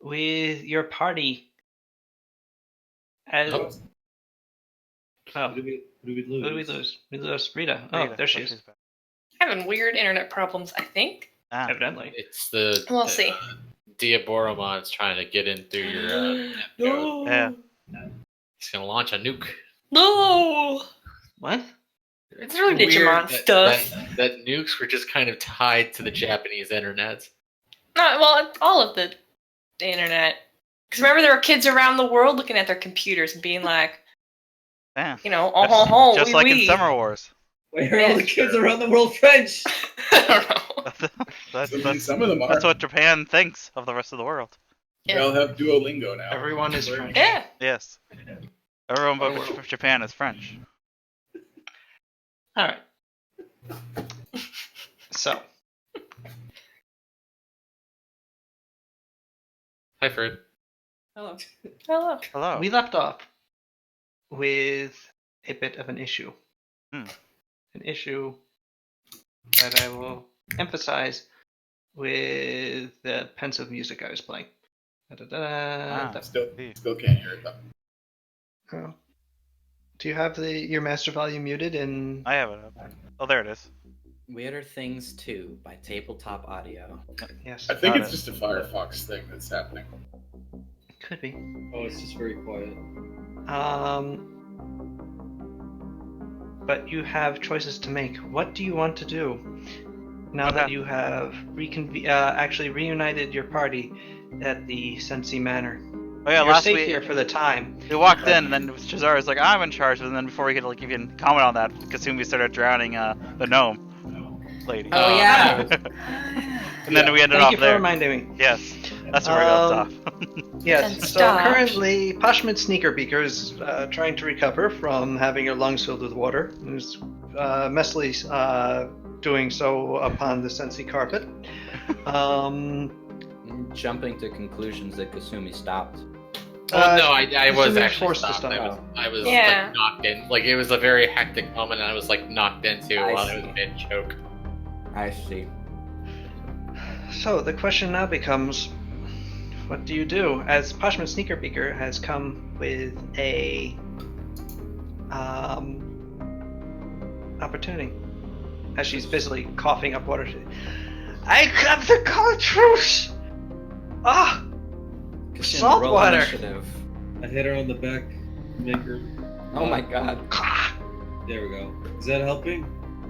with your party. As, Oh. oh, Who did we who did we lose? lose? We lost Rita. Oh, Rita, there she she's is. back. Having weird internet problems, I think. Evidently. It's the We'll see. Diaboromon's trying to get in through your net code. Yeah. He's gonna launch a nuke. No! What? It's really Digimon weird stuff. that nukes were just kind of tied to the Japanese internet. Well, all of the internet. Because remember, there were kids around the world looking at their computers and being like, Yeah. just Just like in Summer Wars. Why are all the kids around the world French? I don't know. that's Some of them are. that's what Japan thinks of the rest of the world. They all have Duolingo now. Everyone is French. Yeah. Yes. Everyone but Japan is French. All right. So, Hi, Fred. Hello. Hello. Hello. we left off with a bit of an issue. Hmm. An issue that I will emphasize with the pensive music I was playing. Da-da-da. Still can't hear it though. Oh. Do you have your master volume muted? And I have it up. Oh, there it is. Weirder Things 2 by Tabletop Audio. yes, I think Got it's it. just a Firefox thing that's happening. could be. Oh, it's just very quiet. But you have choices to make. What do you want to do now that you have actually reunited your party at the Sensi Manor? Oh yeah, You're last safe week here for the time. we walked in, and then Chazar was like, "I'm in charge," and then before we could like even comment on that, Kasumi started drowning the gnome lady. Oh, yeah. And then we ended Thank off you for there. reminding me. Yes, that's where we left off. Yes, And so stopped. currently Pashmint Sneakerbeaker is trying to recover from having her lungs filled with water. Who's messily doing so upon the Sensi carpet. Jumping to conclusions that Kasumi stopped. Well, no, I was Kasumi actually forced to stopped. stop. I was Yeah. like knocked in. Like it was a very hectic moment, and I was like knocked into I while it see. was mid choke. I see. So the question now becomes, what do you do? As Pashmint Sneakerbeaker has come with a opportunity, as she's busily coughing up water. I have the cold truth. Ah, Kasumi, Salt roll water. initiative. I hit her on the back, make her. Oh my god. There we go. Is that helping?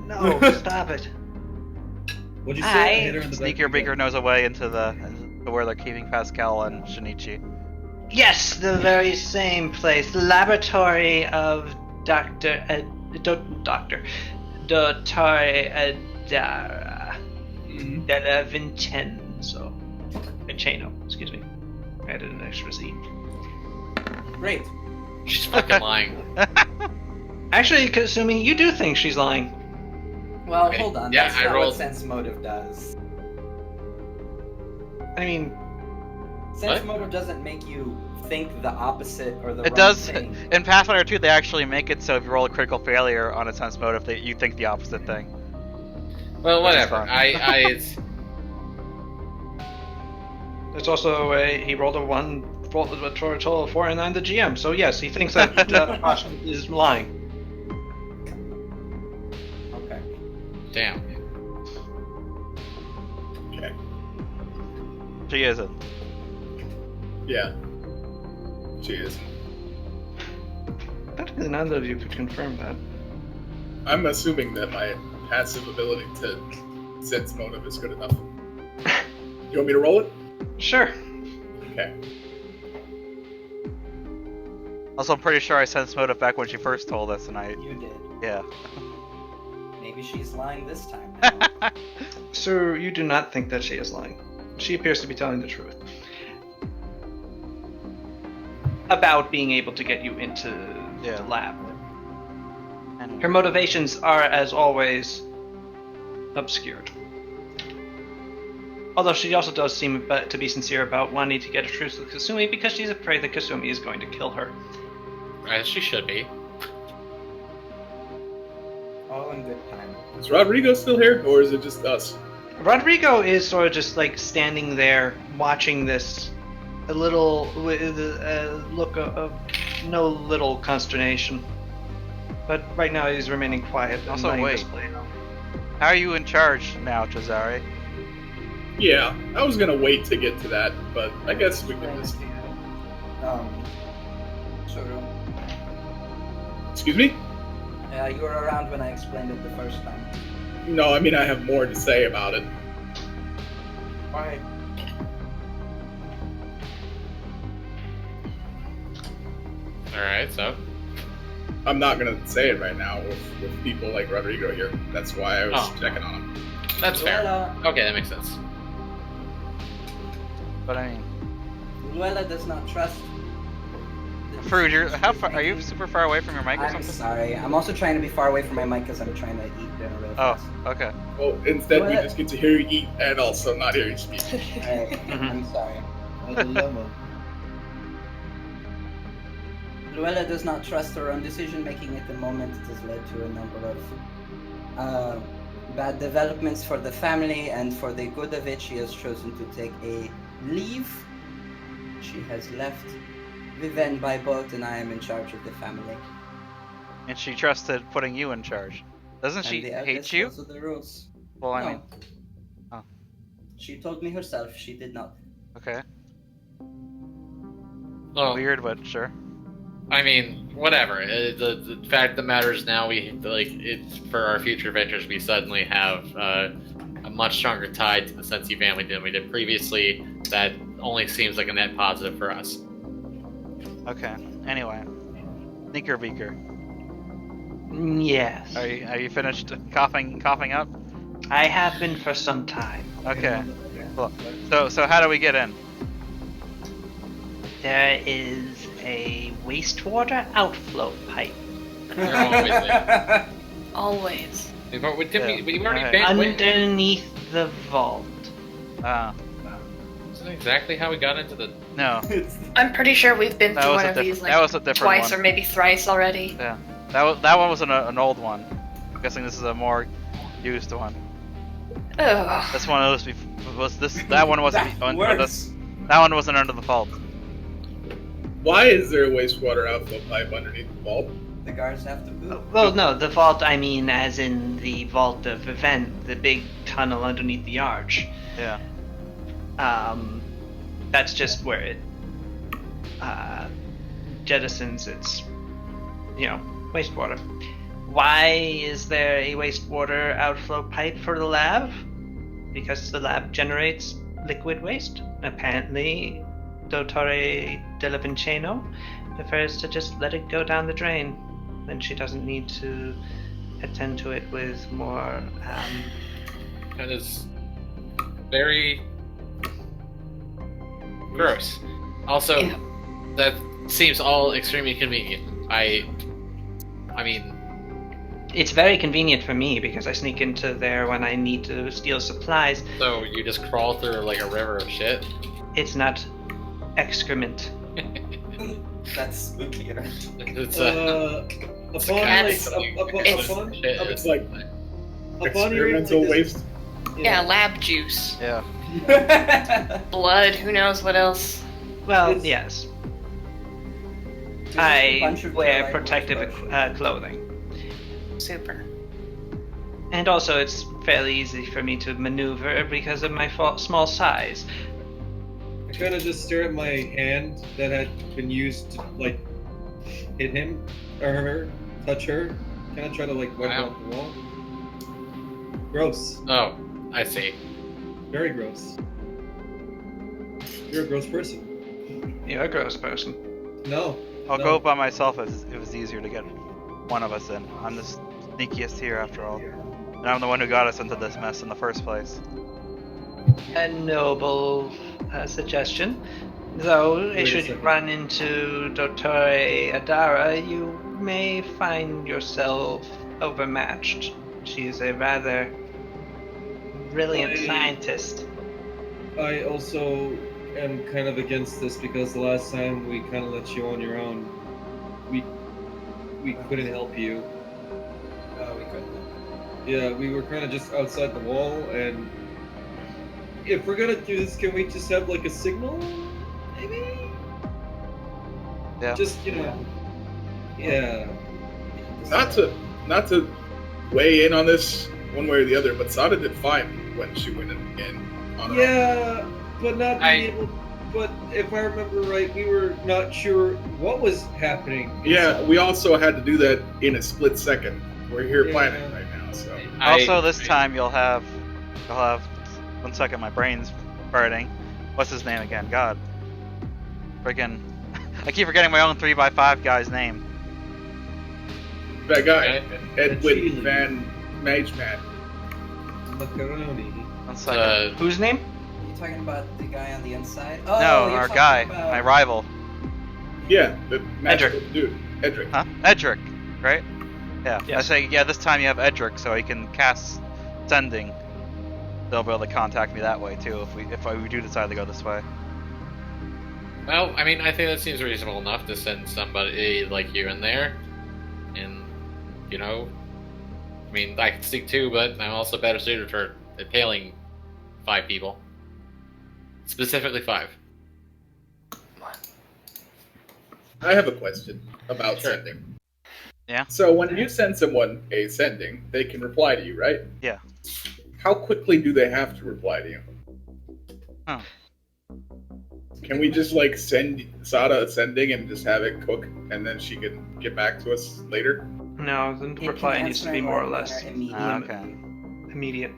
no, stop it. What'd you say? I I- hit her on the back. Sneaker Breaker knows a way into to where they're keeping Pascal and Shinichi. Yes, the very same place, the laboratory of Dr. Dottore Adara della Vinceno, excuse me. I added an extra Z. Great. She's fucking lying. Actually, Kasumi, you do think she's lying. Well, Okay. hold on. Yeah, That's I not rolled- what sense motive does. I mean, Sense What? motive doesn't make you think the opposite or the It wrong does. thing. In Pathfinder 2, they actually make it so if you roll a critical failure on a sense motive, that you think the opposite thing. Well, Which is whatever. fine. there's also he rolled a total of 4 and 9 the GM, so yes, he thinks that Pashmint is lying. Okay. Damn. Okay. She isn't. Yeah. She is. I don't think none of you could confirm that. I'm assuming that my passive ability to sense motive is good enough. You want me to roll it? Sure. Okay. Also, I'm pretty sure I sensed motive back when she first told us, and You did. yeah. Maybe she's lying this time now. Sir, you do not think that she is lying. She appears to be telling the truth. About being able to get you into the lab. Anyway. Her motivations are, as always, obscured. Although she also does seem to be sincere about wanting to get a truce with Kasumi because she's afraid that Kasumi is going to kill her. As she should be. All in good time. Is Rodrigo still here, or is it just us? Rodrigo is sort of just like standing there watching this a little with a look of no little consternation. But right now he's remaining quiet and Also, letting wait. this play out. How are you in charge now, Cesare? Yeah, I was gonna wait to get to that, but I guess we can just. So, Excuse me? you were around when I explained it the first time. No, I mean I have more to say about it. Alright. Alright, so. I'm not gonna say it right now with people like Rodrigo here. That's why I was Oh. checking on him. That's fair. Luella, Okay, that makes sense. But I mean, Luella does not trust. Fruit, how far are you? Super far away from your mic or I'm something? sorry. I'm also trying to be far away from my mic because I'm trying to eat dinner real Oh, fast. okay. Well, instead we What? just get to hear you eat and also not hear you speak. Alright, Mhm. I'm sorry. A dilemma. Luella does not trust her own decision making at the moment. It has led to a number of bad developments for the family, and for the good of it, she has chosen to take a leave. She has left Viven by boat, and I am in charge of the family. And she trusted putting you in charge. Doesn't she And the hate eldest you? knows the rules. Well, I No. mean, oh. She told me herself she did not. Okay. Well, Weird, but sure. I mean, whatever. The fact of the matter is now it's for our future ventures. We suddenly have a much stronger tie to the Sensi family than we did previously. That only seems like a net positive for us. Okay. Anyway, Sneaker Beaker, Yes. are you finished coughing up? I have been for some time. Okay. Cool. So how do we get in? There is a wastewater outflow pipe You're always there. Always. We've Yeah, already go ahead. been. underneath the vault. Isn't that exactly how we got into the? No. I'm pretty sure we've been That through was one a of different. these like That was a different twice one. or maybe thrice already. Yeah. That one was an old one. I'm guessing this is a more used one. Ugh. This one was this. That one wasn't That under the. works. That one wasn't under the vault. Why is there a wastewater outflow pipe underneath the vault? The guards have to poop. Well, no, the vault, I mean, as in the vault of event, the big tunnel underneath the arch. Yeah. That's just where it jettisons its, wastewater. Why is there a wastewater outflow pipe for the lab? Because the lab generates liquid waste. Apparently, Dottore della Vinceno prefers to just let it go down the drain. Then she doesn't need to attend to it with more. That is very gross. Also, Yeah. that seems all extremely convenient. I mean, It's very convenient for me because I sneak into there when I need to steal supplies. so you just crawl through like a river of shit. It's not excrement. That's spookier. It's Upon Cats. It's like upon hearing experimental like this- waste. Yeah, lab juice, Yeah. blood, who knows what else. Well, It's- yes. There's a I bunch of wear daylight protective waste clothing. Super. And also, it's fairly easy for me to maneuver because of my small size. I kind of just stare at my hand that had been used to like hit him or her, touch her. Kind of try to like wipe Wow. off the wall. Gross. oh, I see. Very gross. You're a gross person. You're a gross person. No. I'll no. go by myself as it was easier to get one of us in. I'm the sneakiest here after all. And I'm the one who got us into this mess in the first place. A noble suggestion. Though, Wait a should you second. run into Dottore Adara, you may find yourself overmatched. She is a rather brilliant I- scientist. I also am kind of against this because the last time we kind of let you on your own, we couldn't help you. We couldn't. Yeah, we were kind of just outside the wall, and if we're gonna do this, can we just have like a signal? Maybe? Yeah. Just yeah. Not to weigh in on this one way or the other, but Sada did fine when she went in on her own. Yeah, but not being able. But if I remember right, we were not sure what was happening. Yeah, we also had to do that in a split second. We're here Yeah. planning right now, so. Also, this time you'll have 1 second. My brain's burning. What's his name again? God, friggin', I keep forgetting my own 3x5 guy's name. That guy, Chile. Edwin Van Mageman. Macaroni. 1 second. Whose name? Are you talking about the guy on the inside? Oh, No, you're our talking guy, about- my rival. Yeah, the magical dude, Edric. Huh? Edric, right? Yeah. Yes. I say, yeah, this time you have Edric, so he can cast Sending. They'll be able to contact me that way too, if we do decide to go this way. Well, I mean, I think that seems reasonable enough to send somebody like you in there. And, you know, I mean, I can stick 2, but I'm also better suited for impaling 5 people. Specifically 5. I have a question about Sure. sending. Yeah? So when you send someone a sending, they can reply to you, right? Yeah. How quickly do they have to reply to you? Huh. Can we just like send Sada a sending and just have it cook, and then she can get back to us later? No, the It reply can needs to answer be in more or one less manner immediately. Okay. immediate.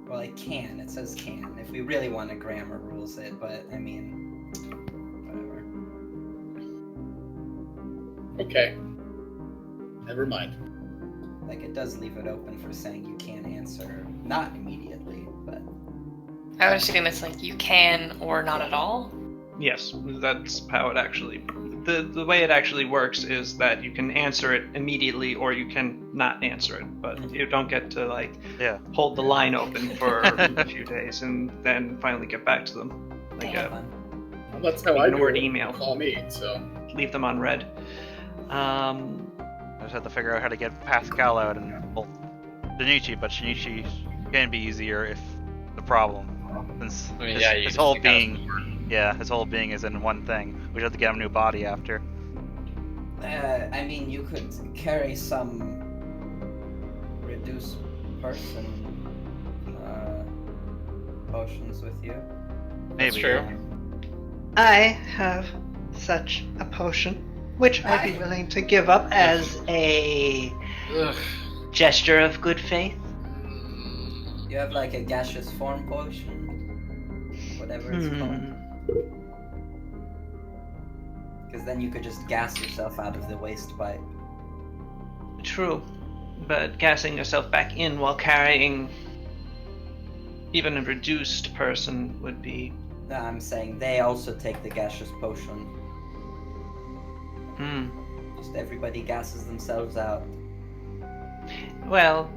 Well, it can. It says can. If we really want to grammar rules it, but I mean, whatever. Okay. Never mind. Like, it does leave it open for saying you can answer, not immediately, but I was assuming it's like you can or not at all. Yes, that's how it actually. The way it actually works is that you can answer it immediately or you can not answer it, but you don't get to like Yeah. hold the line open for a few days and then finally get back to them. Like fun. Well, that's how I do Ignored it. email. Call me. So leave them on red. I just have to figure out how to get Pascal out and well, Shinichi, but Shinichi can be easier if the problem. Since I mean, his, yeah, you his just whole take out being, his whole being is in one thing. We have to get him a new body after. I mean, you could carry some reduced person potions with you. That's Maybe. true. I have such a potion, which I'd be willing to give up as a Ugh. gesture of good faith. You have like a gaseous form potion, whatever it's called. Because then you could just gas yourself out of the waste pipe. True, but gassing yourself back in while carrying even a reduced person would be. No, I'm saying they also take the gaseous potion. Just everybody gasses themselves out. Well,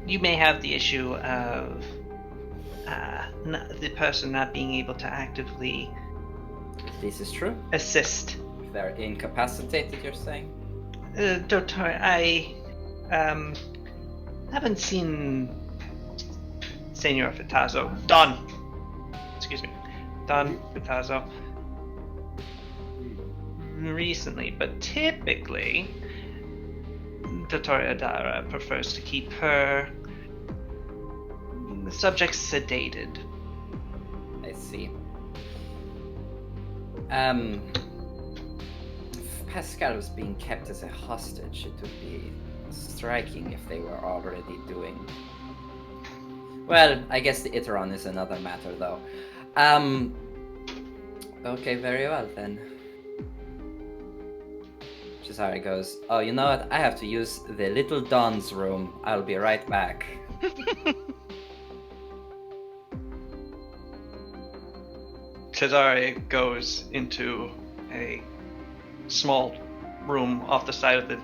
you may have the issue of the person not being able to actively This is true. assist. They're incapacitated, you're saying? Doctor, I haven't seen Senor Fitazo. Don! Excuse me. Don Fitazo. Recently, but typically, Dr. Adara prefers to keep her subjects sedated. I see. If Pascal was being kept as a hostage, it would be striking if they were already doing. Well, I guess the Iteron is another matter, though. Okay, very well then. Cesare goes, oh, you know what? I have to use the little Don's room. I'll be right back. Cesare goes into a small room off the side of the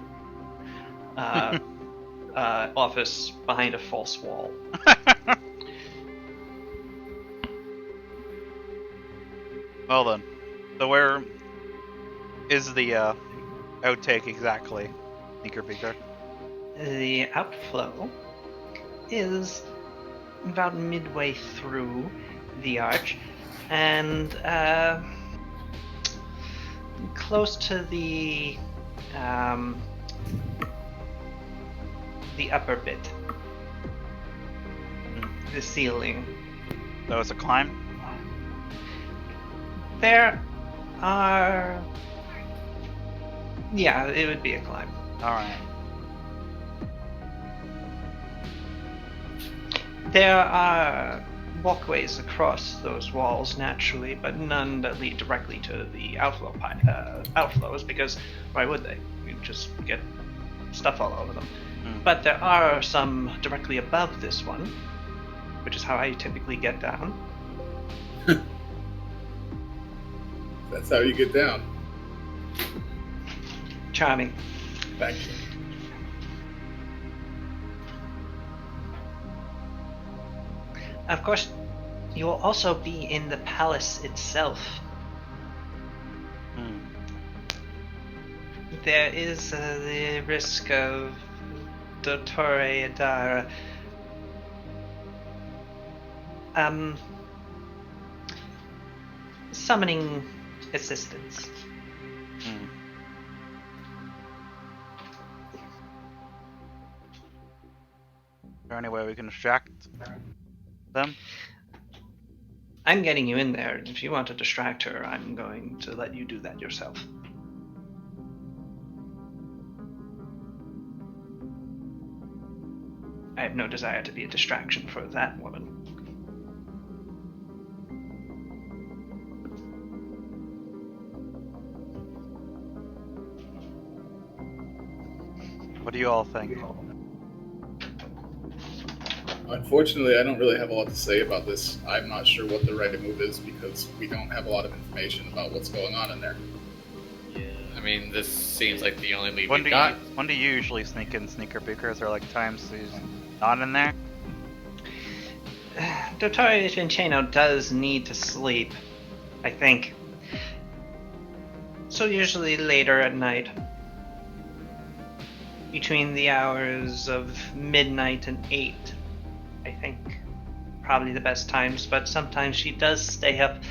office behind a false wall. Well then, so where is the outtake exactly, Sneaker Beaker? The outflow is about midway through the arch, and close to the upper bit, the ceiling. So it's a climb? There are... Yeah, it would be a climb. Alright. There are walkways across those walls naturally, but none that lead directly to the outflows, because why would they? You'd just get stuff all over them. But there are some directly above this one, which is how I typically get down. That's how you get down. Charming. Thank you. Of course, you will also be in the palace itself. There is the risk of Dottore Adara summoning assistance. Is there any way we can distract them? I'm getting you in there. If you want to distract her, I'm going to let you do that yourself. I have no desire to be a distraction for that woman. What do you all think? Unfortunately, I don't really have a lot to say about this. I'm not sure what the right move is because we don't have a lot of information about what's going on in there. Yeah. I mean, this seems like the only lead When we've do got. you usually sneak in Sneaker Beaker? Is there like times he's not in there? Dottore Vinceno does need to sleep, I think. So usually later at night. Between the hours of midnight and 8, I think. Probably the best times, but sometimes she does stay up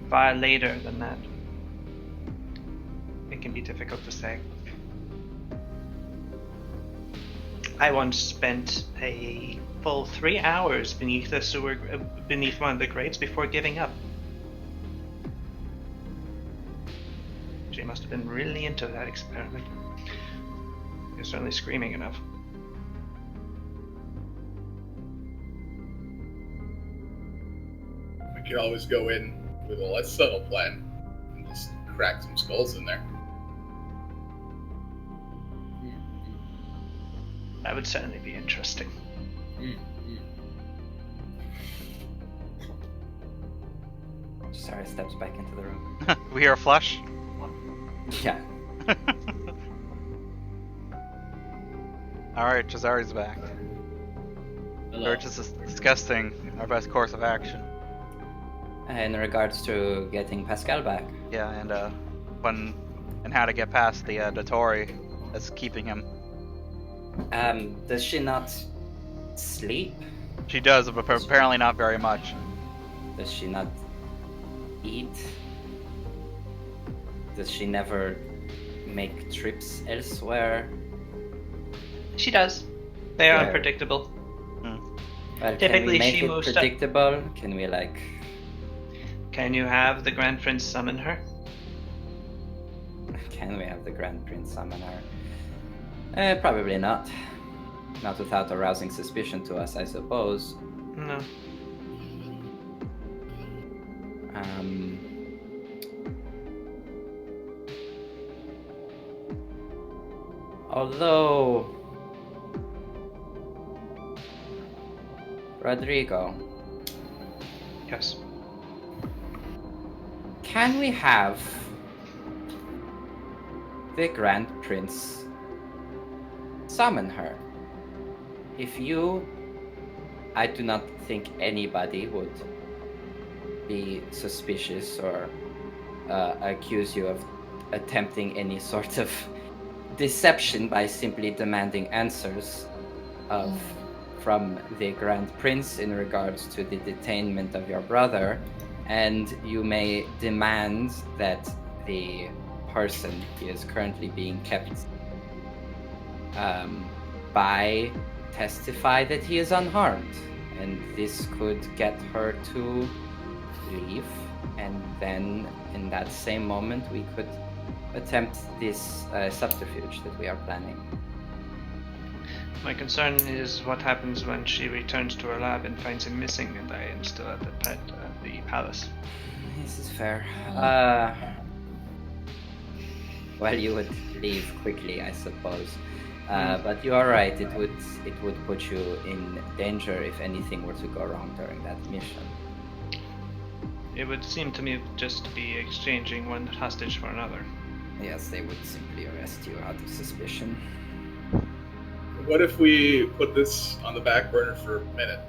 far later than that. It can be difficult to say. I once spent a full 3 hours beneath the sewer, beneath one of the grates before giving up. She must have been really into that experiment. You're certainly screaming enough. We could always go in with a less subtle plan and just crack some skulls in there. That would certainly be interesting. Sarah steps back into the room. We hear a flush. Yeah. Alright, Jazari's back. We're just discussing our best course of action. In regards to getting Pascal back. Yeah, and when and how to get past the Dottore that's keeping him. Does she not sleep? She does, but apparently not very much. Does she not eat? Does she never make trips elsewhere? She does. They are Where? unpredictable. Well, Typically, can we make she it moves predictable? Can we like? Can you have the Grand Prince summon her? Can we have the Grand Prince summon her? Probably not. Not without arousing suspicion to us, I suppose. No. Although Rodrigo, Yes. can we have the Grand Prince summon her? If you, I do not think anybody would be suspicious or accuse you of attempting any sort of deception by simply demanding answers from the Grand Prince in regards to the detainment of your brother, and you may demand that the person. He is currently being kept by testify that he is unharmed, and this could get her to leave, and then in that same moment we could attempt this subterfuge that we are planning. My concern is what happens when she returns to her lab and finds him missing and I am still at the palace. This is fair. Well, you would leave quickly, I suppose. But you are right. It would put you in danger if anything were to go wrong during that mission. It would seem to me just to be exchanging one hostage for another. Yes, they would simply arrest you out of suspicion. What if we put this on the back burner for a minute?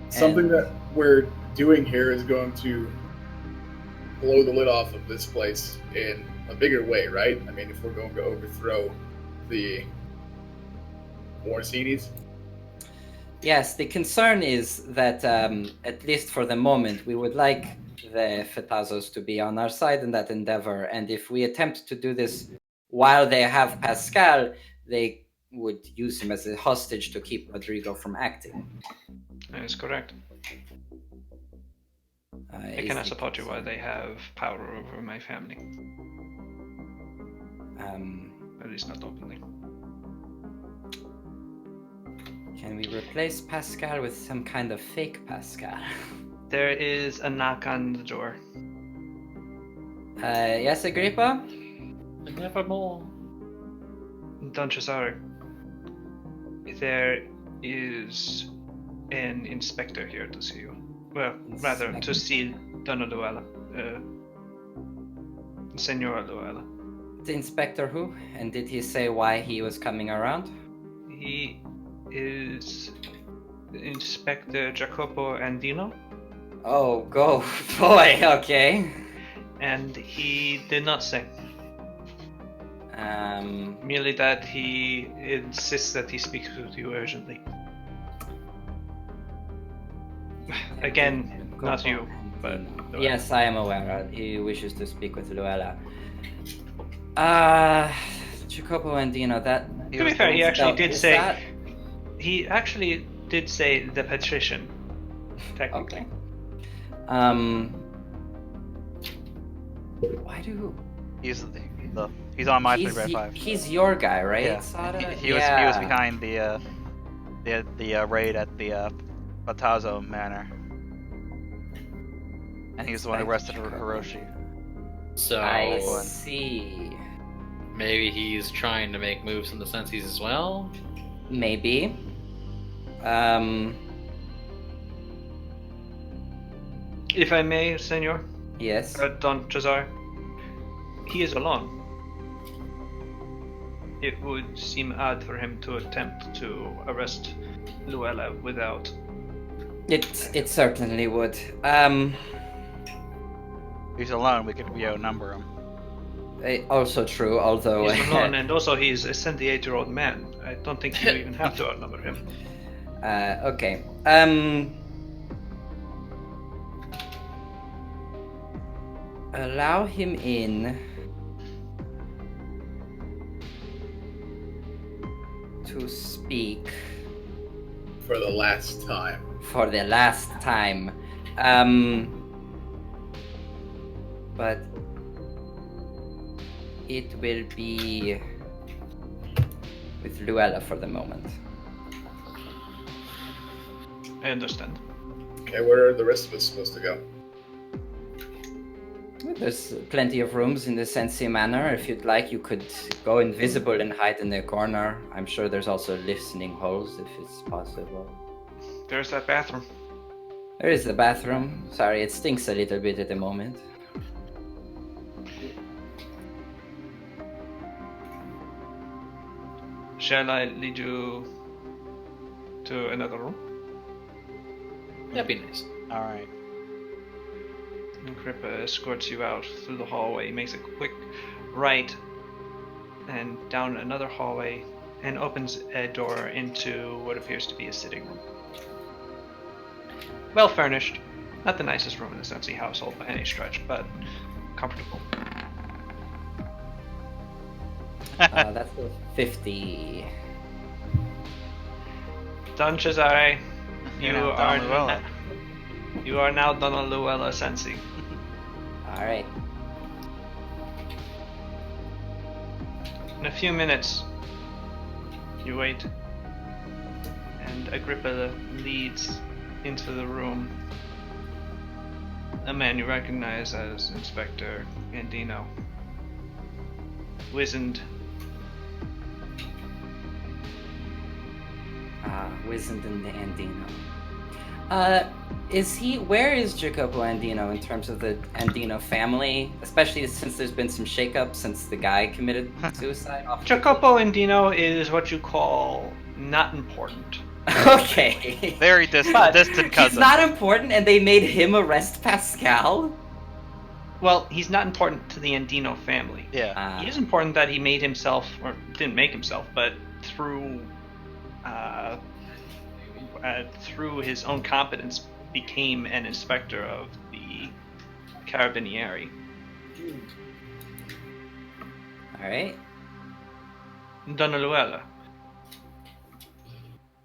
Something that we're doing here is going to blow the lid off of this place in a bigger way, right? I mean, if we're going to overthrow the Morsinis. Yes, the concern is that, at least for the moment, we would like the Fetazos to be on our side in that endeavor, and if we attempt to do this while they have Pascal, they would use him as a hostage to keep Rodrigo from acting. That is correct. I Is cannot the support you while concern. they have power over my family. At least not openly. Can we replace Pascal with some kind of fake Pascal? There is a knock on the door. Yes, Agrippa? Nevermore. Don Cesare, there is an inspector here to see you. Well, rather, to see Donna Luella. Senora Luella. The inspector who? And did he say why he was coming around? He is Inspector Jacopo Andino, Oh, go, boy, okay. and he did not say. Merely that he insists that he speaks with you urgently. Again, not you, but Luella. Yes, I am aware. He wishes to speak with Luella. Jacopo Andino, that... To be fair, he actually did Is say. that- He actually did say the patrician. Technically. Okay. Why do... He's on my 3x5. He's your guy, right? Yeah. Sada? He was behind the raid at the Batazo Manor, and he was the one who arrested Hiroshi. So I see. maybe he's trying to make moves in the senses as well. Maybe. If I may, Senor, Yes. Don Cesare, he is alone. It would seem odd for him to attempt to arrest Luella without. It certainly would. He's alone. We outnumber him. Also true, although... He's alone, and also he's a 78-year-old man. I don't think you even have to outnumber him. Okay. Allow him in to speak For the last time. for the last time. But it will be with Luella for the moment. I understand. Okay, where are the rest of us supposed to go? There's plenty of rooms in the Sensi Manor. If you'd like, you could go invisible and hide in the corner. I'm sure there's also listening holes if it's possible. There's that bathroom. There is the bathroom. Sorry, it stinks a little bit at the moment. Shall I lead you to another room? That'd be nice. All right. Agrippa escorts you out through the hallway, makes a quick right and down another hallway, and opens a door into what appears to be a sitting room. Well furnished. Not the nicest room in the Sensi household by any stretch, but comfortable. That's a 50. Don Cesare, You're now Don Luella. you are now Donna Luella Sensi. All right. In a few minutes, you wait, and Agrippa leads into the room a man you recognize as Inspector Andino. Wizened. Wizened and Andino. Where is Jacopo Andino in terms of the Andino family? Especially since there's been some shakeup since the guy committed suicide. Jacopo Andino is what you call not important. Okay. Very distant cousin. He's not important, and they made him arrest Pascal? Well, he's not important to the Andino family. Yeah. He is important that he made himself, or didn't make himself, but through his own competence, became an inspector of the Carabinieri. All right. Donna Luella.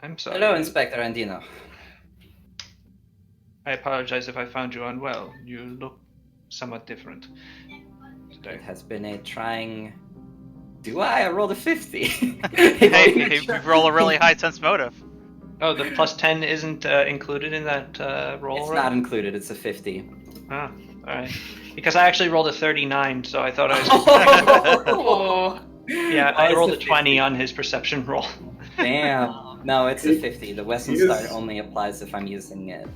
I'm sorry. Hello, Inspector Andino. I apologize if I found you unwell. You look somewhat different today. It has been a trying... Do I rolled a 50. Hey, we roll a really high sense motive. Oh, the plus 10 isn't included in that roll? It's right? not included, it's a 50. Ah, alright. Because I actually rolled a 39, so I thought I was... Oh. Yeah, Oh, I it's rolled a a 20 on his perception roll. Damn. No, it's a 50. The Western He is- Star only applies if I'm using it.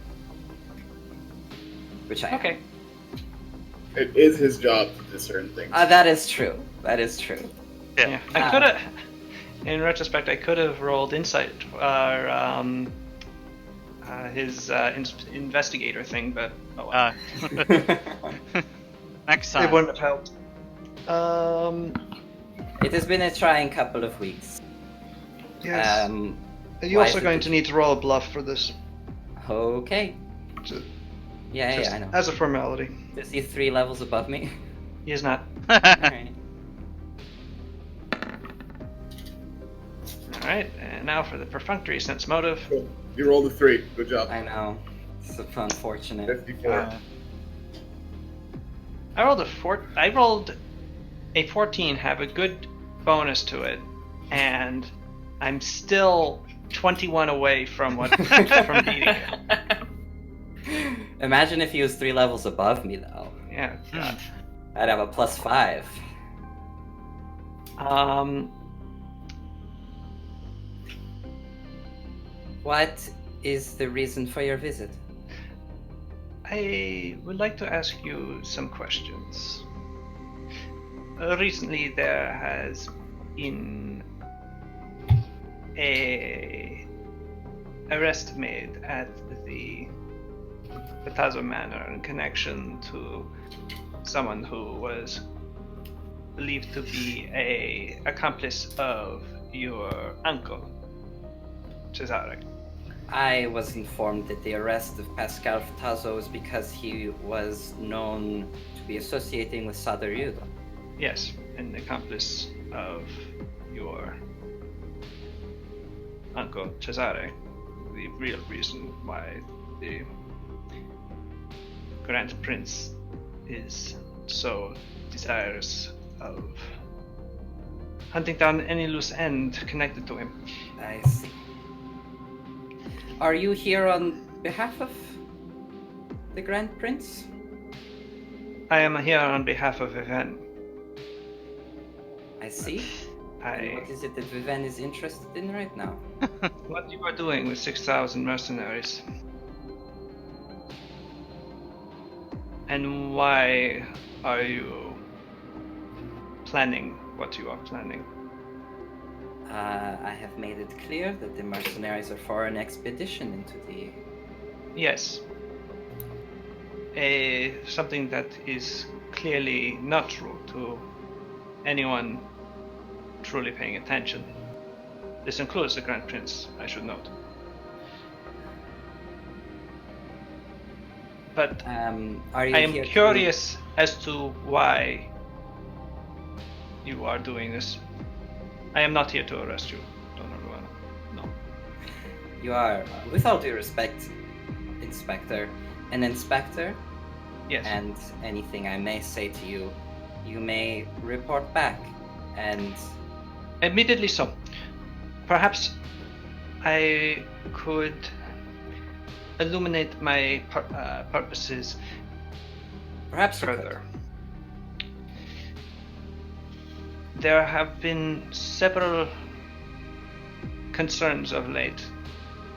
Which I am. Okay. It is his job to discern things. That is true. That is true. Yeah. I could have... In retrospect, I could have rolled insight or his investigator thing, but oh well. Next time. It wouldn't have helped. It has been a trying couple of weeks. Yes. You're why also is it going the- to need to roll a bluff for this. Okay. Ju- Yeah, just I know. As a formality. Is he 3 levels above me? He is not. Alright. Alright, and now for the perfunctory sense motive. Cool. You rolled a 3. Good job. I know. It's unfortunate. 54. I rolled a 14, have a good bonus to it, and I'm still 21 away from what from beating it. Imagine if he was 3 levels above me, though. Yeah, God. I'd have a +5. What is the reason for your visit? I would like to ask you some questions. Recently, there has been a arrest made at the Patazo Manor in connection to someone who was believed to be a accomplice of your uncle, Cesare. I was informed that the arrest of Pascal Fatazo was because he was known to be associating with Sadariudo. Yes, an accomplice of your uncle Cesare. The real reason why the Grand Prince is so desirous of hunting down any loose end connected to him. I see. Are you here on behalf of the Grand Prince? I am here on behalf of Viven. I see. And what is it that Viven is interested in right now? What you are doing with 6,000 mercenaries? And why are you planning what you are planning? I have made it clear that the mercenaries are for an expedition into the... Yes. Something that is clearly not true to anyone truly paying attention. This includes the Grand Prince, I should note. But are you I am here curious as to why you are doing this. I am not here to arrest you, Donna Luana. No. You are, with all due respect, Inspector, an inspector, Yes. and anything I may say to you, you may report back. And Admittedly so. Perhaps I could illuminate my purposes perhaps you could. further. There have been several concerns of late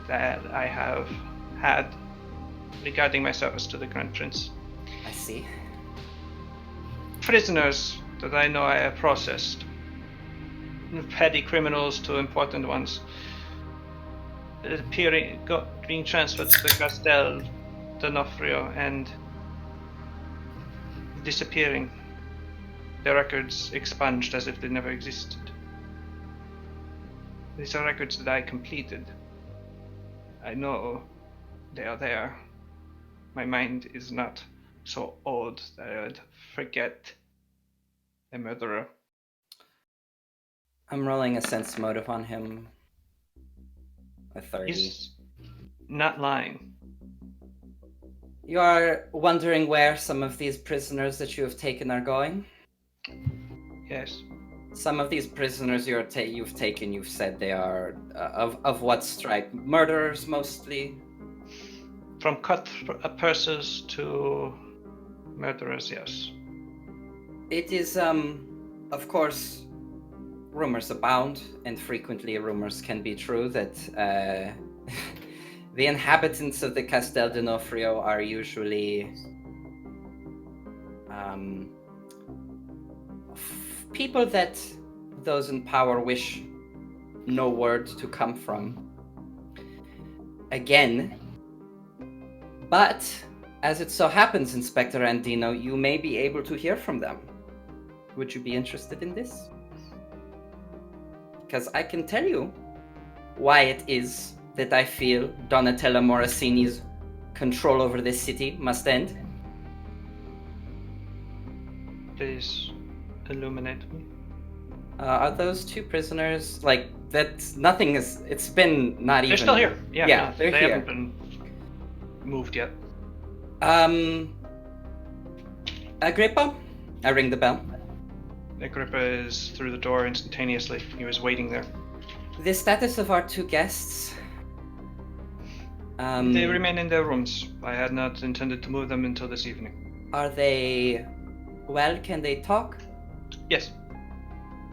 that I have had regarding my service to the Grand Prince. I see. Prisoners that I know I have processed, petty criminals to important ones, being transferred to the Castel D'Onofrio and disappearing. Their records expunged as if they never existed. These are records that I completed. I know they are there. My mind is not so old that I would forget a murderer. I'm rolling a sense motive on him. A 30. He's not lying. You are wondering where some of these prisoners that you have taken are going? Yes. Some of these prisoners you've taken, you've said they are of what stripe? Murderers mostly? From cut purses to murderers, yes. It is, of course, rumors abound, and frequently rumors can be true that the inhabitants of the Castel D'Onofrio are usually people that those in power wish no word to come from. Again, but as it so happens, Inspector Andino, you may be able to hear from them. Would you be interested in this? Because I can tell you why it is that I feel Donatella Morosini's control over this city must end. Please illuminate me. Are those two prisoners, like, that's nothing is, it's been not even... They're still here. Yeah, Yeah, no, they're they here. haven't been moved yet. Agrippa? I ring the bell. Agrippa is through the door instantaneously. He was waiting there. The status of our two guests... They remain in their rooms. I had not intended to move them until this evening. Are they... well, can they talk? Yes,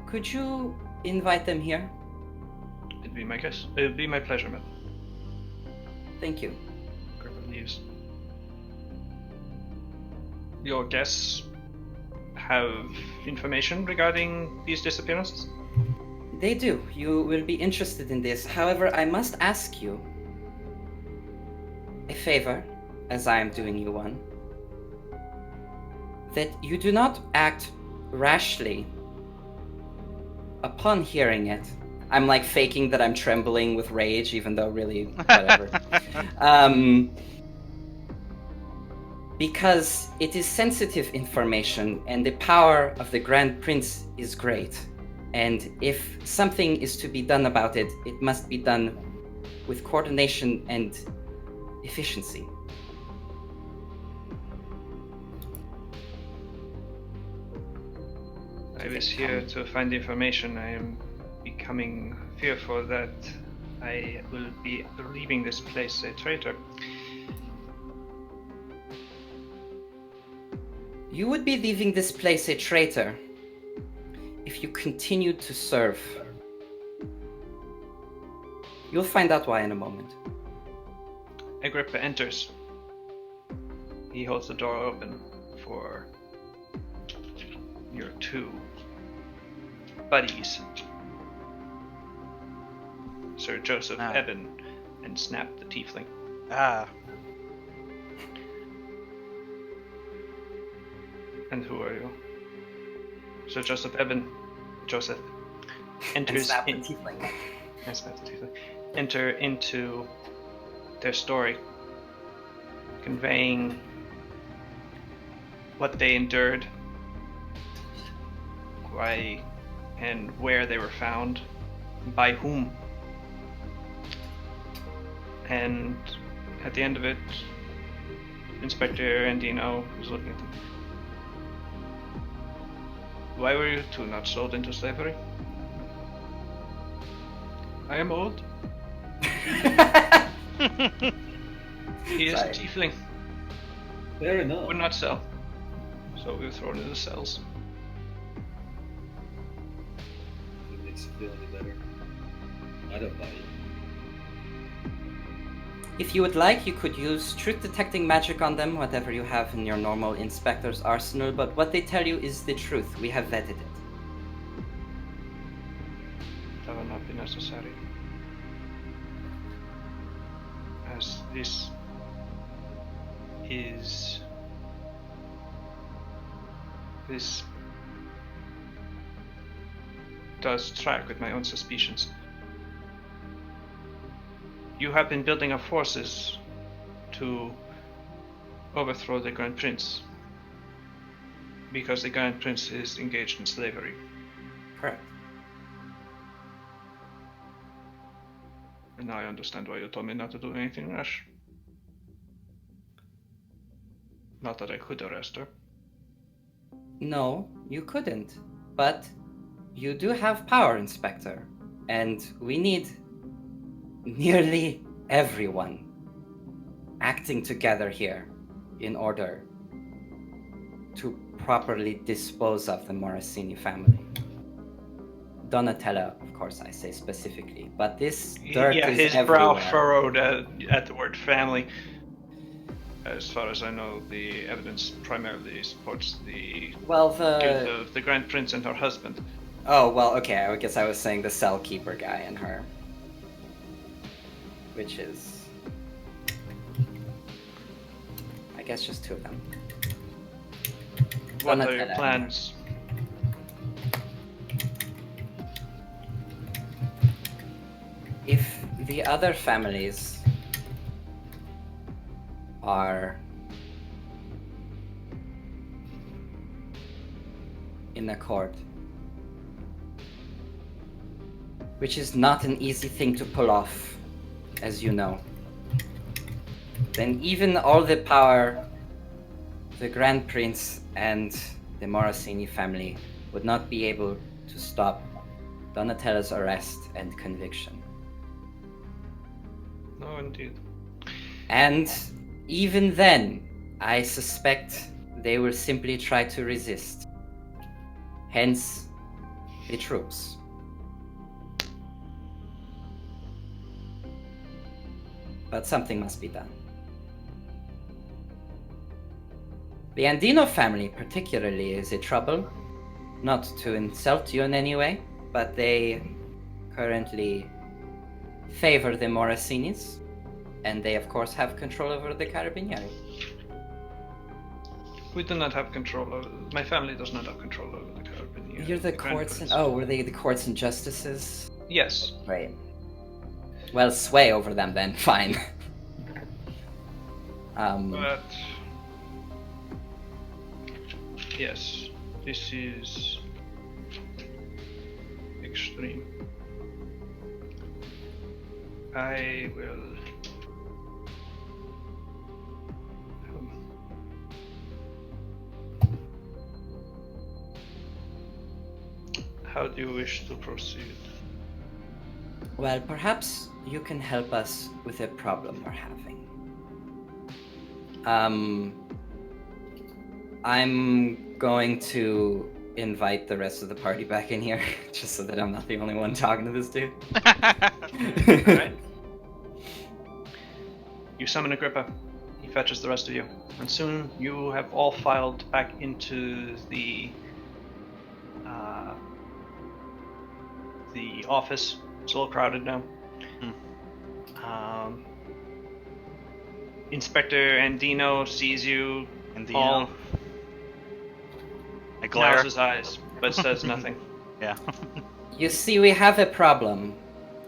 Could you invite them here? it'd be my guess. It'd be my pleasure, man. Thank you. Agrippa leaves. Your guests have information regarding these disappearances? They do. You will be interested in this. However, I must ask you a favor, as I am doing you one, that you do not act rashly upon hearing it. I'm like faking that I'm trembling with rage, even though really, whatever. Because it is sensitive information, and the power of the Grand Prince is great. And if something is to be done about it, it must be done with coordination and efficiency. I was here to find the information. I am becoming fearful that I will be leaving this place a traitor. You would be leaving this place a traitor if you continued to serve. You'll find out why in a moment. Agrippa enters. He holds the door open for your two buddies, Sir Joseph Ah. Eben and Snap the Tiefling. Ah, And who are you? Sir Joseph Eben, Joseph, enters Snap the in, tiefling. and Snap the Tiefling enter into their story, conveying what they endured, why and where they were found, by whom. And at the end of it, Inspector Andino was looking at them. Why were you two not sold into slavery? I am old. He is a Sorry. tiefling. Fair enough. Would not sell. So we were thrown into cells. If it makes you feel any better. I don't buy it. If you would like, you could use truth detecting magic on them, whatever you have in your normal inspector's arsenal, but what they tell you is the truth. We have vetted it. That will not be necessary. As this is... This does track with my own suspicions. You have been building up forces to overthrow the Grand Prince because the Grand Prince is engaged in slavery. Correct. And now I understand why you told me not to do anything rash. Not that I could arrest her. No, you couldn't. But you do have power, Inspector. And we need nearly everyone acting together here in order to properly dispose of the Morosini family. Donatello, of course, I say specifically, but this dirt Yeah, is his everywhere. brow furrowed at the word family. As far as I know, the evidence primarily supports the Well, guilt of the Grand Prince and her husband. Oh, well, okay, I guess I was saying the cell keeper guy and her. Which is... I guess just two of them. What are Donatello your and her. plans? If the other families are in accord, which is not an easy thing to pull off, as you know, then even all the power the Grand Prince and the Morosini family would not be able to stop Donatello's arrest and conviction. No, indeed. And even then, I suspect they will simply try to resist. Hence, the troops. But something must be done. The Andino family particularly is a trouble. Not to insult you in any way, but they currently favor the Morosinis, and they of course have control over the Carabinieri. We do not have control over... My family does not have control over the Carabinieri. You're the Grand courts and... Prince. Oh, were they the courts and justices? Yes. Right. Well, sway over them then, fine. But... Yes, this is... extreme. I will... How do you wish to proceed? Well, perhaps you can help us with a problem we're having. I'm going to invite the rest of the party back in here, just so that I'm not the only one talking to this dude. Alright. You summon Agrippa. He fetches the rest of you. And soon you have all filed back into the office. It's a little crowded now. Inspector Andino sees you. And all I glare. narrows his eyes, but says nothing. Yeah. You see, we have a problem,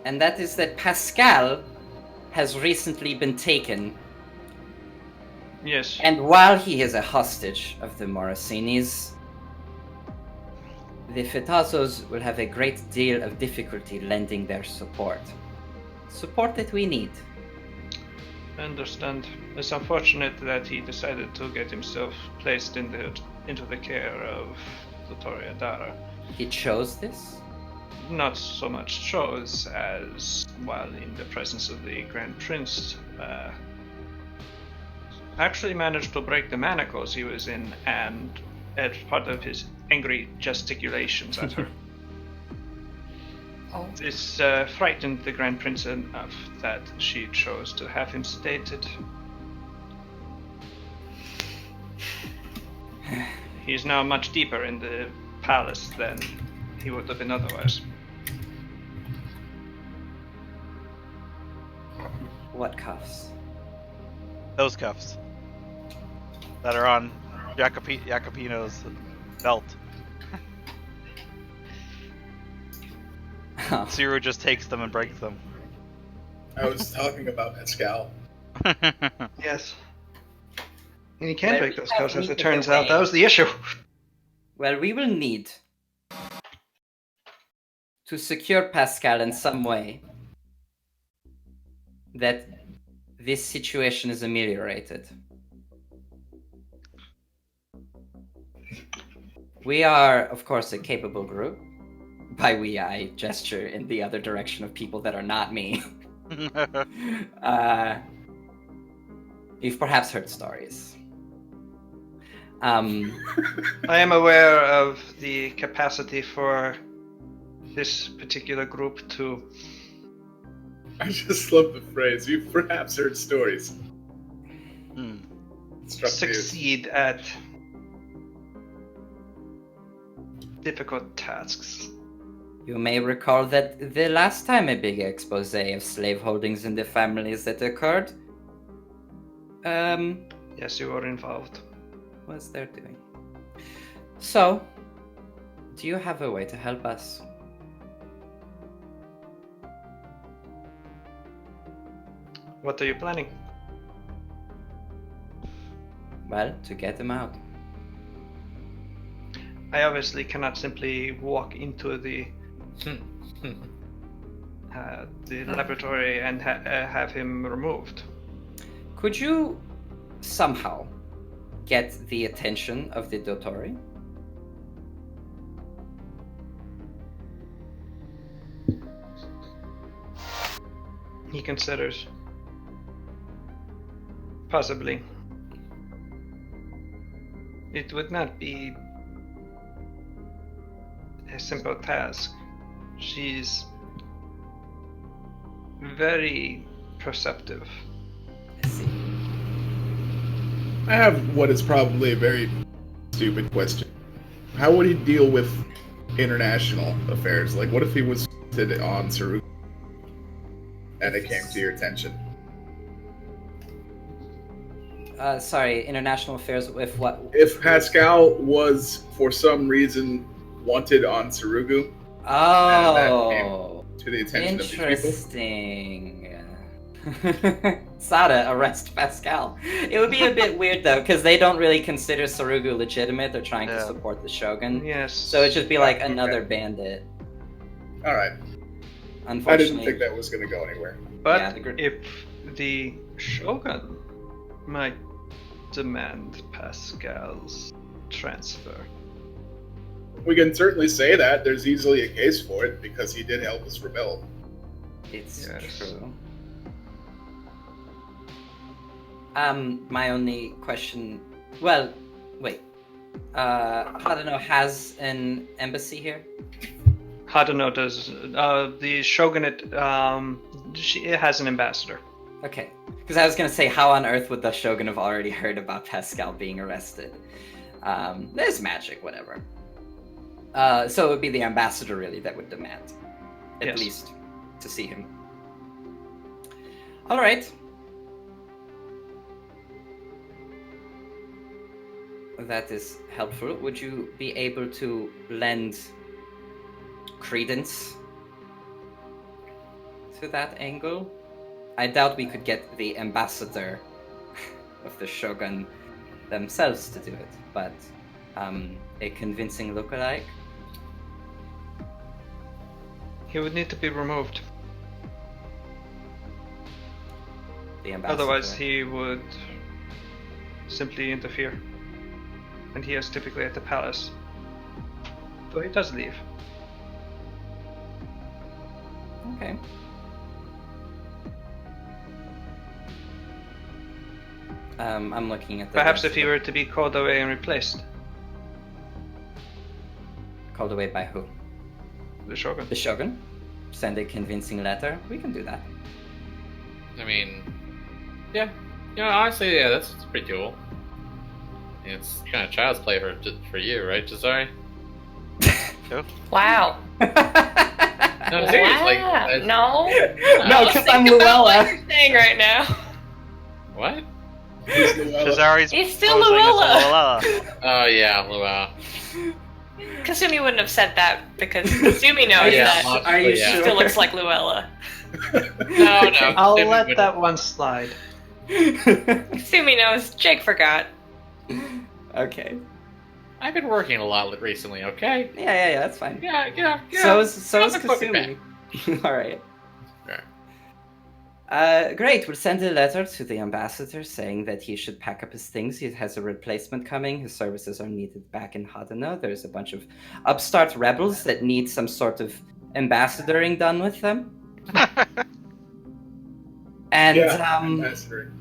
and that is that Pascal has recently been taken, Yes. and while he is a hostage of the Morosinis, the Fitazos will have a great deal of difficulty lending their support. Support that we need. I understand. It's unfortunate that he decided to get himself placed into the care of Dotoria Dara. He chose this? Not so much chose as, while in the presence of the Grand Prince, actually managed to break the manacles he was in, and as part of his angry gesticulations at her. Oh. This frightened the Grand Prince enough that she chose to have him sedated. He's now much deeper in the palace than he would have been otherwise. What cuffs? Those cuffs that are on Jacopino's belt. Siru just takes them and breaks them. I was talking about Pascal. Yes. And he can Well, break those we have cuffs, as it neither turns way. out. That was the issue. Well, we will need to secure Pascal in some way that this situation is ameliorated. We are, of course, a capable group. By we, I gesture in the other direction of people that are not me. You've perhaps heard stories. I am aware of the capacity for this particular group to I just love the phrase. You've perhaps heard stories. Struck me as- succeed at difficult tasks. You may recall that the last time a big expose of slave holdings in the families that occurred, Yes, you were involved. was their doing. So, do you have a way to help us? What are you planning? Well, to get them out. I obviously cannot simply walk into the laboratory and have him removed. Could you somehow get the attention of the Dotori? He considers. Possibly. It would not be a simple task. She's very perceptive. I see. I have what is probably a very stupid question. How would he deal with international affairs? Like, what if he was on Saru and it came to your attention? Sorry, international affairs with what? If Pascal was, for some reason, wanted on Sarugu, Oh, to the attention of these people, interesting. Sada, arrest Pascal. It would be a bit weird though, because they don't really consider Sarugu legitimate. They're trying to Yeah. support the Shogun. Yes. So it'd just be like Okay. another bandit. all right. I Unfortunately, didn't think that was going to go anywhere. But Yeah, the gr- if the Shogun might demand Pascal's transfer. We can certainly say that. There's easily a case for it because he did help us rebel. it's Yes. true. My only question. Well, wait. Hadano has an embassy here. Hadano does. The shogunate. She has an ambassador. Okay, because I was gonna say, how on earth would the Shogun have already heard about Pascal being arrested? There's magic, whatever. So it would be the ambassador really that would demand, at Yes. least, to see him. All right. That is helpful. Would you be able to lend credence to that angle? I doubt we could get the ambassador of the Shogun themselves to do it, but a convincing lookalike. He would need to be removed. The ambassador. Otherwise, he would simply interfere. And he is typically at the palace. So he does leave. Okay. I'm looking at the Perhaps rest if he of were to be called away and replaced, it. Called away by who? the Shogun. The Shogun? Send a convincing letter? We can do that. I mean, yeah. Honestly, yeah, that's pretty cool. It's kind of child's play for you, right, Jazari? Wow. No, seriously. Wow. Like, No. No, because I'm Think about what Luella. you're saying right now. What? Who's Luella? Cesari's He's still posing as a Luella. Luella. Oh, yeah, Luau. Kasumi wouldn't have said that because Kasumi knows Yeah, that logically, Are you yeah. she sure? still looks like Luella. No, I'll Timmy let wouldn't. that one slide. Kasumi knows. Jake forgot. Okay. I've been working a lot recently, okay? Yeah, that's fine. Yeah. So is Don't fuck it Kasumi. Alright. Alright. Great. We'll send a letter to the ambassador saying that he should pack up his things. He has a replacement coming. His services are needed back in Hadana. There's a bunch of upstart rebels that need some sort of ambassadoring done with them. And ambassador.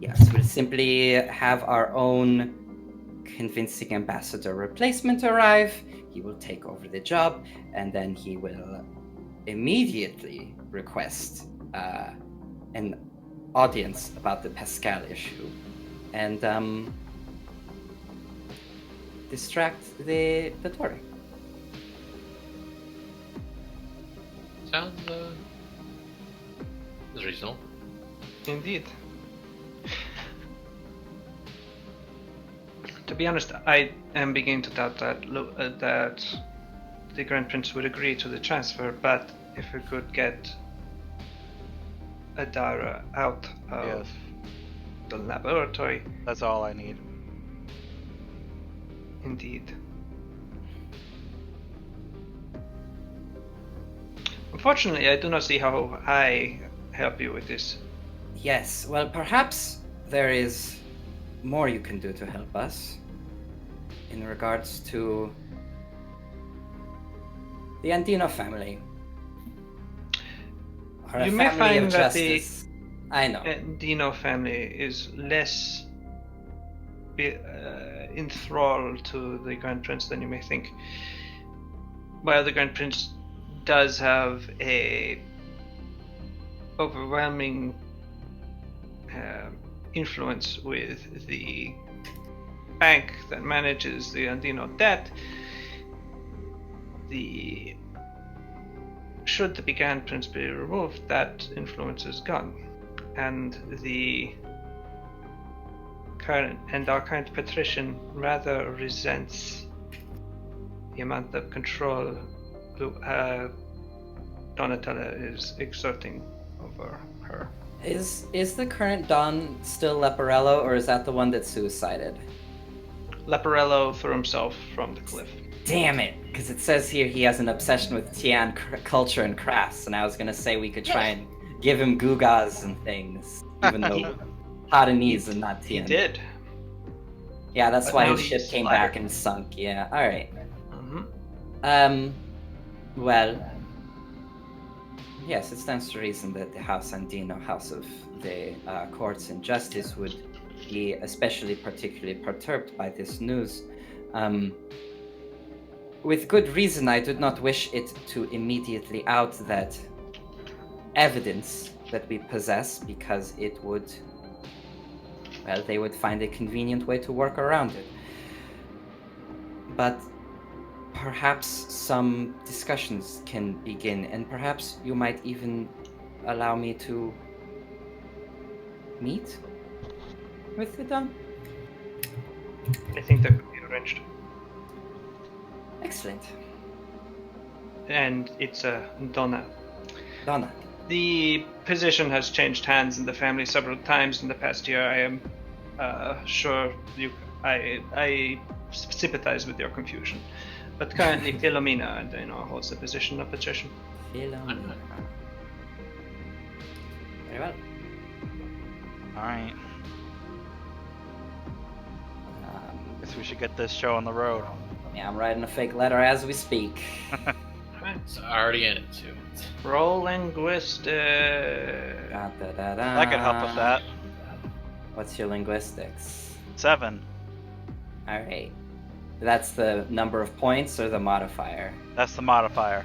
yes, we'll simply have our own convincing ambassador replacement arrive. He will take over the job, and then he will immediately request an audience about the Pascal issue, and distract the Tory. Sounds reasonable. Indeed. To be honest, I am beginning to doubt that that the Grand Prince would agree to the transfer, but if we could get Adara out of Yes. the laboratory, That's all I need. indeed. Unfortunately, I do not see how I help you with this. Yes, well, perhaps there is more you can do to help us in regards to the Andino family. Or a You may family of find that the justice. I know. Dino family is less enthralled to the Grand Prince than you may think. While the Grand Prince does have a overwhelming influence with the bank that manages the Andino debt, should the Grand Prince be removed, that influence is gone, and our current patrician rather resents the amount of control Donatella is exerting over her. Is the current Don still Leporello, or is that the one that suicided? Leporello threw himself from the cliff. Damn it! Because it says here he has an obsession with Tian culture and crafts, and I was gonna say we could try and give him gugas and things, even though Hadanese and not He Tian. did. Yeah, that's But why now his ship he's came flattered. back and sunk. Yeah. All right. Mm-hmm. Well, yes, it stands to reason that the House Andino, House of the Courts and Justice, would be particularly perturbed by this news. With good reason, I do not wish it to immediately out that evidence that we possess, because it would, well, they would find a convenient way to work around it. But perhaps some discussions can begin, and perhaps you might even allow me to meet with the Don. I think that could be arranged. Excellent. And it's Donna. Donna. The position has changed hands in the family several times in the past year. I am sure I sympathize with your confusion. But currently, Philomena, holds the position of patrician. Philomena. Very well. Alright. Guess we should get this show on the road. Yeah, I'm writing a fake letter as we speak. Alright. It's already into it. Roll linguistic. Da-da-da-da. I could help with that. What's your linguistics? 7. Alright. That's the number of points or the modifier? That's the modifier.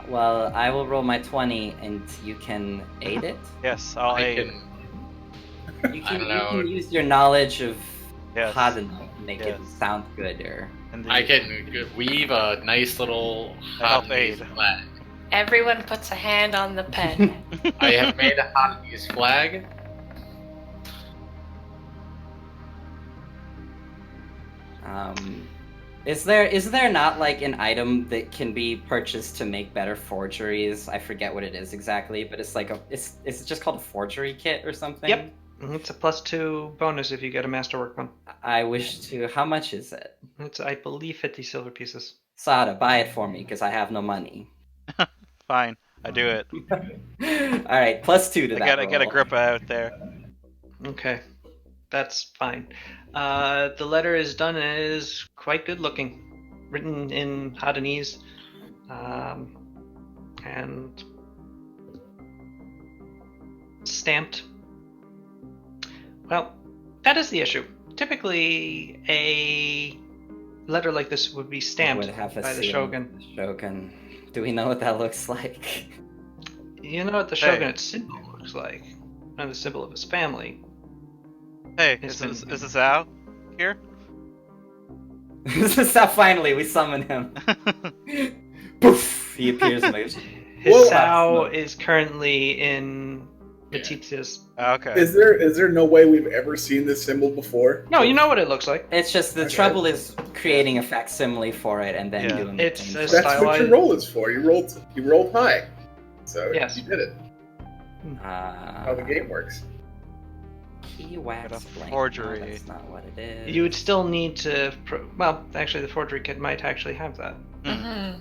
Well, I will roll my 20 and you can aid it? Yes, I'll I aid. can. You I can, don't you know. can use your knowledge of Yes. how to make it Yes. sound good or... Indeed. I can weave a nice little Help Havanese aid. flag. Everyone puts a hand on the pen. I have made a Havanese flag. Is there not like an item that can be purchased to make better forgeries? I forget what it is exactly, but it's like it's just called a forgery kit or something. Yep. It's a +2 bonus if you get a masterwork one. I wish to. How much is it? It's, I believe, 50 silver pieces. Sada, buy it for me because I have no money. Fine, I do it. All right, +2 to that. I get a roll. grip out there. Okay, that's fine. The letter is done and is quite good looking, written in Havanese, and stamped. Well, that is the issue. Typically, a letter like this would be stamped Would have a by the seal. shogun. The shogun. Do we know what that looks like? You know what the Hey. shogunate symbol looks like, and the symbol of his family. Hey, It's is this Al here? This is how finally we summon him. Poof! He appears in my. His Well, Sao is currently in Matitia's. Okay. Is there no way we've ever seen this symbol before? No, you know what it looks like. It's just the Okay. trouble is creating a facsimile for it and then Yeah. doing It's the a thing. That's what your stylized- roll is for. You rolled high, so Yes. you did it. How the game works. Key wax Got a blank. forgery. No, that's not what it is. You would still need to. Well, actually, the forgery kit might actually have that. Mhm.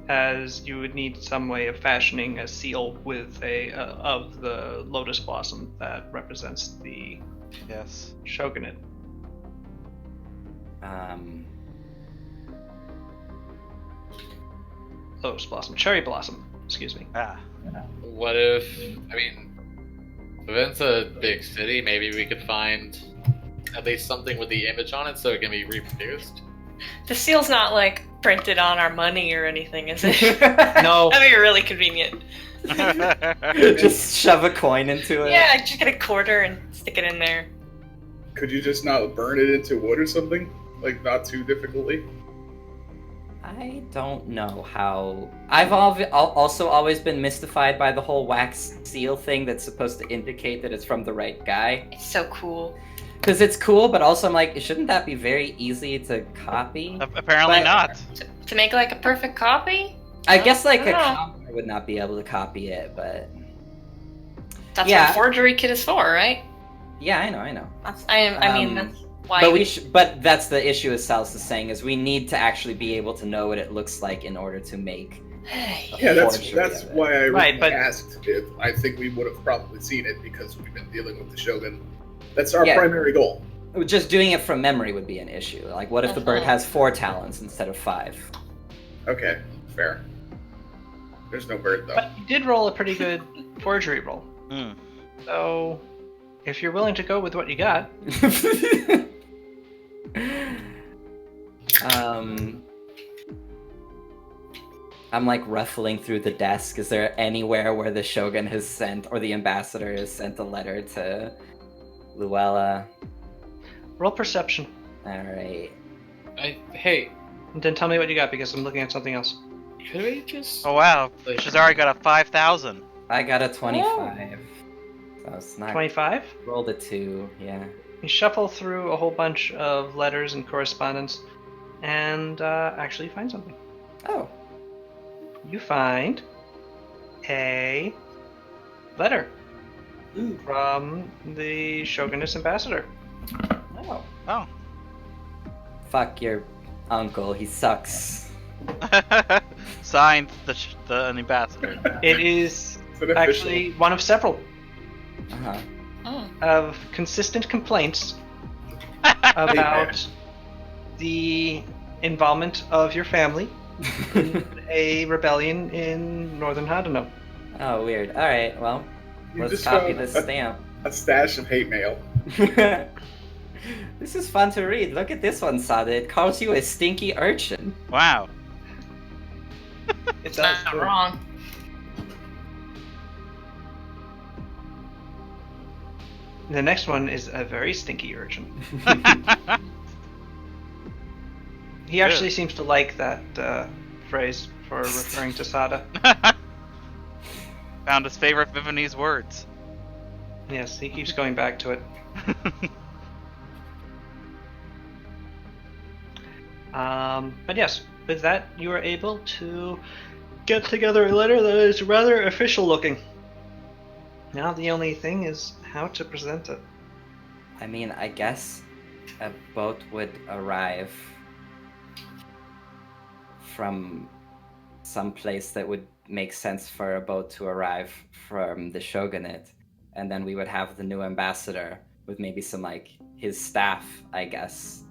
As you would need some way of fashioning a seal with of the lotus blossom that represents the Yes. shogunate. Lotus blossom, cherry blossom. Excuse me. Ah. What if? I mean, if it's a big city, maybe we could find at least something with the image on it so it can be reproduced. The seal's not like printed on our money or anything, is it? No. That'd be really convenient. Just shove a coin into it. Yeah, just get a quarter and stick it in there. Could you just not burn it into wood or something? Like, not too difficultly? I don't know how. I've also always been mystified by the whole wax seal thing that's supposed to indicate that it's from the right guy. It's so cool. Because it's cool, but also I'm like, shouldn't that be very easy to copy? Apparently But- not. To make like a perfect copy? I guess like a Yeah. commoner would not be able to copy it, but That's Yeah. what a forgery kit is for, right? yeah, I know. I mean, that's why. But that's the issue, as Sal's is saying, is we need to actually be able to know what it looks like in order to make. Yeah, that's Forgery of it. why I Right, but- asked if I think we would have probably seen it because we've been dealing with the shogun. That's our Yeah. primary goal. Just doing it from memory would be an issue. Like, what if the bird Uh-huh. has 4 talons instead of 5? Okay, fair. There's no bird though. But you did roll a pretty good forgery roll. Hmm. So, if you're willing to go with what you got, I'm like ruffling through the desk. Is there anywhere where the shogun has sent, or the ambassador has sent a letter to Luella? roll perception. Alright. Hey, And then tell me what you got because I'm looking at something else. could we just? Oh wow, Like- she's already got a 5,000. I got a 25. So it's not 25? rolled a 2, yeah. You shuffle through a whole bunch of letters and correspondence and actually find something. Oh. You find a letter from the shogunate ambassador. Oh. Oh. Fuck your uncle, he sucks. Signed the ambassador. It is It's an official. actually one of several Uh-huh. of consistent complaints about the involvement of your family in a rebellion in northern Hadano. Oh, weird. Alright, well, You let's just copy found this stamp. a stash of hate mail. This is fun to read. Look at this one, Sada. It calls you a stinky urchin. Wow. It's Not wrong. The next one is a very stinky urchin. He actually seems to like that phrase for referring to Sada. Found his favorite Vivanese words. Yes, he keeps going back to it. But yes, with that, you are able to get together a letter that is rather official looking. Now the only thing is how to present it. I mean, I guess a boat would arrive from some place that would make sense for a boat to arrive from the shogunate, and then we would have the new ambassador with maybe some like his staff, I guess,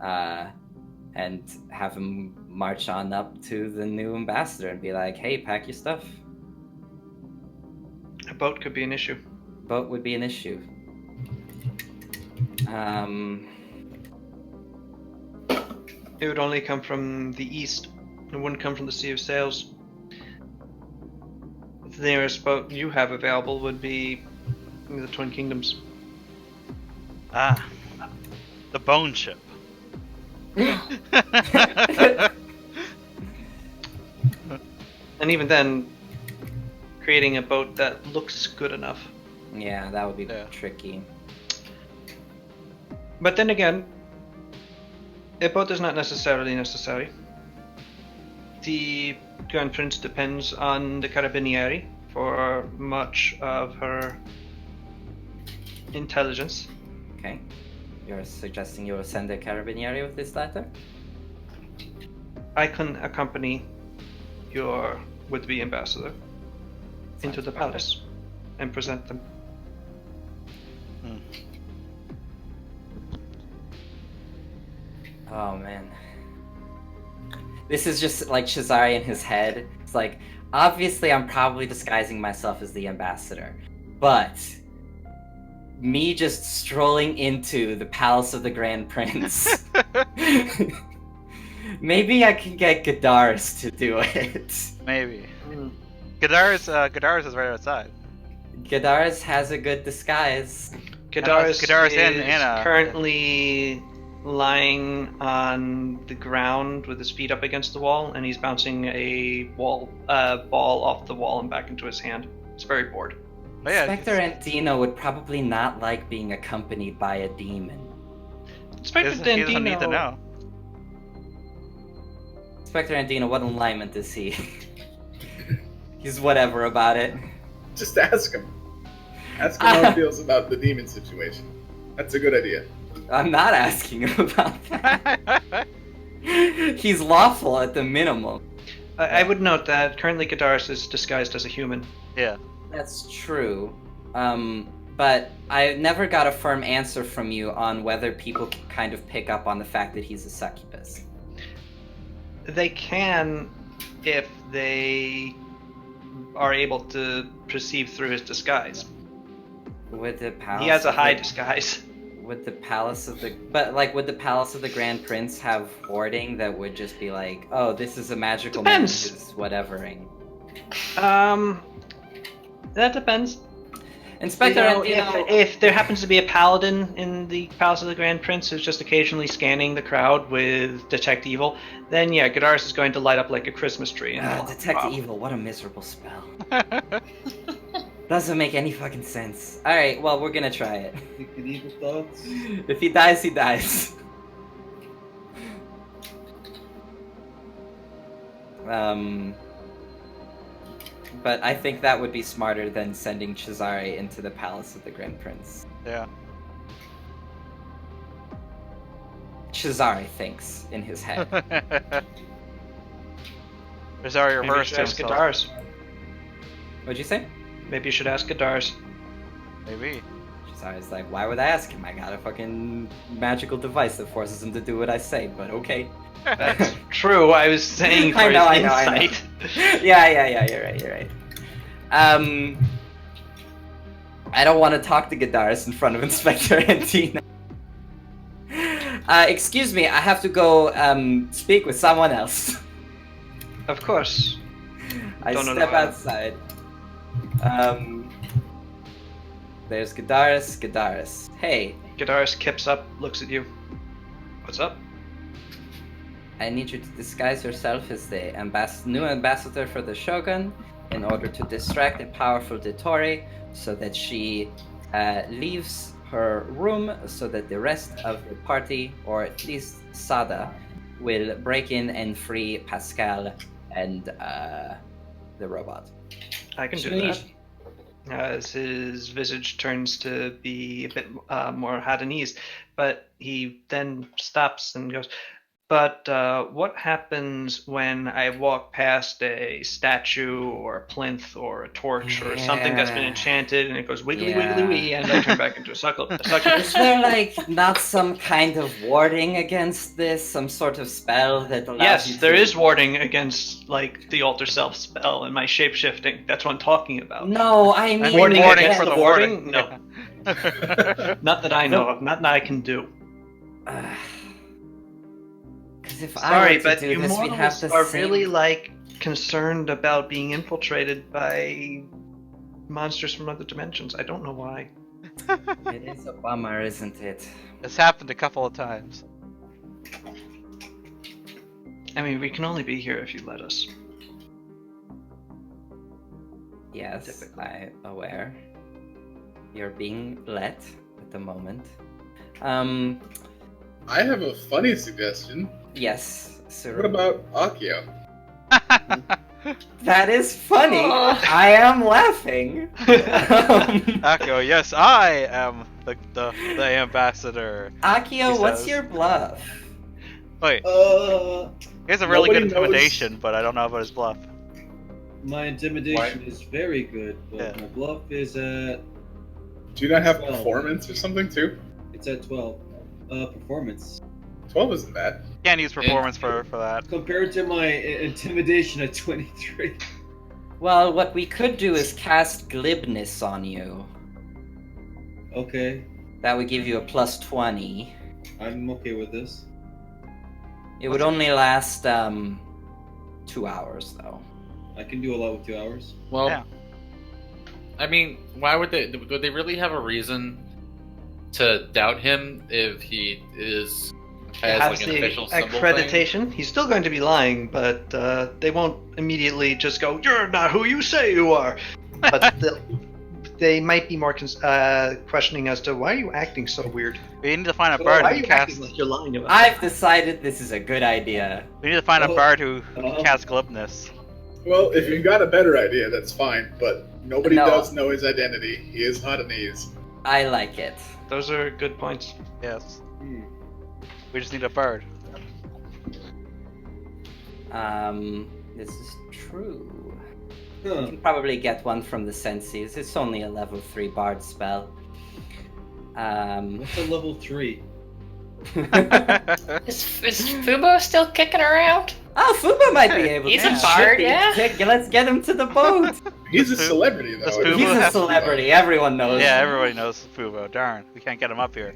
and have him march on up to the new ambassador and be like, "Hey, pack your stuff." A boat could be an issue. Boat would be an issue. It would only come from the east. It wouldn't come from the Sea of Sails. The nearest boat you have available would be the Twin Kingdoms. Ah. The bone ship. And even then, creating a boat that looks good enough. Yeah, that would be Yeah. tricky. But then again, a boat is not necessarily necessary. The Grand Prince depends on the Carabinieri for much of her intelligence. Okay. You're suggesting you will send a carabinieri with this letter? I can accompany your would-be ambassador into Sounds the palace and present them. Oh man. This is just like Shazari in his head. It's like, obviously I'm probably disguising myself as the ambassador, but me just strolling into the palace of the Grand Prince. Maybe I can get Gadaris to do it. Maybe. Gadaris is right outside. Gadaris has a good disguise. Gadaris Gadaris is and Anna. currently lying on the ground with his feet up against the wall, and he's bouncing a ball off the wall and back into his hand. He's very bored. Oh, yeah, Spectre Antino would probably not like being accompanied by a demon. Spectre he doesn't need to Dandino, know. Spectre Andino, what alignment is he? He's whatever about it. Just ask him. Ask him how he feels about the demon situation. That's a good idea. I'm not asking him about that. He's lawful at the minimum. I would note that currently Gadaris is disguised as a human. Yeah. That's true. But I never got a firm answer from you on whether people can kind of pick up on the fact that he's a succubus. They can if they are able to perceive through his disguise. Would the palace He has a of high the- disguise. Would the palace of the would the palace of the Grand Prince have warding that would just be like, oh, this is a magical man Depends. who's whatevering? That depends. Inspector Andino, If there happens to be a paladin in the Palace of the Grand Prince who's just occasionally scanning the crowd with Detect Evil, then yeah, Gadaris is going to light up like a Christmas tree. And Detect Evil, what a miserable spell. Doesn't make any fucking sense. Alright, well, we're gonna try it. Wicked evil thoughts. If he dies, he dies. But I think that would be smarter than sending Cesare into the palace of the Grand Prince. Yeah. Cesare thinks in his head. Cesare Maybe you reversed should ask himself. Gadars. What'd you say? Maybe you should ask Gadars. Maybe. Cesare's like, why would I ask him? I got a fucking magical device that forces him to do what I say, but okay. That's true. I was saying for I know, his I know. insight. Yeah, you're right. I don't want to talk to Gadaris in front of Inspector Antina. Excuse me, I have to go speak with someone else. Of course. I Don't know step why. outside. There's Gadaris. Hey, Gadars kips up, looks at you. What's up? I need you to disguise yourself as the new ambassador for the Shogun in order to distract a powerful Dittori so that she leaves her room so that the rest of the party, or at least Sada, will break in and free Pascal and the robot. I can do that. As his visage turns to be a bit more Hadanese, but he then stops and goes, but what happens when I walk past a statue or a plinth or a torch or something that's been enchanted and it goes wiggly wiggly wee and I turn back into a succubus? Is there not some kind of warding against this? Some sort of spell that allows you Yes, to... there is warding against the alter self spell and my shape shifting. That's what I'm talking about. No, I mean... Warding warding against for the the warding? warding. No. Not that I know of. Not that I can do. Because if I Sorry, were to but do this, we'd have immortals the are same... really concerned about being infiltrated by monsters from other dimensions. I don't know why. It is a bummer, isn't it? It's happened a couple of times. I mean, we can only be here if you let us. Yes, Typically. I'm aware. You're being let at the moment. I have a funny suggestion. Yes, sir. What about Akio? That is funny. Oh. I am laughing. Akio, yes, I am the ambassador. Akio, He what's says. your bluff? Wait, he has a really good Nobody knows. intimidation, but I don't know about his bluff. My intimidation is very good, but Yeah. my bluff is at Do you not have 12. performance or something too? It's at 12. Performance. 12 isn't bad. Can't use performance for that. Compared to my intimidation at 23. Well, what we could do is cast glibness on you. Okay, That would give you a plus 20. I'm okay with this. It would only last 2 hours, though. I can do a lot with 2 hours. Well, Yeah. I mean, why would they really have a reason to doubt him if he has an official symbol thing? accreditation. He's still going to be lying, but they won't immediately just go, "You're not who you say you are." But they might be more questioning as to why are you acting so weird. We need to find a Why bard are who you casts. acting like you're lying about I've decided this is a good idea. We need to find a Oh. bard who Oh. casts glibness. Well, if you've got a better idea, that's fine, but nobody No. does know his identity. He is Hadanese. I like it. Those are good points. Yes. Hmm. We just need a bard. This is true. You Huh. can probably get one from the Senses. It's only a level 3 bard spell. What's a level 3? Is Fubo still kicking around? Oh, Fuba might be able He's to. a He bard, should be. yeah? Let's get him to the boat. He's a Does Fu- celebrity, does though. Fubu He's a have- celebrity. Everyone knows. Yeah, him. everybody knows Fubo. Darn, we can't get him up here.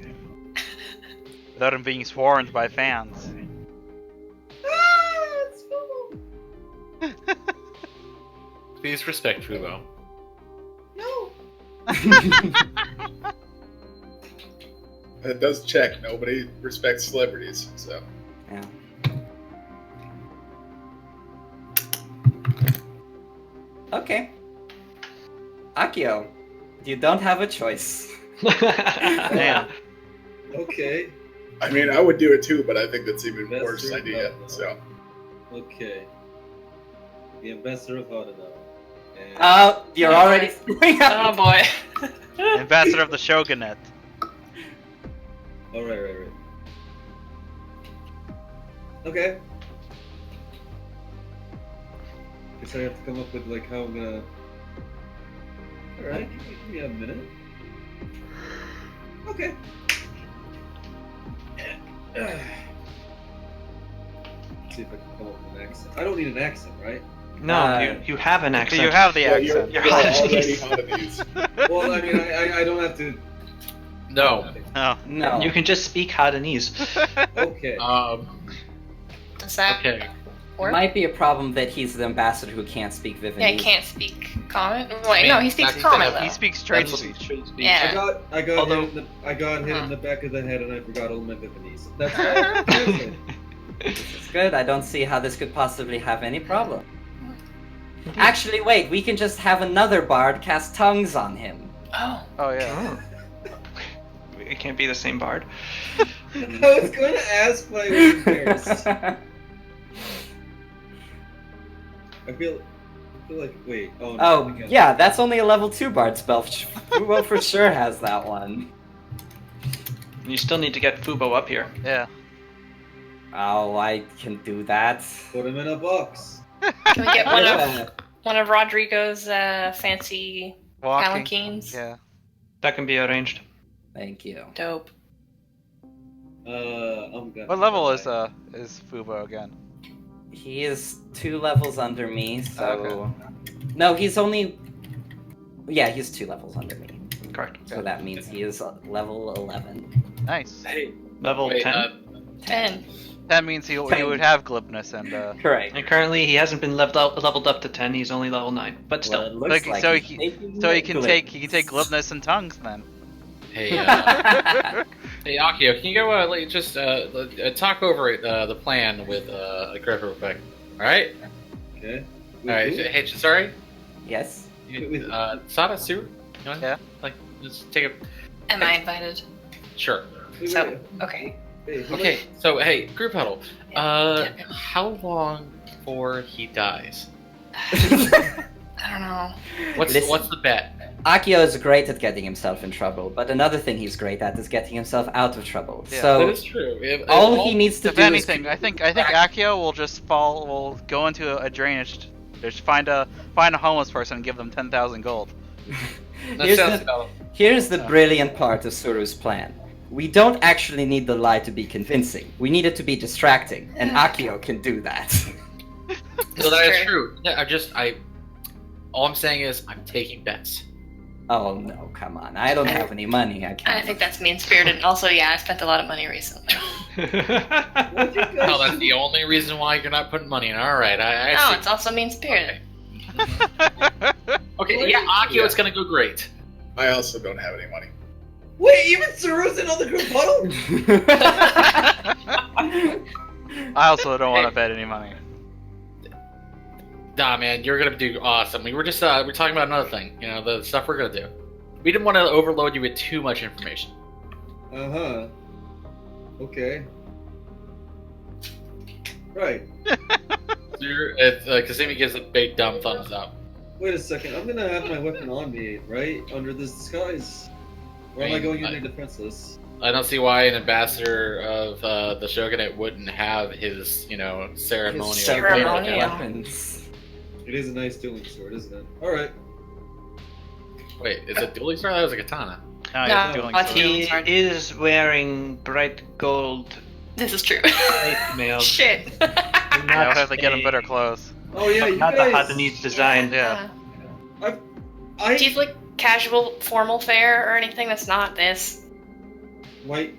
Without him being swarmed by fans. Please respect Fubo. It does check. Nobody respects celebrities, so. Yeah. Okay. Akio, you don't have a choice. Damn. Okay, I mean, I would do it too, but I think that's even That's worse true. idea. So. okay. The ambassador of Hadana. And You're Oh, already. Oh boy. Ambassador of the Shogunate. Alright, right. Okay. Guess I have to come up with like how I'm gonna. All right, give me a minute. Okay. Let's see if I can come up with an accent. I don't need an accent, right? No, you have an accent. You have the Yeah, accent. you're You're already Havanese. Well, I mean, I don't have to. No. Oh. No. You can just speak Havanese. Okay. Does that Okay. It work? might be a problem that he's the ambassador who can't speak Vivanese. Yeah, he can't speak common. Wait, no, he speaks That's- common he though. He speaks trade That's- speech. Yeah. I got Although- hit in the back of the head, and I forgot all my Vietnamese. That's all. It's good. I don't see how this could possibly have any problem. Actually, wait. We can just have another bard cast tongues on him. Oh. Oh yeah. It can't be the same bard. I was going to ask, but I was embarrassed. I feel like wait. Oh, no, Oh, again. yeah, that's only a level 2 bard spell. Fubo for sure has that one. You still need to get Fubo up here. Yeah. Oh, I can do that. Put him in a box. Can we get one of Yeah. one of Rodrigo's fancy Walking. palanquins? Yeah. That can be arranged. Thank you. Dope. I'm gonna. What level is Fubo again? He is 2 levels under me, so... Okay. No, he's only... Yeah, he's 2 levels under me. Correct. So that means he is level 11. Nice. Hey, Level Wait, 10. 10. That means he would have glibness and Correct. And currently he hasn't been leveled up to 10. He's only level 9. But still. Well, it looks like so he's he taking so he can take glibness. glibness and tongues then. Hey, hey, Akio, can you go just talk over the plan with Griff real quick? All right. okay. All right. Hey, sorry. Yes? Sada, Sue. You know, Yeah. Like, just take a. Am I invited? Sure. So, okay. Okay. So, hey, group huddle. Yeah. How long before he dies? I don't know. What's Listen. the bet? Akio is great at getting himself in trouble, but another thing he's great at is getting himself out of trouble. Yeah. That So is true. all he needs to If do anything, is... I think Akio will go into a drainage. Just find a homeless person and give them 10,000 gold. That Here's sounds the- about. Here's the brilliant part of Suru's plan. We don't actually need the lie to be convincing. We need it to be distracting, and Akio can do that. So that is true. Yeah, all I'm saying is I'm taking bets. Oh no, come on. I don't have any money. I I can't. think that's mean spirited. And also, yeah, I spent a lot of money recently. No, that's the only reason why you're not putting money in. All right, I No, see. it's also mean spirited. Okay, yeah, Akio, it's gonna go great. I also don't have any money. Wait, even Saru's in on the group huddle? I also don't want to bet any money. Nah, man, you're gonna do awesome. We were just we're talking about another thing. You know, the stuff we're gonna do. We didn't want to overload you with too much information. Uh-huh. Okay. Right. Kasimi gives a big dumb thumbs up. Wait a second. I'm gonna have my weapon on me, right? Under this disguise. Or am I going in there defenseless? I don't see why an ambassador of the shogunate wouldn't have his, ceremonial. His Ceremonial. weapons. It is a nice dueling sword, isn't it? Alright. Wait, is it dueling sword? That was a katana. No, No, he's doing what's so. he- He is wearing bright gold This is true. plate mail. Shit. Yeah, we'll have to get him better clothes. Oh yeah, you Not guys. the Havanese design. Yeah. I. Do you have like casual, formal fare or anything that's not this? Why?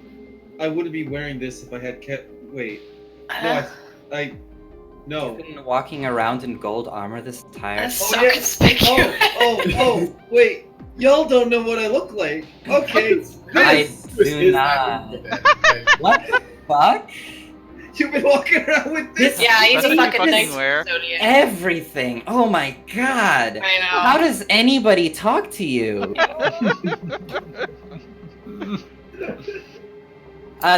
I wouldn't be wearing this if I had kept. Wait. No, Uh, I. No. You've been walking around in gold armor this entire... That's Oh, so yeah. conspicuous. Oh, wait. Y'all don't know what I look like. Okay. I This. This do is not. not. What the fuck? You've been walking around with this. Yeah, he's That's a what you fucking fucking wear. Zodiac. Everything. Oh my god. I know. How does anybody talk to you?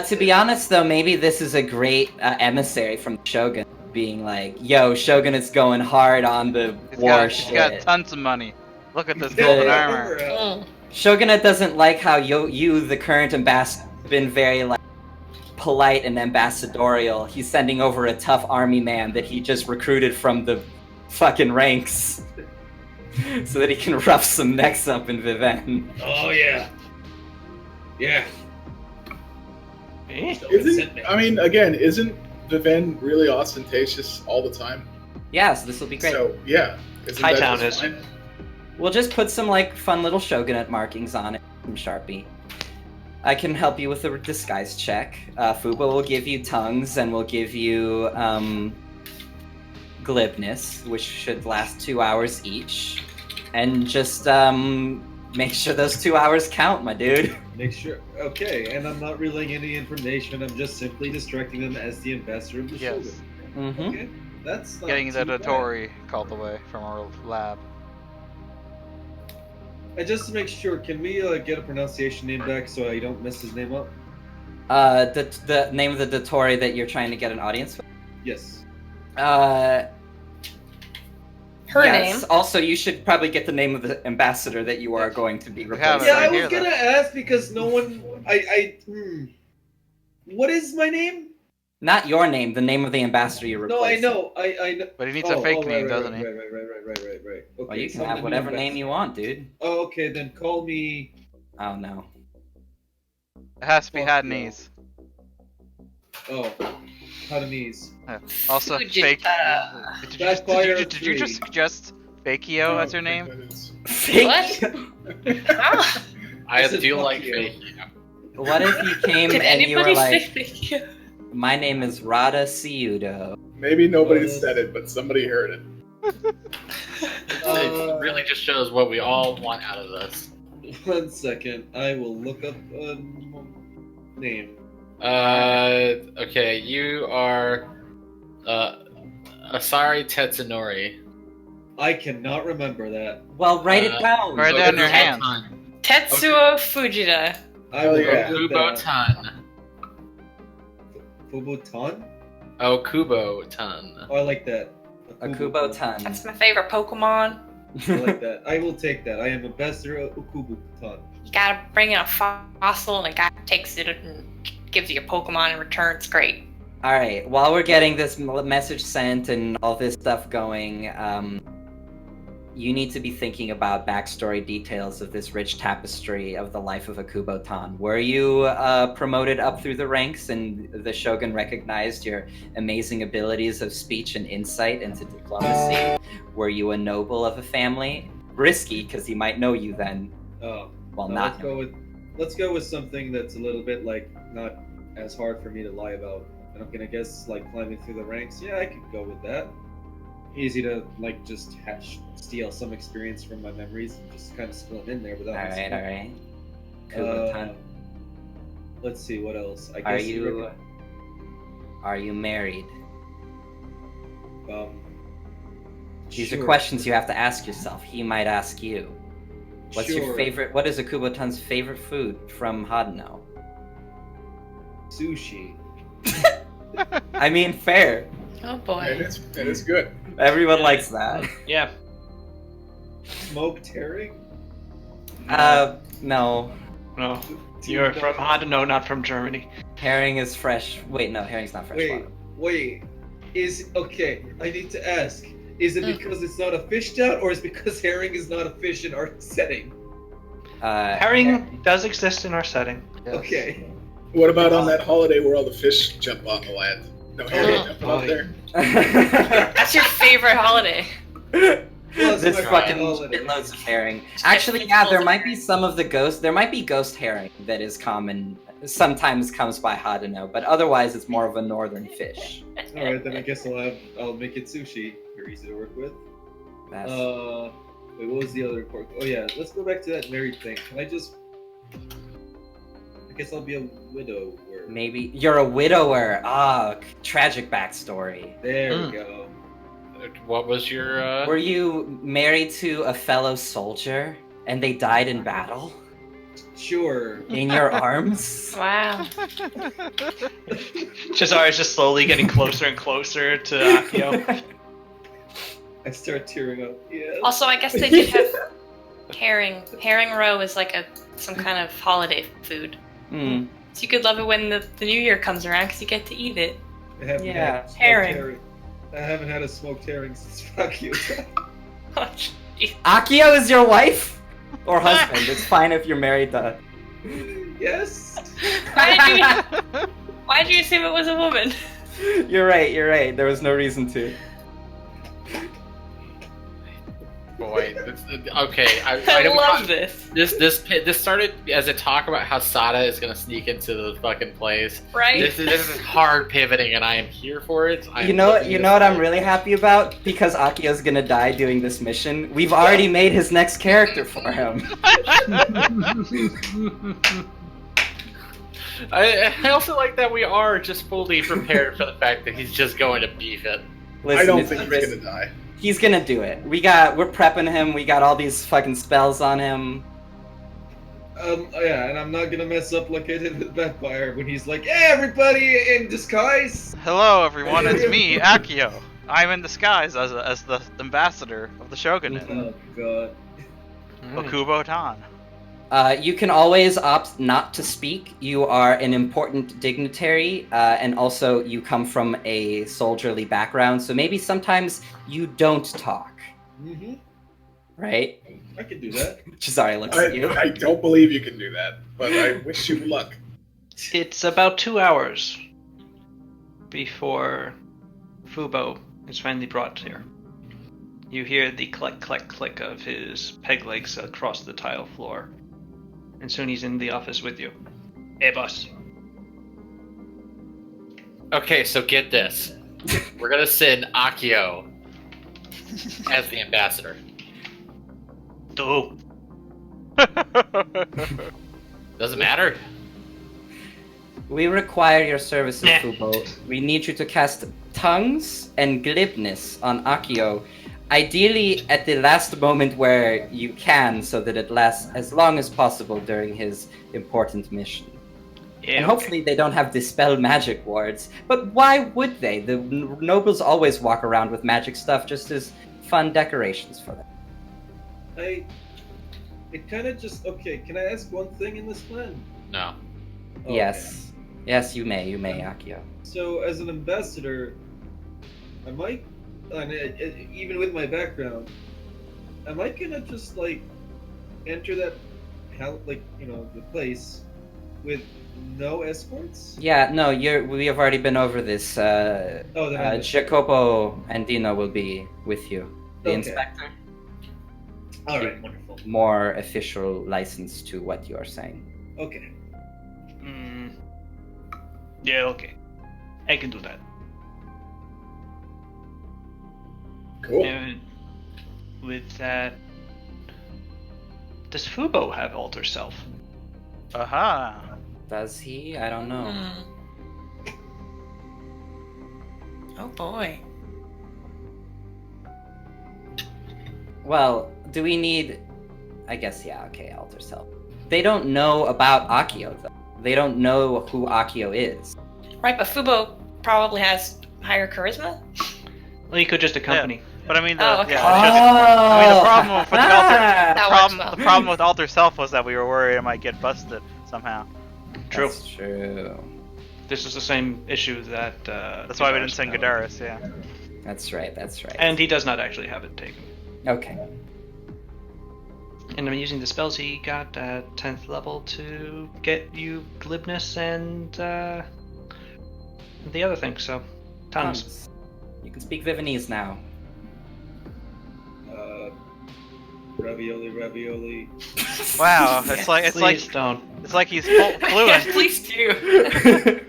To be honest, though, maybe this is a great emissary from Shogun, being like, "Yo, Shogun is going hard on the war He's shit." got tons of money. Look at this Yeah, golden yeah, armor. yeah. Mm. Shogunate doesn't like how you, the current ambassador, have been very like polite and ambassadorial. He's sending over a tough army man that he just recruited from the fucking ranks so that he can rough some necks up in Viven. Oh yeah. Yeah. Eh? Isn't Viven really ostentatious all the time? Yeah, so this will be great. So yeah, isn't High that Town just is. fine? We'll just put some like fun little shogunate markings on it from Sharpie. I can help you with a disguise check. Fuba will give you tongues and will give you glibness, which should last 2 hours each. And just make sure those 2 hours count, my dude. Make sure. Okay, and I'm not relaying any information. I'm just simply distracting them as the ambassador of the Yes. Shogun. Mm-hmm. Okay, that's not Getting the too bad. Dotori called away from our lab. And just to make sure, can we get a pronunciation name back so I don't mess his name up? The name of the Dotori that you're trying to get an audience with? Yes. Her yes. name. Also, you should probably get the name of the ambassador that you are going to be We have replacing. it. Yeah, I hear was gonna ask because no one. What is my name? Not your name, the name of the ambassador you're No, I replacing. know. I know. But he needs a fake name, right, doesn't right, he? Right. Okay, Well, you so can I'm have the whatever new name you want, dude. Oh, okay, then call me. Oh no. It has to be Fuck Hadanese. Oh, Hadanese. Also, Fujita. fake. Backfire Did you just suggest Fakio as your name? Fake. Ah, I I said do fuck like you. fake. What if you came did and you were anybody like, say that? my name is Rada Siudo. Maybe nobody said it, but somebody heard it. It really just shows what we all want out of this. 1 second, I will look up a name. Okay, you are Asari Tetsunori. I cannot remember that. Well, write it down. Write it down in your hand. Tetsuo Fujita. I will yeah. go with that. Kubo-tan. Fubutan? Oh, Kubo-tan. Oh, I like that. Akubo-tan. That's my favorite Pokemon. I like that. I will take that. I am ambassador of Ukubutan. You gotta bring in a fossil, and a guy takes it and gives you a Pokemon in return. It's great. All right. While we're getting this message sent and all this stuff going, you need to be thinking about backstory details of this rich tapestry of the life of Akubo-tan. Were you promoted up through the ranks, and the Shogun recognized your amazing abilities of speech and insight into diplomacy? Were you a noble of a family? Risky, because he might know you then. Oh, Well, no, not. let's go with something that's a little bit like not as hard for me to lie about. And I'm gonna guess like climbing through the ranks. Yeah, I could go with that. Easy to like just steal some experience from my memories and just kind of spill them in there without. All messing right. up. Akubo-tan. Let's see what else. I Are guess you married? These sure. are questions you have to ask yourself. He might ask you. What's your Sure. favorite? What is Akubo-tan's favorite food from Hadano? Sushi. I mean, fair. Oh And boy. it's good. Everyone likes that. Yeah. Smoked herring. No. No. You're from Hadano, not from Germany. Herring is fresh. Wait, no, herring's not fresh water. Wait. Is okay. I need to ask. Is it because it's not a fish town, or is it because herring is not a fish in our setting? Herring does exist in our setting. Okay. What about on that holiday where all the fish jump on the land? No herring jumping out boy. there. That's your favorite holiday. Plus This my fucking holiday. shitloads of herring. Actually, yeah, there might be some of the ghost. There might be ghost herring that is common. Sometimes comes by Hadano, but otherwise it's more of a northern fish. All right, then I guess I'll make it sushi. Very easy to work with. That's... Wait, what was the other part? Oh yeah, let's go back to that married thing. Can I just? I guess I'll be a widower. Maybe you're a widower. Ah, tragic backstory. There we go. What was your? Were you married to a fellow soldier and they died in battle? Sure. In your arms? Wow. Cesar is just slowly getting closer and closer to Akio. I start tearing up. Yeah. Also, I guess they did have herring. Herring roe is like some kind of holiday food. Hmm. So you could love it when the new year comes around because you get to eat it. I haven't Yeah. had smoked Herring. I haven't had a smoked herring since fuck you. Oh, jeez. Akio is your wife or husband. It's fine if you're married to. Yes. Why did you assume it was a woman? You're right. You're right. There was no reason to. Boy, okay. I know we love talked- this. This started as a talk about how Sada is gonna sneak into the fucking place. Right? This is hard pivoting, and I am here for it. You know what I'm really happy about? Because Akio's gonna die doing this mission. We've already made his next character for him. I also like that we are just fully prepared for the fact that he's just going to beef it. Listen, I don't it's think he's Chris- gonna die. He's gonna do it. We're prepping him. We got all these fucking spells on him. Yeah, and I'm not gonna mess up like I did with Backfire when he's like, "Hey, everybody in disguise." Hello, everyone. It's me, Akio. I'm in disguise as the ambassador of the shogunate, Oh god. Okubo Tan. You can always opt not to speak. You are an important dignitary, and also you come from a soldierly background, so maybe sometimes you don't talk, Mm-hmm. right? I can do that. Cesare looks at you. I don't believe you can do that, but I wish you luck. It's about 2 hours before Fubo is finally brought here. You hear the click, click, click of his peg legs across the tile floor. And soon he's in the office with you. Hey, boss. Okay, so get this. We're gonna send Akio as the ambassador. To who? Doesn't matter. We require your services, Nah. Fubo. We need you to cast tongues and glibness on Akio. Ideally, at the last moment where you can, so that it lasts as long as possible during his important mission. Yeah, And okay. hopefully they don't have dispel magic wards. But why would they? The nobles always walk around with magic stuff just as fun decorations for them. It kind of just okay. Can I ask one thing in this plan? No. Okay. Yes. Yes, you may, Akio. So as an ambassador, I might, and even with my background, am I gonna just like enter that, the place with no escorts? Yeah, no, we have already been over this. Then I missed it. Jacopo and Dino will be with you. The Okay. inspector. All right, wonderful. More official license to what you are saying. Okay. Yeah, okay. I can do that. Cool. And with that, does Fubo have alter self? Aha. Does he? I don't know. Oh boy. Well, do we need? I guess okay, alter self. They don't know about Akio though. They don't know who Akio is. Right, but Fubo probably has higher charisma. Well, you could just accompany. But I mean, Oh, okay. I mean, the problem with the That works well. the problem with alter self was that we were worried it might get busted somehow. True. That's true. This is the same issue that. That's why we didn't send Gadaris Gadaris. Yeah. That's right. That's right. And he does not actually have it taken. Okay. And I'm using the spells he got at 10th level to get you glibness and the other thing, so tons. You can speak Vivanese now. Ravioli. Wow, it's like Please don't. it's like he's Yeah, fluent. please do.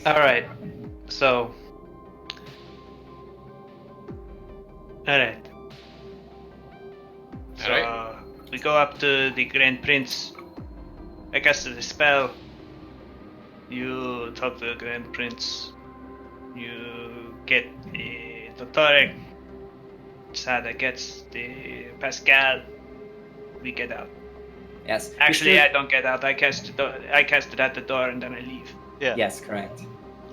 Alright, so. Alright. So, Alright. we go up to the Grand Prince. I cast the spell. You talk to the Grand Prince. You get the Dottore. Sada gets the Pascal. We get out. Yes. Actually, I don't get out. I cast it at the door and then I leave. Yeah. Yes, correct.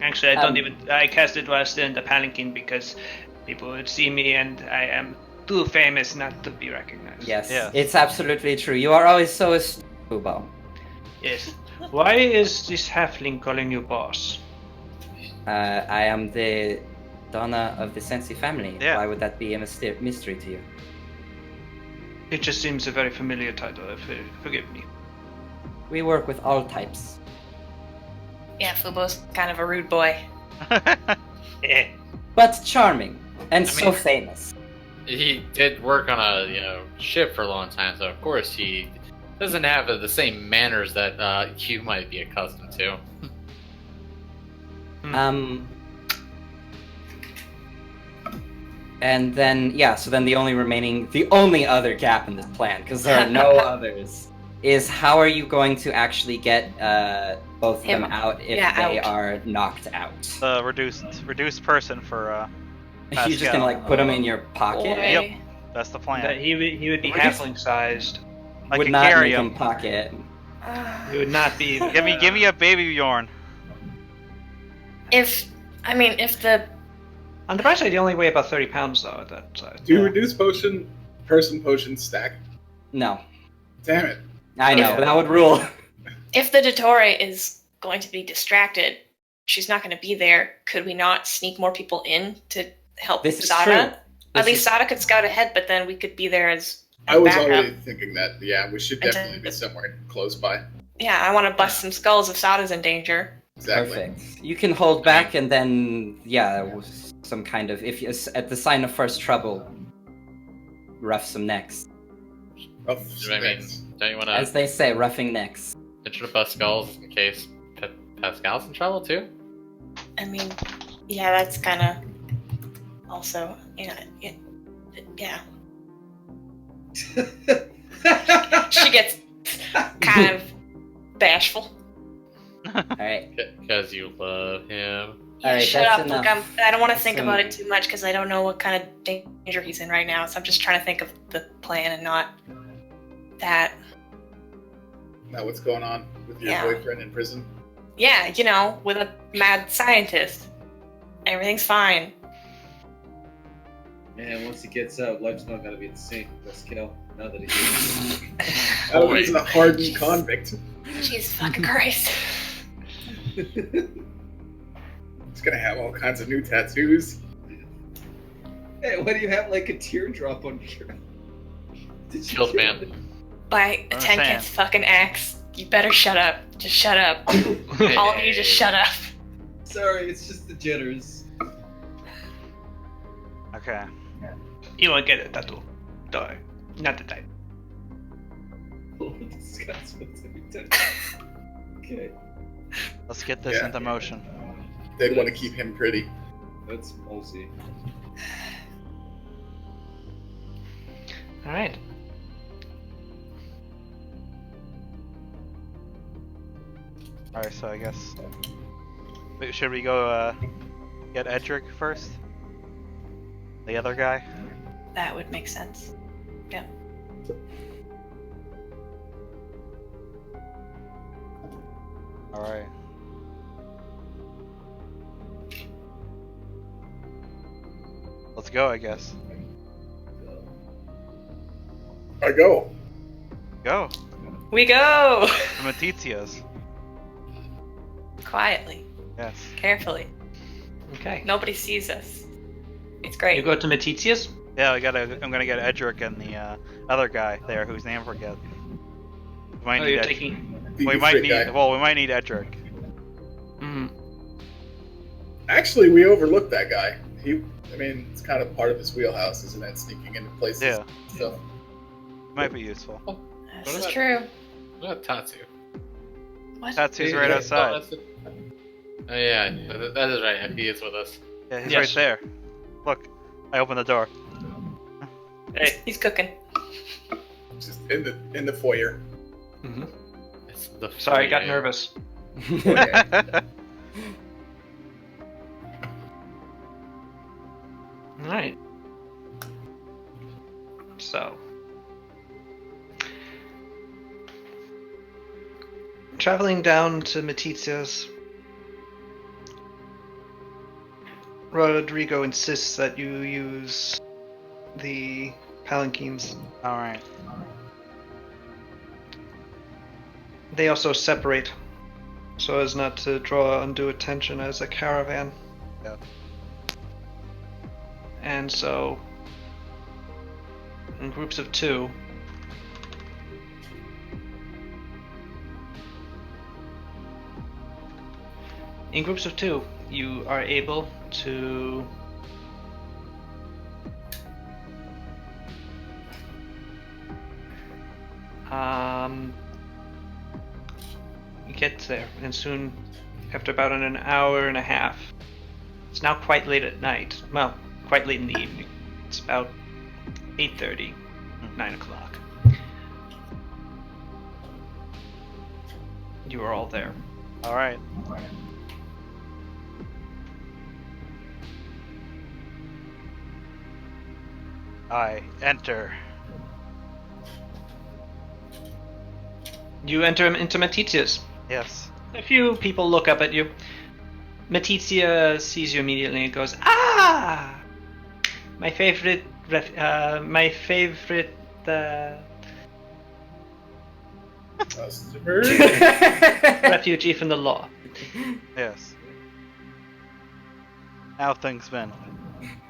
Actually, I don't even. I cast it while still in the palanquin because people would see me and I am too famous not to be recognized. Yes, Yeah. it's absolutely true. You are always so Fubo. Yes. Why is this halfling calling you boss? I am the Donna of the Sensi family. Yeah. Why would that be a mystery to you? It just seems a very familiar title. Forgive me. We work with all types. Yeah, Fubo's kind of a rude boy. Eh. But charming. And I so mean- famous. He did work on a ship for a long time, so of course he doesn't have the same manners that you might be accustomed to. And then, so then the only other gap in this plan, because there are no others, is how are you going to actually get both of them Him. out if Yeah, they out. are knocked out? reduced person for You're just Pascal. gonna like put them in your pocket? Boy. Yep. That's the plan. That he would be We're just- halfling sized. I Would can not carry make him. him pocket. He would not be. Give me a baby Bjorn. If the On the bright side, he only weigh about 30 pounds though at that side. Do reduce person potions stack? No. Damn it. I know, Yeah. that would rule. if the Dottore is going to be distracted, she's not going to be there. Could we not sneak more people in to help This is Sada? true. At This least is- Sada could scout ahead, but then we could be there as I was backup. already thinking that, yeah, we should And definitely be somewhere close by. Yeah, I want to bust some skulls if Sada's in danger. Exactly. Perfect. You can hold back and then, some kind of, if you, at the sign of first trouble, rough some necks. Rough I mean, specs. don't you want As to they say, roughing necks. intro bust skulls in case Pascal's in trouble too? I mean, yeah, that's kind of also, yeah. She gets kind of bashful. Alright. Because you love him. Alright, Shut that's up! enough. Look, I don't want to think So- about it too much because I don't know what kind of danger he's in right now. So I'm just trying to think of the plan and not that. Now what's going on with your Yeah. boyfriend in prison? Yeah, with a mad scientist. Everything's fine. Man, once he gets out, life's not gonna be the same. Pascal, now that he's Oh, Boy. he's a hardened convict. Jesus fucking Christ. He's gonna have all kinds of new tattoos. Hey, why do you have like a teardrop on your? Did you Shield do man. it? By a Understand. 10th fucking axe. You better shut up. Just shut up. All of you just shut up. Sorry, it's just the jitters. Okay. He won't get a tattoo. Sorry. Not the type. This guy's supposed to be dead. Okay, Let's get this Yeah. into motion. They'd want to keep him pretty. that's mosey. Alright. Alright, so I guess. Wait, should we go get Edric first? The other guy? That would make sense. Alright. Let's go, I guess. I go. Go! We go! To Matitia's. Quietly, Yes. carefully. Okay. Nobody sees us. It's great. You go to Matitia's? Yeah, I'm gonna get Edric and the other guy there whose name I forget. We might Oh, need you're Ed- taking. we The might straight need guy. we might need Edric. Mhm. Actually, we overlooked that guy. It's kind of part of his wheelhouse, isn't it? Sneaking into places. Yeah. and stuff. Might be useful. This What is about- true. What about Tatsu? What? Tatsu's Yeah, right yeah. outside. Oh yeah, that is right. He is with us. Yeah, he's Yes. right there. Look, I opened the door. Hey. He's cooking. Just in the foyer. Mhm. It's the Sorry, I got foyer. nervous. Alright. So. Traveling down to Matitia's, Rodrigo insists that you use the palanquins. Alright. they also separate so as not to draw undue attention as a caravan. Yeah. And so, in groups of 2, you are able to get there, and soon, after about an hour and a half, it's now quite late at night. Well, quite late in the evening. It's about 8:30, 9 o'clock. You are all there. All right. I enter. You enter into Matitia's. Yes. A few people look up at you. Matitia sees you immediately and goes, "Ah, my favorite, Customer. refugee from the law." Yes. How things been?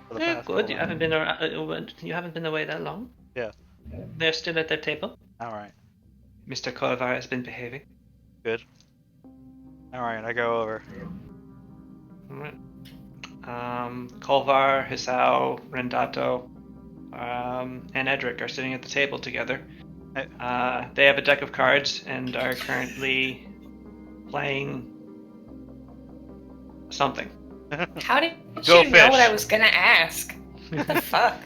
For the Yeah, past good. You while? haven't been away that long. Yeah. They're still at their table. All right. Mr. Kolvar has been behaving. Good. All right. I go over. Alright. Kolvar, Hisao, Rendato, and Edric are sitting at the table together. Hey. They have a deck of cards and are currently playing something. How did Go you know what fish. I was gonna ask? What the fuck?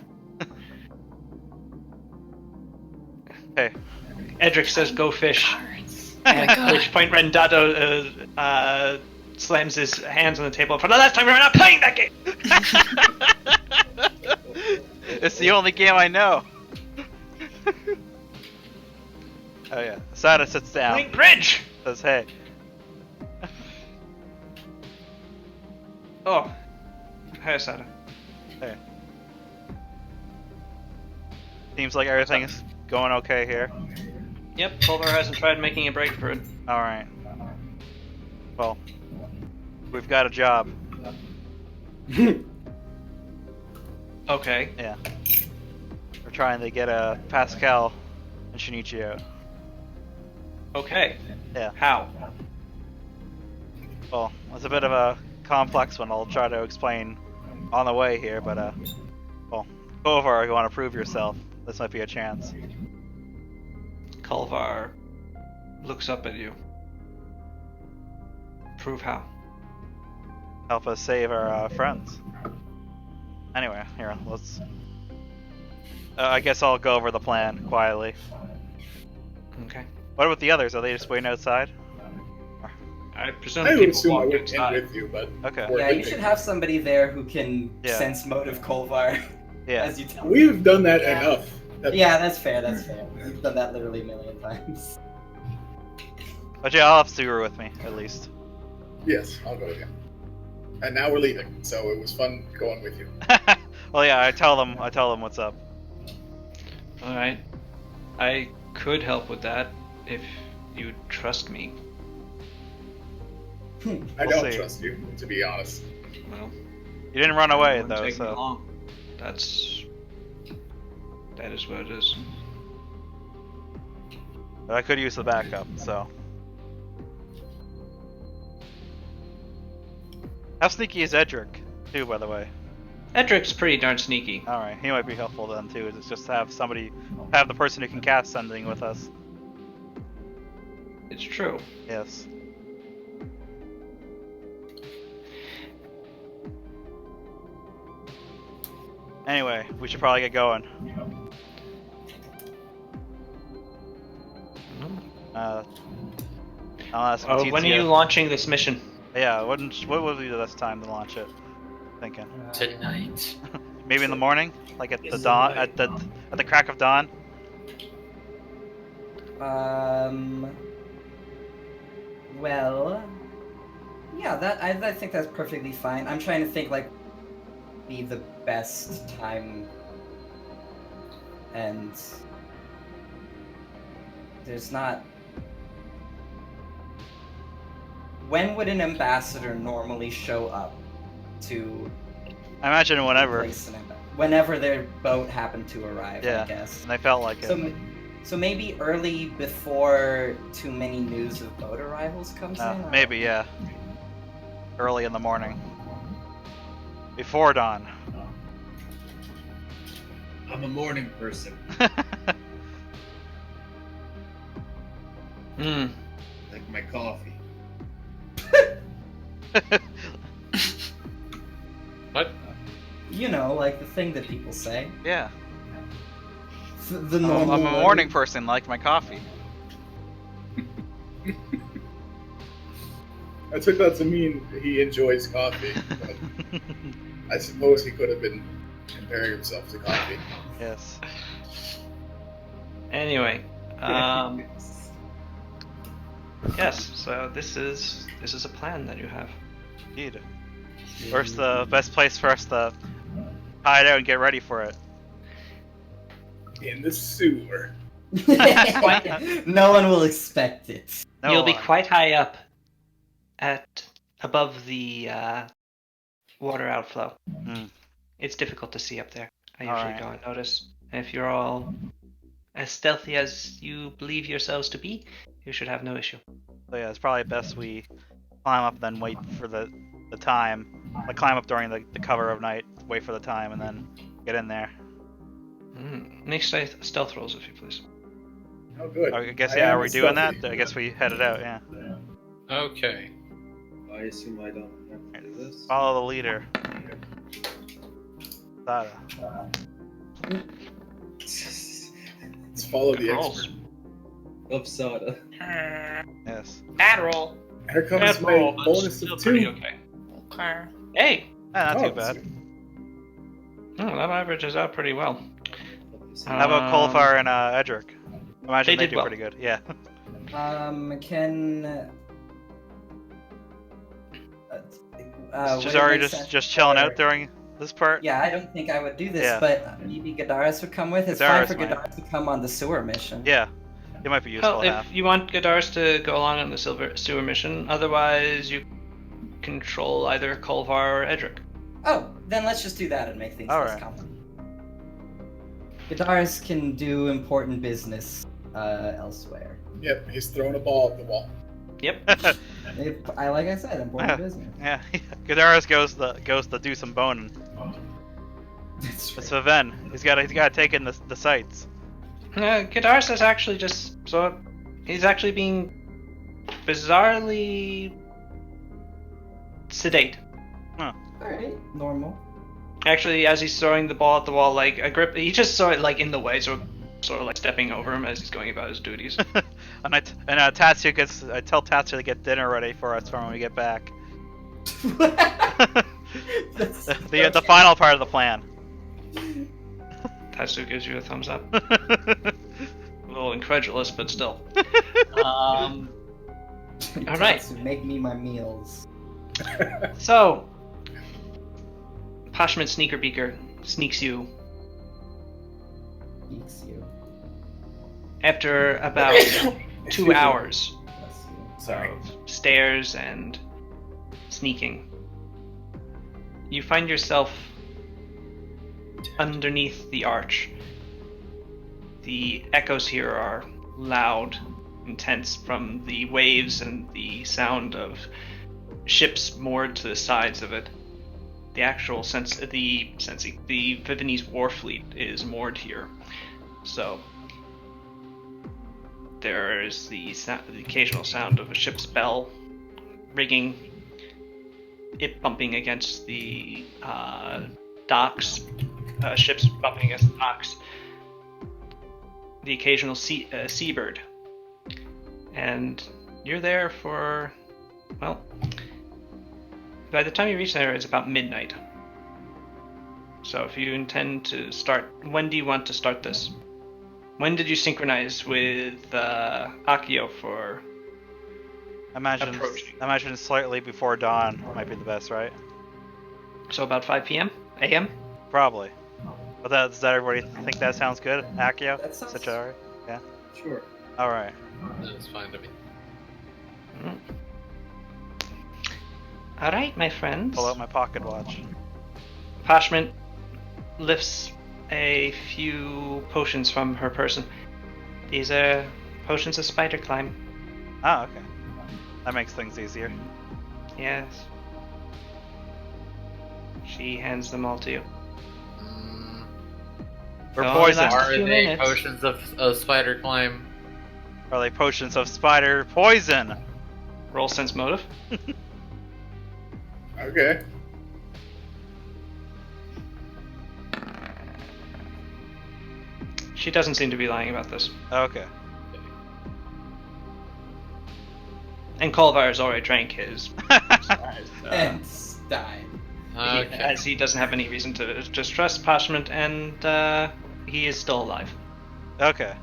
Hey. Edric says, "Go fish." Cards. Oh my At god. which point Rendato slams his hands on the table. "For the last time, we're not playing that game." It's the only game I know. Oh yeah. Sada sits down. Playing bridge. Says, "Hey." Oh, hi, Sada. Hey. Seems like everything is going okay here. Yep, Kolvar hasn't tried making a break for it. All right. Well, we've got a job. Okay. Yeah. We're trying to get Pascal and Shinichi out. Okay. Yeah. How? Well, it's a bit of a complex one. I'll try to explain on the way here, but well, go over. You want to prove yourself? This might be a chance. Kolvar looks up at you. Prove how? Help us save our friends. Anyway, here, let's. I guess I'll go over the plan quietly. Okay. What about the others? Are they just waiting outside? I presume I would people assume I walk would end inside. with you, but Okay. we're Yeah, you leaving. should have somebody there who can Yeah. sense motive Kolvar Yeah. as you tell me. We've done that Yeah. enough. Yeah, that's fair, that's fair. You've done that literally a million times. But yeah, I'll have Suru with me at least. Yes, I'll go with you. And now we're leaving, so it was fun going with you. Well, yeah, I tell them what's up. All right. I could help with that if you trust me. I We'll don't see. trust you, to be honest. Well, You didn't run away it wouldn't though, take me so long. That is what it is. but I could use the backup. So how sneaky is Edric, too? By the way. Edric's pretty darn sneaky. All right, he might be helpful then too. It's just to have the person who can cast something with us. It's true. Yes. Anyway, we should probably get going. I'll ask When are Matizia. you launching this mission? Yeah, what would be the best time to launch it? Thinking Tonight. maybe in the morning, like at the dawn, at the crack of dawn. Well, yeah, I think that's perfectly fine. I'm trying to think like be the best time, and there's not when would an ambassador normally show up to I imagine whenever. place an whenever their boat happened to arrive, Yeah. I guess. And I felt like it. So maybe early before too many news of boat arrivals comes in? or- Maybe, yeah. Early in the morning. Before dawn. I'm a morning person. Like my coffee. What? You know, like the thing that people say. Yeah. The I'm normal a morning person, like my coffee. I took that to mean he enjoys coffee. But I suppose he could have been comparing himself to coffee. Yes. Anyway, yes. So this is a plan that you have. Indeed. Where's the best place for us to hide out and get ready for it? In the sewer. No one will expect it. No You'll be one. quite high up, at above the water outflow. Hmm. It's difficult to see up there. I All usually right. don't notice. And if you're all as stealthy as you believe yourselves to be, you should have no issue. So yeah, it's probably best we climb up and then wait for the time. Like climb up during the cover of night, wait for the time, and then get in there. Make stealth rolls, if you please. Oh, good. I guess, I yeah, am are we doing that? stealthy. I guess we headed out, yeah. Okay. I assume I don't have to do this. Follow the leader. Sada. Let's follow the Rolls. expert. Of Sada. Yes. Bad roll. Here comes Bad my roll, but bonus still of pretty 2. okay. Okay. Hey! Not Oh, too bad. Oh, that averages out pretty well. How about Um, Colfar and Edric? Imagine they they did do well. pretty good. Yeah. Can would She's it already make just sense chilling for- out during this part. Yeah, I don't think I would do this, Yeah. but maybe Gadaris would come with. It's fine Gadaris for might. Gadaris to come on the sewer mission. Yeah. It might be useful Well, to if have. you want Gadars to go along on the sewer mission, otherwise you control either Kolvar or Edric. Oh, then let's just do that and make things less Alright. complicated. Gadaris can do important business elsewhere. Yep, he's throwing a ball at the wall. Yep. Like I said, important Yeah. business. Yeah. Gadaris goes to do some boning. That's It's right. Viven. He's gotta take in the sights. Gadars is actually he's actually being bizarrely sedate. Alright, normal. Actually, as he's throwing the ball at the wall, like a grip, he just saw it like in the way, so sort of like stepping over him as he's going about his duties. And Tatsu gets. I tell Tatsu to get dinner ready for us when we get back. The final part of the plan. Tatsu gives you a thumbs up. A little incredulous, but still. All right. Tatsu, make me my meals. So, Pashman Sneaker Beaker sneaks you Eats you. after about 2 hours Bless you. Sorry. of stairs and sneaking. You find yourself underneath the arch. The echoes here are loud, intense from the waves and the sound of ships moored to the sides of it. The actual the Vivenese war fleet is moored here. So there is the occasional sound of a ship's bell rigging, it bumping against the docks, ships bumping against the docks, the occasional seabird. And you're there for, well, by the time you reach there, it's about midnight. So if you intend to start, when do you want to start this? When did you synchronize with Akio for I approaching? imagine slightly before dawn might be the best, right? So about 5 p.m. a.m. Probably. But does that everybody think that sounds good? Akio? That sounds- Such alright? Yeah. Sure. Alright. That's fine to me. All right, my friends. Pull out my pocket watch. Parchment lifts a few potions from her person. These are potions of spider climb. Ah, okay. That makes things easier. Yes. She hands them all to you. Or Oh, poison. last- Are few they minutes. potions of spider climb? Are they potions of spider poison? Roll sense motive. Okay. She doesn't seem to be lying about this. Okay. And Kolvar's already drank his. And Stein. Okay. As he doesn't have any reason to distrust Parchment, and he is still alive. Okay.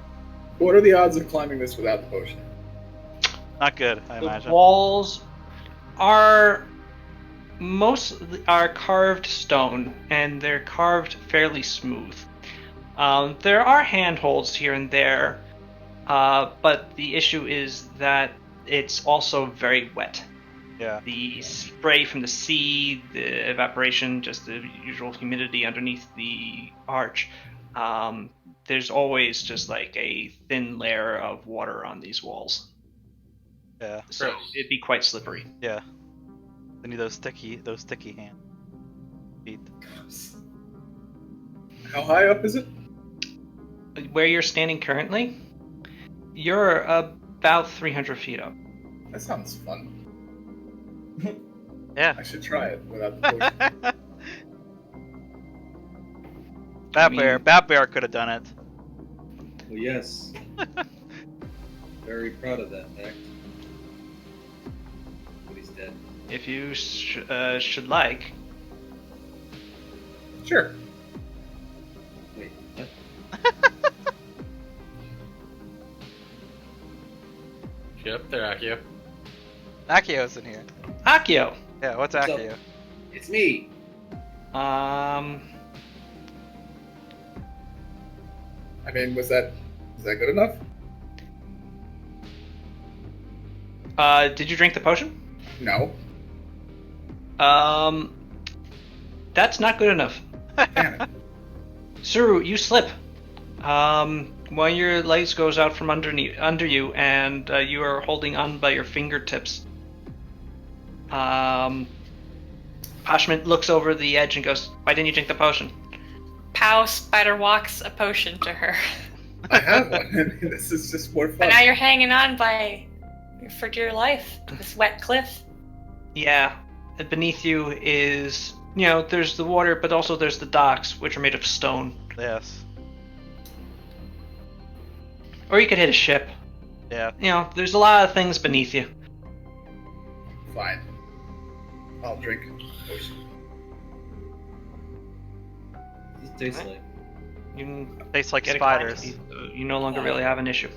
What are the odds of climbing this without the potion? Not good, I The imagine. walls are carved stone, and they're carved fairly smooth. There are handholds here and there, but the issue is that it's also very wet. Yeah. The spray from the sea, the evaporation, just the usual humidity underneath the arch. There's always just like a thin layer of water on these walls, Yeah. so it'd be quite slippery. Yeah. They need those sticky hand feet. How high up is it? Where you're standing currently, you're about 300 feet up. That sounds fun. Yeah. I should try it without the potion. Bat Bear could have done it. Well, yes. Very proud of that fact. But he's dead. If you should like. Sure. Wait, what? Get up there, Akio. Akio's in here. Akio! Yeah, what's What's up? Akio? It's me! I mean, is that good enough? Did you drink the potion? No. That's not good enough. Damn it. Suru, you slip. One of your legs goes out from under you, and you are holding on by your fingertips. Parchment looks over the edge and goes, "Why didn't you drink the potion?" Pow spider walks a potion to her. I have one. This is just more fun. But now you're hanging on for dear life to this wet cliff. Yeah. Beneath you is, there's the water, but also there's the docks, which are made of stone. Yes. Or you could hit a ship. Yeah. There's a lot of things beneath you. Fine. I'll drink potion. What does it taste like? You can Tastes like get spiders. You no longer really have an issue.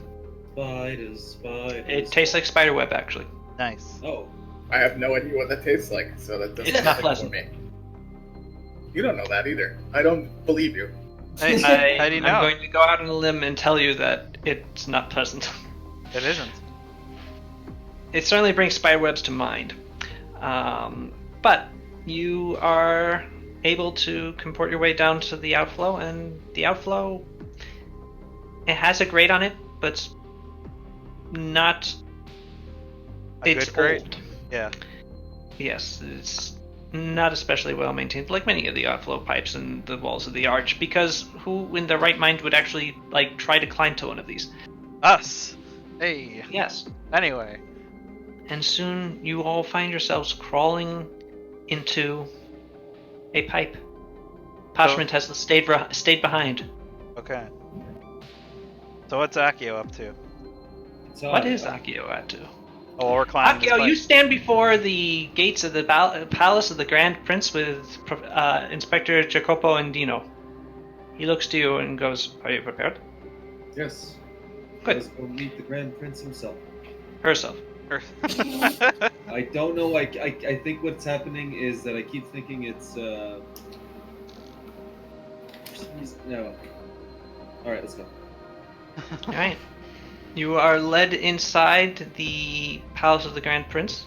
Spiders. It tastes like spider web, actually. Nice. Oh. I have no idea what that tastes like, so that doesn't It's not click pleasant. for me. You don't know that either. I don't believe you. Hey, how do you know? I'm going to go out on a limb and tell you that it's not pleasant. It isn't. It certainly brings spider webs to mind. But you are able to comport your way down to the outflow, and the outflow, it has a grate on it, but it's not... A it's good grate? old. Yeah. Yes, it's not especially well maintained, like many of the outflow pipes and the walls of the arch, because who in their right mind would actually, try to climb to one of these? Us. Hey. Yes. Anyway. And soon you all find yourselves crawling into a pipe. Parchment has stayed behind. Okay. So what's Akio up to? What is Akio at to? Oh, we're climbing this Akio, you pipe. stand before the gates of the palace of the Grand Prince with Inspector Jacopo and Dino. He looks to you and goes, "Are you prepared?" Yes. Good. Let's go meet the Grand Prince himself. Herself. I don't know. I think what's happening is that I keep thinking it's. No. All right, let's go. All right. You are led inside the palace of the Grand Prince.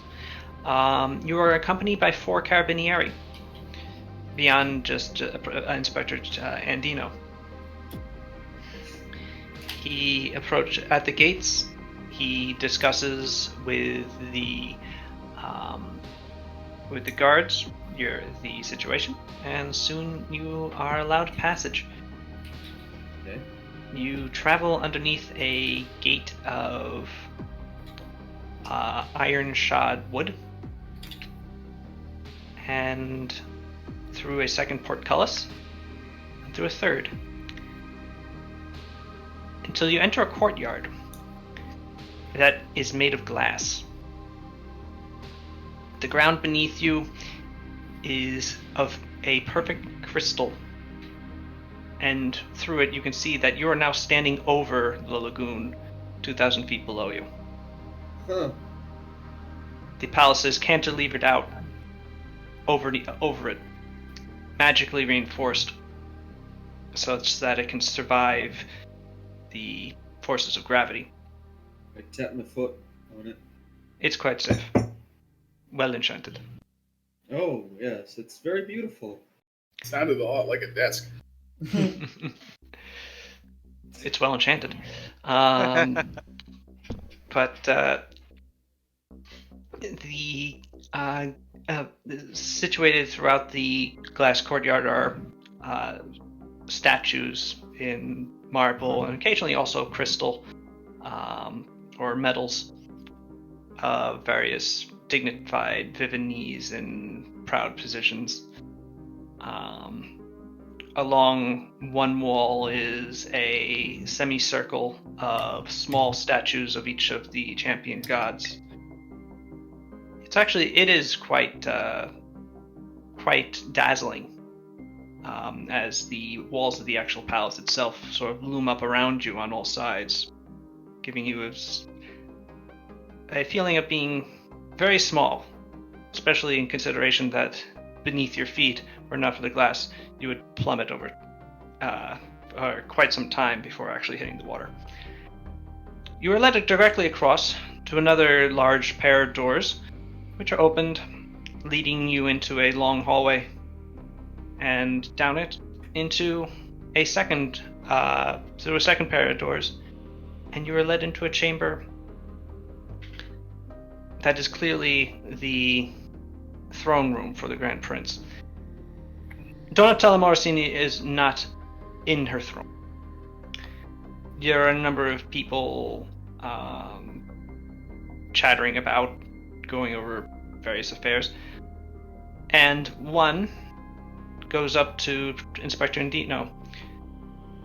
You are accompanied by 4 carabinieri, beyond just Inspector Andino. He approached at the gates. He discusses with the guards the situation, and soon you are allowed passage. Okay. You travel underneath a gate of iron shod wood, and through a second portcullis, and through a third, until you enter a courtyard that is made of glass. The ground beneath you is of a perfect crystal, and through it you can see that you are now standing over the lagoon, 2,000 feet below you. Huh. The palace is cantilevered out over it, magically reinforced, such that it can survive the forces of gravity. I tap my foot on it. It's quite safe. Well enchanted. Oh, yes, it's very beautiful. Sounded a lot like a desk. It's well enchanted. But situated throughout the glass courtyard are statues in marble and occasionally also crystal or metals of various dignified Viennese in proud positions. Along one wall is a semicircle of small statues of each of the champion gods. It is quite dazzling, as the walls of the actual palace itself sort of loom up around you on all sides, giving you a feeling of being very small, especially in consideration that beneath your feet, were not for the glass, you would plummet over quite some time before actually hitting the water. You are led directly across to another large pair of doors, which are opened, leading you into a long hallway, and down it into a second pair of doors, and you are led into a chamber that is clearly the throne room for the Grand Prince. Donatella Morosini is not in her throne. There are a number of people chattering about, going over various affairs, and one goes up to Inspector Indino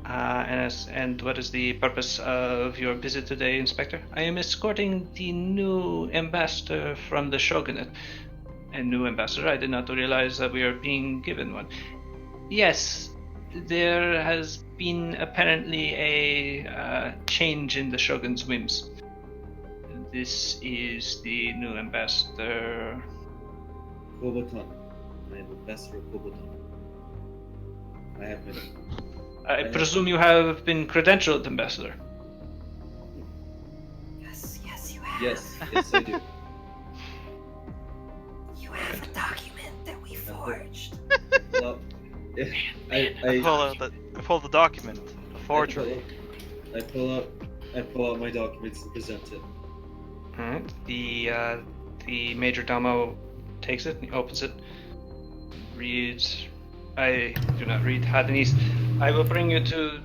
and what is the purpose of your visit today, Inspector? I am escorting the new ambassador from the Shogunate. A new ambassador? I did not realize that we are being given one. Yes, there has been apparently a change in the Shogun's whims. This is the new ambassador. Kobotan. I am Ambassador Kobotan. I have been. I presume you have been credentialed ambassador. Yes, you have. Yes, I do. You have a document that we forged. Well, I pull the document. A forgery. I pull out my documents and present it. All right. The major domo takes it, he opens it, reads. I do not read Hadanese. I will bring you to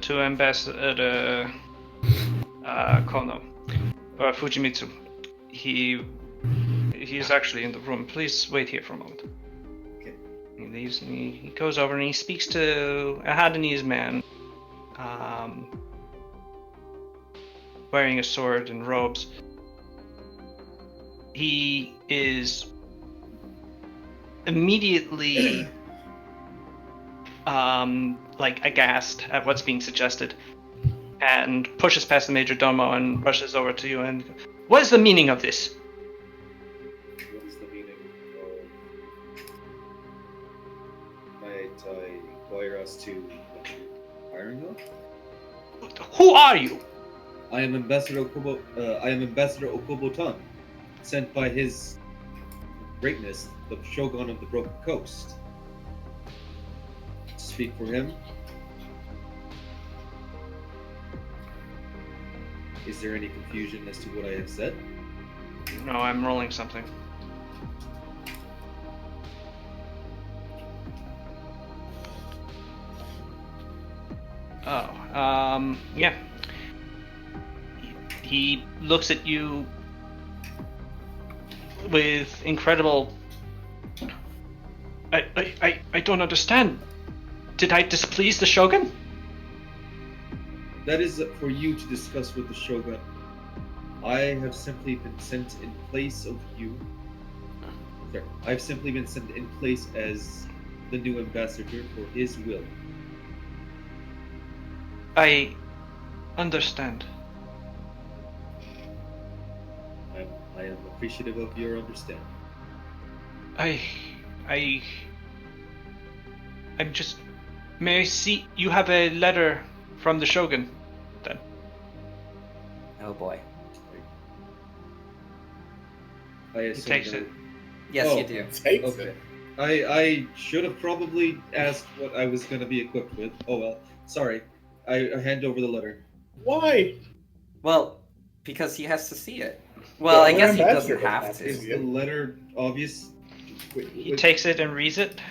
to Ambassador Kono or Fujimitsu. He is actually in the room. Please wait here for a moment. Okay. He leaves and he goes over and he speaks to a Hadanese man, wearing a sword and robes. He is immediately aghast at what's being suggested, and pushes past the major domo and rushes over to you and, what is the meaning of this? What is the meaning of... Might I inquire as to what you're hiring of? Who are you? I am Ambassador Okubo-tan. sent by His Greatness, the Shogun of the Broken Coast. Speak for him. Is there any confusion as to what I have said? No, I'm rolling something. Oh, yeah. He looks at you with incredible... I don't understand. Did I displease the Shogun? That is for you to discuss with the Shogun. I have simply been sent in place of you. Sorry, I've simply been sent in place as the new ambassador for his will. I understand. I am appreciative of your understanding. I'm just... May I see... You have a letter from the Shogun, then. Oh boy. I He assume takes that- it. Yes, Oh. you do. Takes Okay. it. I should have probably asked what I was going to be equipped with. Oh well. Sorry. I hand over the letter. Why? Well, because he has to see it. Well, I The guess he ambassador doesn't have doesn't to. Is the letter obvious? He takes it and reads it.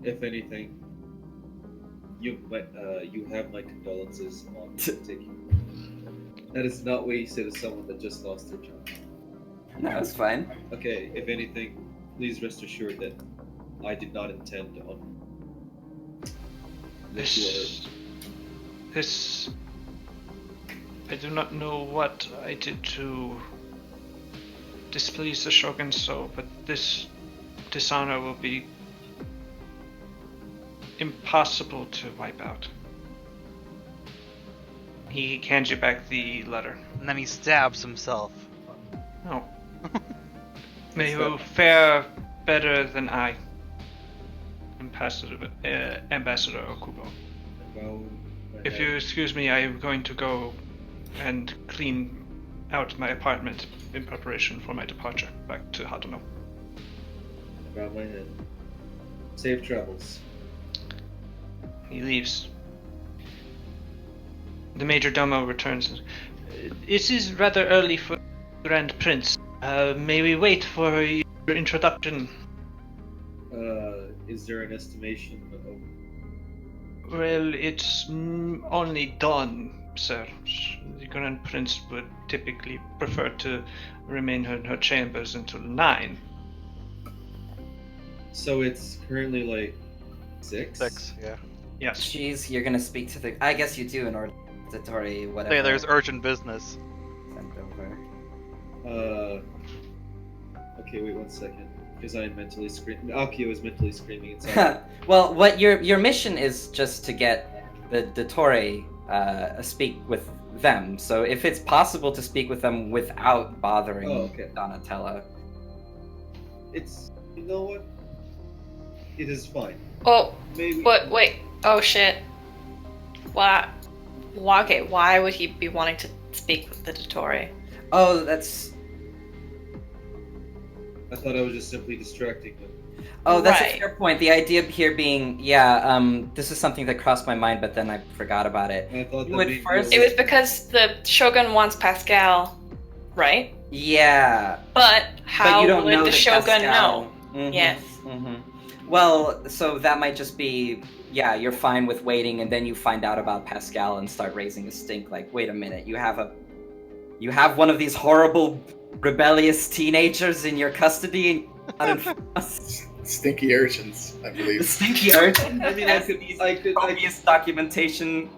If anything, you have my condolences on taking. That is not what you say to someone that just lost their child. No, it's fine. Okay, if anything, please rest assured that I did not intend on This... I do not know what I did to displease the Shogun so, but this dishonor will be impossible to wipe out. He hands you back the letter. And then he stabs himself. Oh. May you fare better than I, Ambassador Okubo. Well, If you excuse me, I am going to go and clean out my apartment in preparation for my departure back to Hadano. Around my head. Safe travels. He leaves. The Major Domo returns. It is rather early for Grand Prince. May we wait for your introduction? Is there an estimation of... Well, it's only dawn, sir. The Grand Prince would typically prefer to remain in her chambers until 9. So it's currently like 6? 6, yeah. Yes. Jeez, you're gonna speak to the. I guess you do in order to Tori, whatever. Hey, there's urgent business. Sent over. Okay, wait 1 second. Because I am mentally screaming. Akio is mentally screaming inside. Well, what your mission is just to get the Tori speak with them. So if it's possible to speak with them without bothering Donatello. It's... You know what? It is fine. Oh, Maybe... but wait. Oh shit. Why? Okay, why would he be wanting to speak with the Dottore? Oh, that's. I thought I was just simply distracting them. Oh, that's Right. a fair point. The idea here being, this is something that crossed my mind, but then I forgot about it. I thought You that would made first- It was because the Shogun wants Pascal, right? Yeah. But how but you don't would know the that Shogun Pascal... know? Mhm, Yes. mhm. Well, so that might just be, you're fine with waiting, and then you find out about Pascal and start raising a stink. Like, wait a minute, you have one of these horrible, rebellious teenagers in your custody, and Stinky urchins, I the believe. stinky urchin. I mean, as I these could... obvious documentation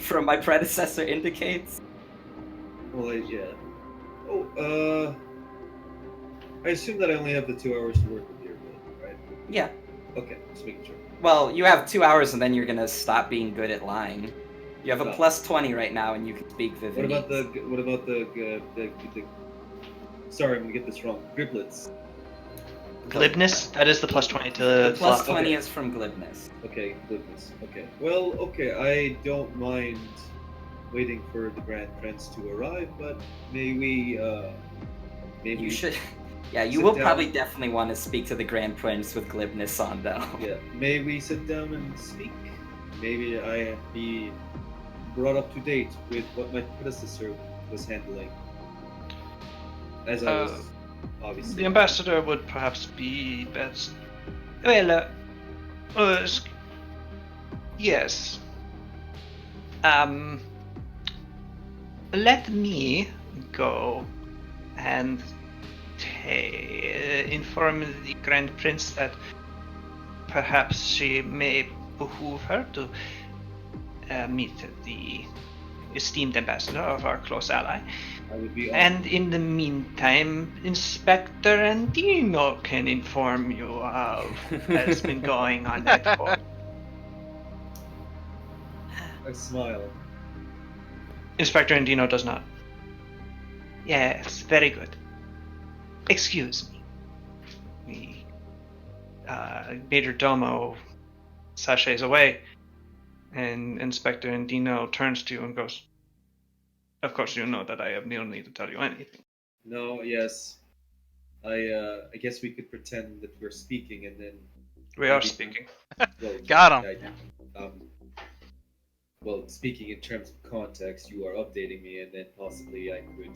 from my predecessor indicates. Well, yeah. Oh, I assume that I only have the 2 hours to work with your ability, right? Yeah. Okay, just making sure. Well, you have 2 hours, and then you're gonna stop being good at lying. You have a No. plus 20 right now, and you can speak What Vivian. about the sorry, I'm gonna get this wrong. Driblets. Glibness? That is the plus 20 to The plus flop. 20 Okay. is from glibness. Okay, goodness. Okay. Well, okay, I don't mind waiting for the Grand Prince to arrive, but may we, maybe You should. Yeah, you sit will down. probably definitely want to speak to the Grand Prince with glibness on, though. Yeah, may we sit down and speak? Maybe I be brought up to date with what my predecessor was handling. As I was obviously. The ambassador would perhaps be best. Well, yes. Let me go and inform the Grand Prince that perhaps she may behoove her to meet the esteemed ambassador of our close ally. I would be And in the meantime, Inspector Andino can inform you of what has been going on at court. I smile. Inspector Andino does not. Yes, very good. Excuse me. The Major Domo sachets away, and Inspector Andino turns to you and goes, "Of course you know that I have no need to tell you anything." No, yes. I guess we could pretend that we're speaking and then. We are maybe- speaking. Well, Got him. Well, speaking in terms of context, you are updating me, and then possibly I could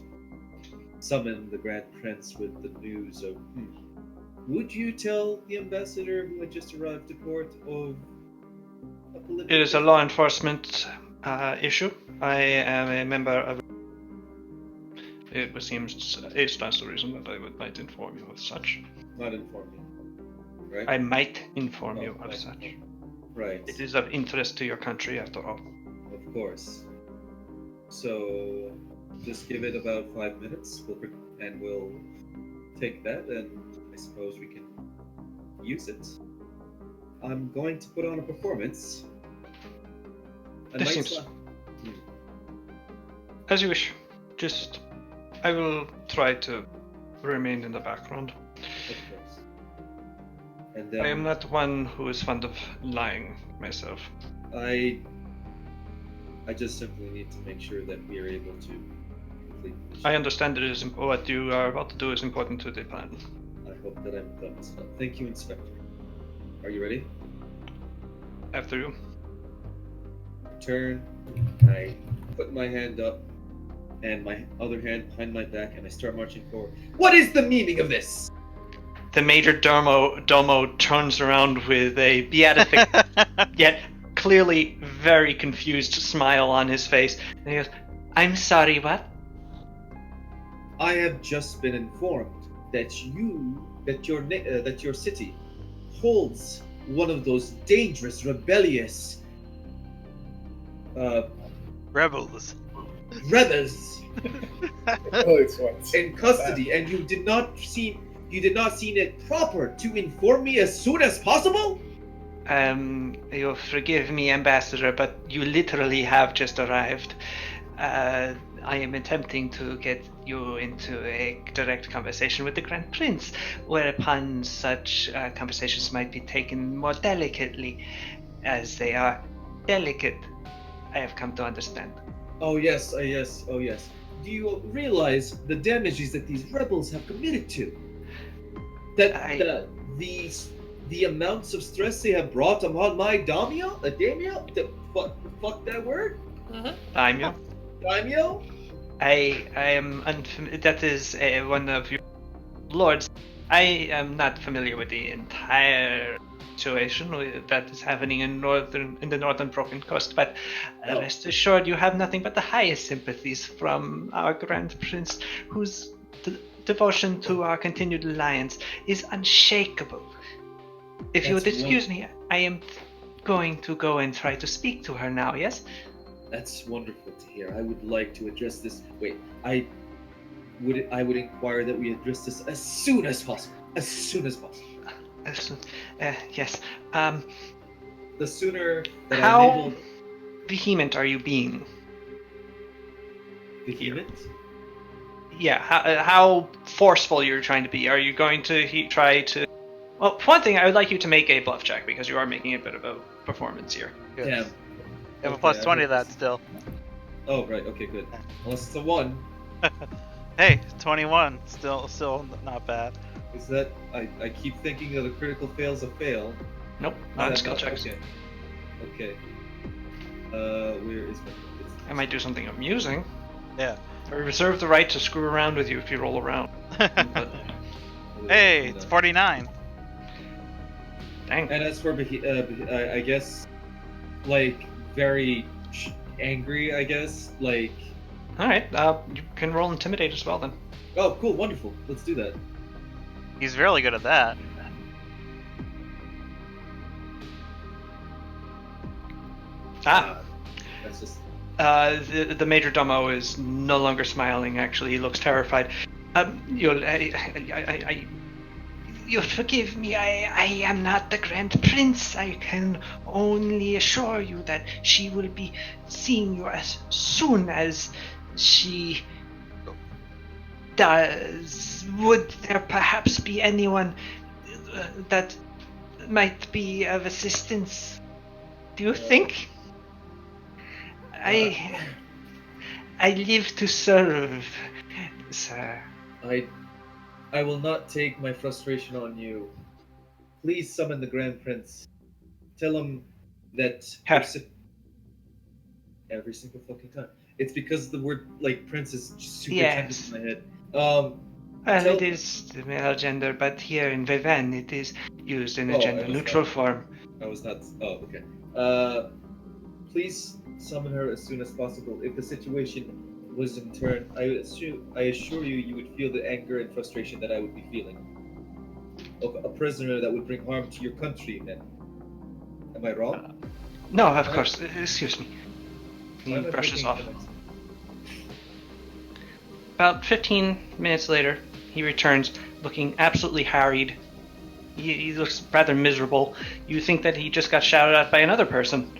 summon the Grand Prince with the news of. Would you tell the ambassador who had just arrived to port of a political? It is a law enforcement issue. I am a member of. It seems it stands to reason that I might inform you of such. Not inform me, right? I might inform Oh, you of right. such. Right. It is of interest to your country, after all. Of course. So, just give it about 5 minutes, and we'll take that, and I suppose we can use it. I'm going to put on a performance. I This might seems- slap- As you wish. Just, I will try to remain in the background. Of course. And then I am not one who is fond of lying myself. I just simply need to make sure that we are able to complete this. I understand it is what you are about to do is important to the plan. I hope that I'm done. So, thank you, Inspector. Are you ready? After you. Turn. I put my hand up and my other hand behind my back, and I start marching forward. What is the meaning of this? The Major Domo turns around with a beatific, yet clearly very confused smile on his face, and he goes, "I'm sorry, what?" I have just been informed that your city holds one of those dangerous, rebellious Rebels. rebels Oh, it's once. in custody, and you did not seem it proper to inform me as soon as possible. You'll forgive me, Ambassador, but you literally have just arrived. I am attempting to get you into a direct conversation with the Grand Prince, whereupon such conversations might be taken more delicately, as they are delicate, I have come to understand. Oh yes, oh yes. Do you realize the damages that these rebels have committed to? The amounts of stress they have brought upon my daimyo? Fuck that word? Daimyo? Daimyo? I am that is one of your lords. I am not familiar with the entire situation that is happening in the northern Broken Coast, but rest assured you have nothing but the highest sympathies from our Grand Prince, whose devotion to our continued alliance is unshakable. If you would excuse me, I am going to go and try to speak to her now, yes? That's wonderful to hear. I would like to address this. Wait, I would inquire that we address this as soon as possible. As soon as possible. Yes. The sooner that How I'm able. vehement are you being? Vehement? Yeah, how forceful you're trying to be. Are you going to try to Well, for one thing, I would like you to make a bluff check because you are making a bit of a performance here. Good. Damn. You have a Okay, plus I 20 to hope that still. Oh, right. Okay, good. Unless it's a 1. Hey, 21. Still not bad. Is that... I keep thinking that a critical fail's a fail. Nope, Is not in that skill not- checks. Okay. Okay. Where is my... I might do something amusing. Yeah. I reserve the right to screw around with you if you roll around. But, Hey, it's 49. dang. And as for I guess, like, very angry, I guess, like... Alright, you can roll Intimidate as well then. Oh, cool, wonderful. Let's do that. He's really good at that. That's just... The major domo is no longer smiling. Actually, he looks terrified. You'll forgive me. I am not the Grand Prince. I can only assure you that she will be seeing you as soon as she does. Would there perhaps be anyone that might be of assistance? Do you think? I live to serve, sir. I will not take my frustration on you. Please summon the Grand Prince. Tell him that How? every single fucking time. It's because the word like prince is super Yes. tense in my head. Well, Tell- it is the male gender, but here in Viven it is used in a Oh, I gender-neutral understand. form. I was not. Oh, okay. Please summon her as soon as possible. If the situation was in turn, I assure you, you would feel the anger and frustration that I would be feeling. Of a prisoner that would bring harm to your country, then. Am I wrong? No, of course. Excuse me. He Why am I brushes thinking off. that it's- About 15 minutes later, he returns, looking absolutely harried. He looks rather miserable. You think that he just got shouted at by another person.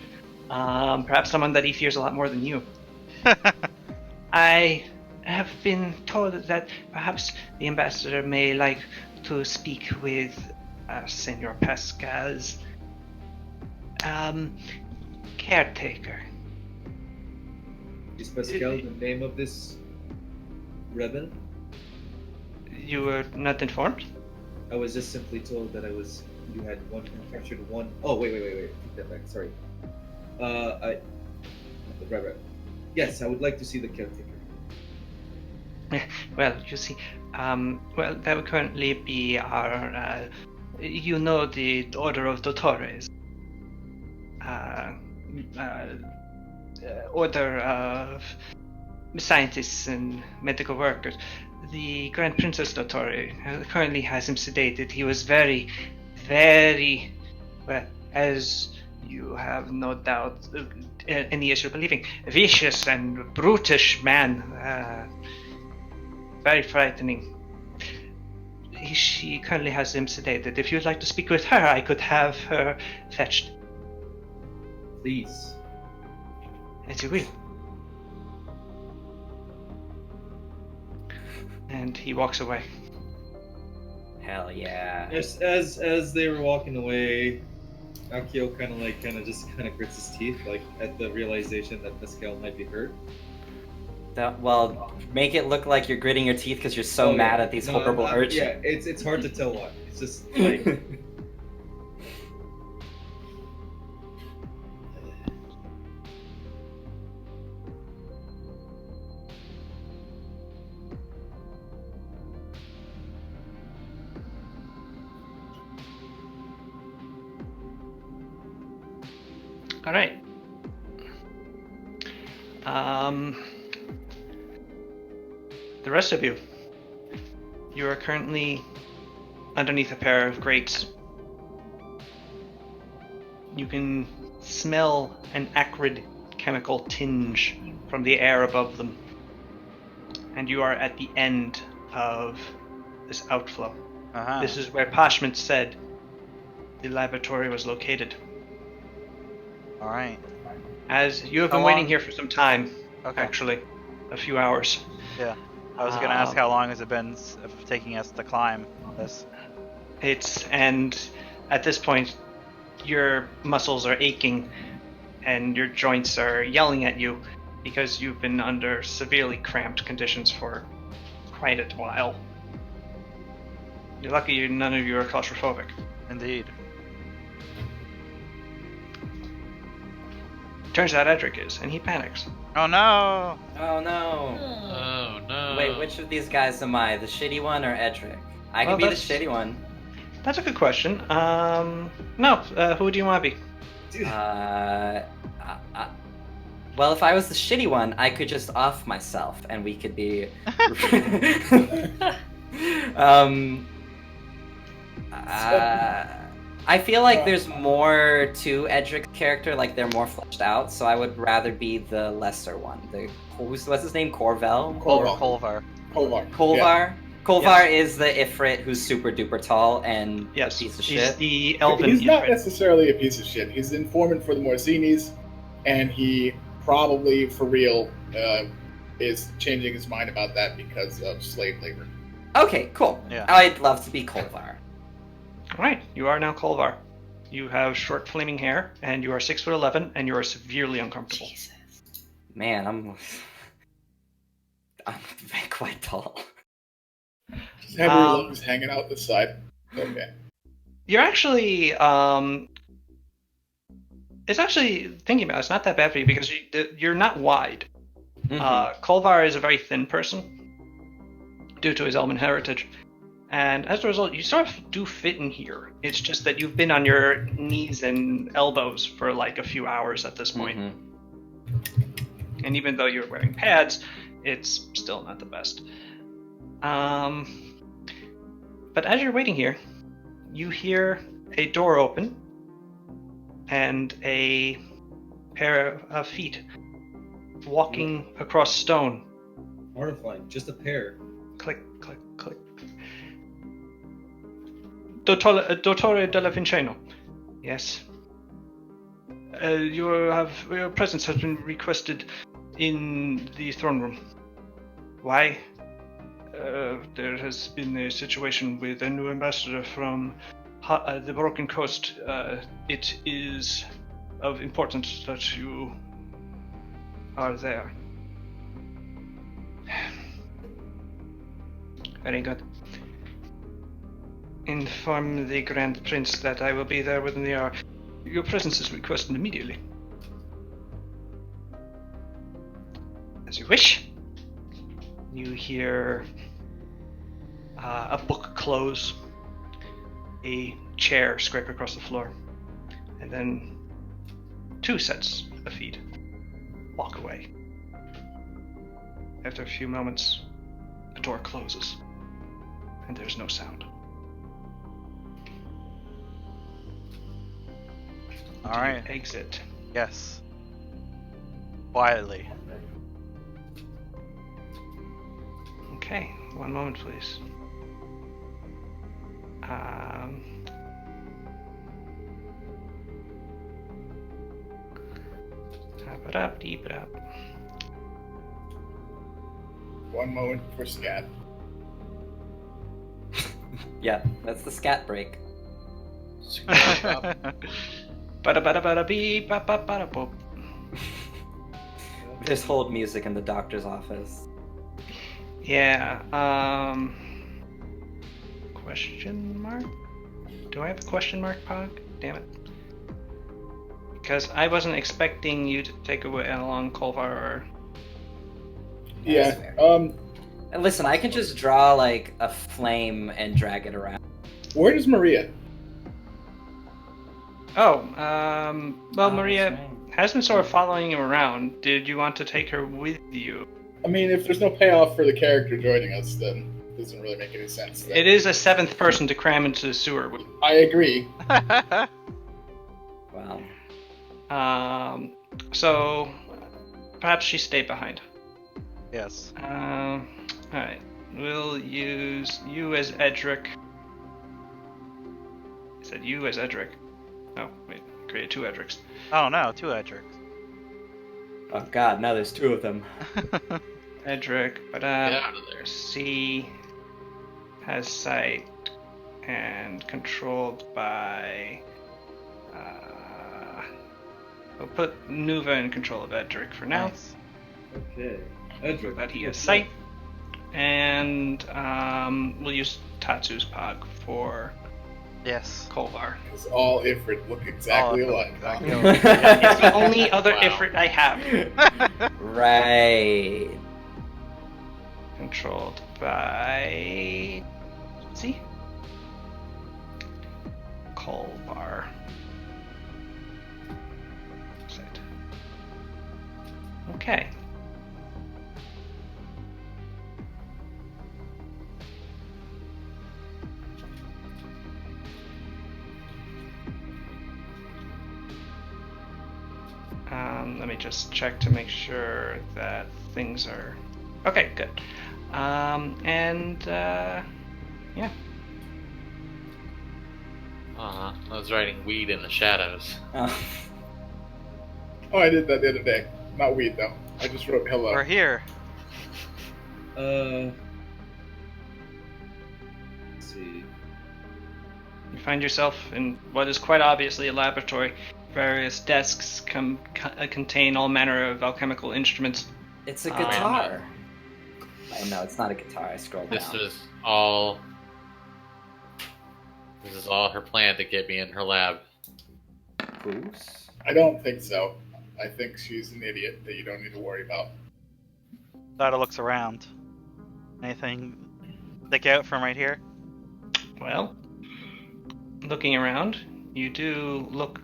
Perhaps someone that he fears a lot more than you. I have been told that perhaps the ambassador may like to speak with Senor Pascal's caretaker. Is Pascal the name of this rebel? You were not informed? I was just simply told that you had captured one. Oh, wait. Take that back. Sorry. Right. Yes, I would like to see the caretaker. Well, you see, well, that would currently be our, you know, the Order of Dottores. Order of scientists and medical workers. The Grand Princess Dottore currently has him sedated. He was very, very, well, as you have no doubt any issue believing, vicious and brutish man. Very frightening. She currently has him sedated. If you'd like to speak with her, I could have her fetched. Please. As you will. And he walks away. Hell yeah. As they were walking away, Akio kind of just grits his teeth, like at the realization that Pascal might be hurt. Well, make it look like you're gritting your teeth because you're so mad at these horrible urchins. Yeah, it's hard to tell what. It's just like. All right. The rest of you are currently underneath a pair of grates. You can smell an acrid chemical tinge from the air above them. And you are at the end of this outflow. Uh-huh. This is where Pashment said the laboratory was located. All right. As you have How been waiting long? here for some time, Okay. actually, a few hours. Yeah. I was gonna ask how long has it been taking us to climb this? And at this point, your muscles are aching and your joints are yelling at you because you've been under severely cramped conditions for quite a while. You're lucky none of you are claustrophobic. Indeed. Turns out Edric is, and he panics. Oh no! Oh no. Oh no. Wait, which of these guys am I? The shitty one or Edric? I Well, can be the that's- shitty one. That's a good question. No, who do you want to be? Well, if I was the shitty one, I could just off myself, and we could be. I feel like there's more to Edric's character, like they're more fleshed out. So I would rather be the lesser one. What's his name? Corvel. Kolvar. Kolvar. Yeah. Kolvar is the Ifrit who's super duper tall and Yes, a piece of he's shit. the elven. He's not Ifrit. necessarily a piece of shit. He's the informant for the Morsinis, and he probably, for real, is changing his mind about that because of slave labor. Okay, cool. Yeah. I'd love to be Kolvar. All right, you are now Kolvar. You have short, flaming hair, and you are 6'11", and you are severely uncomfortable. Jesus. Man, I'm quite tall. Just have your lungs hanging out the side. Okay. You're actually, it's actually thinking about it, it's not that bad for you because you're not wide. Mhm. Kolvar is a very thin person due to his Elven heritage, and as a result, you sort of do fit in here. It's just that you've been on your knees and elbows for like a few hours at this point. Mhm. And even though you're wearing pads, it's still not the best. But as you're waiting here, you hear a door open and a pair of feet walking across stone. Horrifying. Just a pair. Click, click, click. Dottore della Vinceno. Yes. Your presence has been requested in the throne room. Why? There has been a situation with a new ambassador from the Broken Coast. It is of importance that you are there. Very good. Inform the Grand Prince that I will be there within the hour. Your presence is requested immediately. As you wish. You hear a book close, a chair scrape across the floor, and then two sets of feet walk away. After a few moments, the door closes, and there's no sound. All right. Exit. Yes. Quietly. Okay, one moment, please. One moment for scat. Yeah, that's the scat break. Ba-da-ba-da-ba-da-bee-ba-ba-ba-da-boop. There's hold music in the doctor's office. Yeah, question mark? Do I have a question mark, Pog? Damn it. Because I wasn't expecting you to take away along Kolvar or... Yeah. fair. And listen, I can just draw like a flame and drag it around. Where is Maria? Well, Oh, Maria that's right. has been sort of following him around. Did you want to take her with you? I mean, if there's no payoff for the character joining us, then it doesn't really make any sense. It is a seventh person to cram into the sewer. I agree. Wow. So perhaps she stayed behind. Yes. Alright. We'll use you as Edric. I said you as Edric. Oh, wait. I created two Edrics. Oh no, two Edrics. Oh god, now there's two of them. Edric, but Get out of there. C has sight, and controlled by. We'll put Nuva in control of Edric for now. Nice. Okay. So Edric. that he has sight. And we'll use Tatsu's Pog for Yes. Kolvar. Because all Ifrit look exactly All alike. exactly huh? alike. It's the only other Wow. Ifrit I have. Right. Controlled by. Let's see? Kolvar. Set. Okay. Let me just check to make sure that things are okay. Good. Yeah. I was writing weed in the shadows. Oh. Oh, I did that the other day. Not weed though. I just wrote hello. We're here. Let's see. You find yourself in what is quite obviously a laboratory. Various desks contain all manner of alchemical instruments. It's a guitar. No, it's not a guitar. I scrolled This down. is all. This is all her plan to get me in her lab. Whose? I don't think so. I think she's an idiot that you don't need to worry about. Sada looks around. Anything stick out from right here? Well, looking around, you do look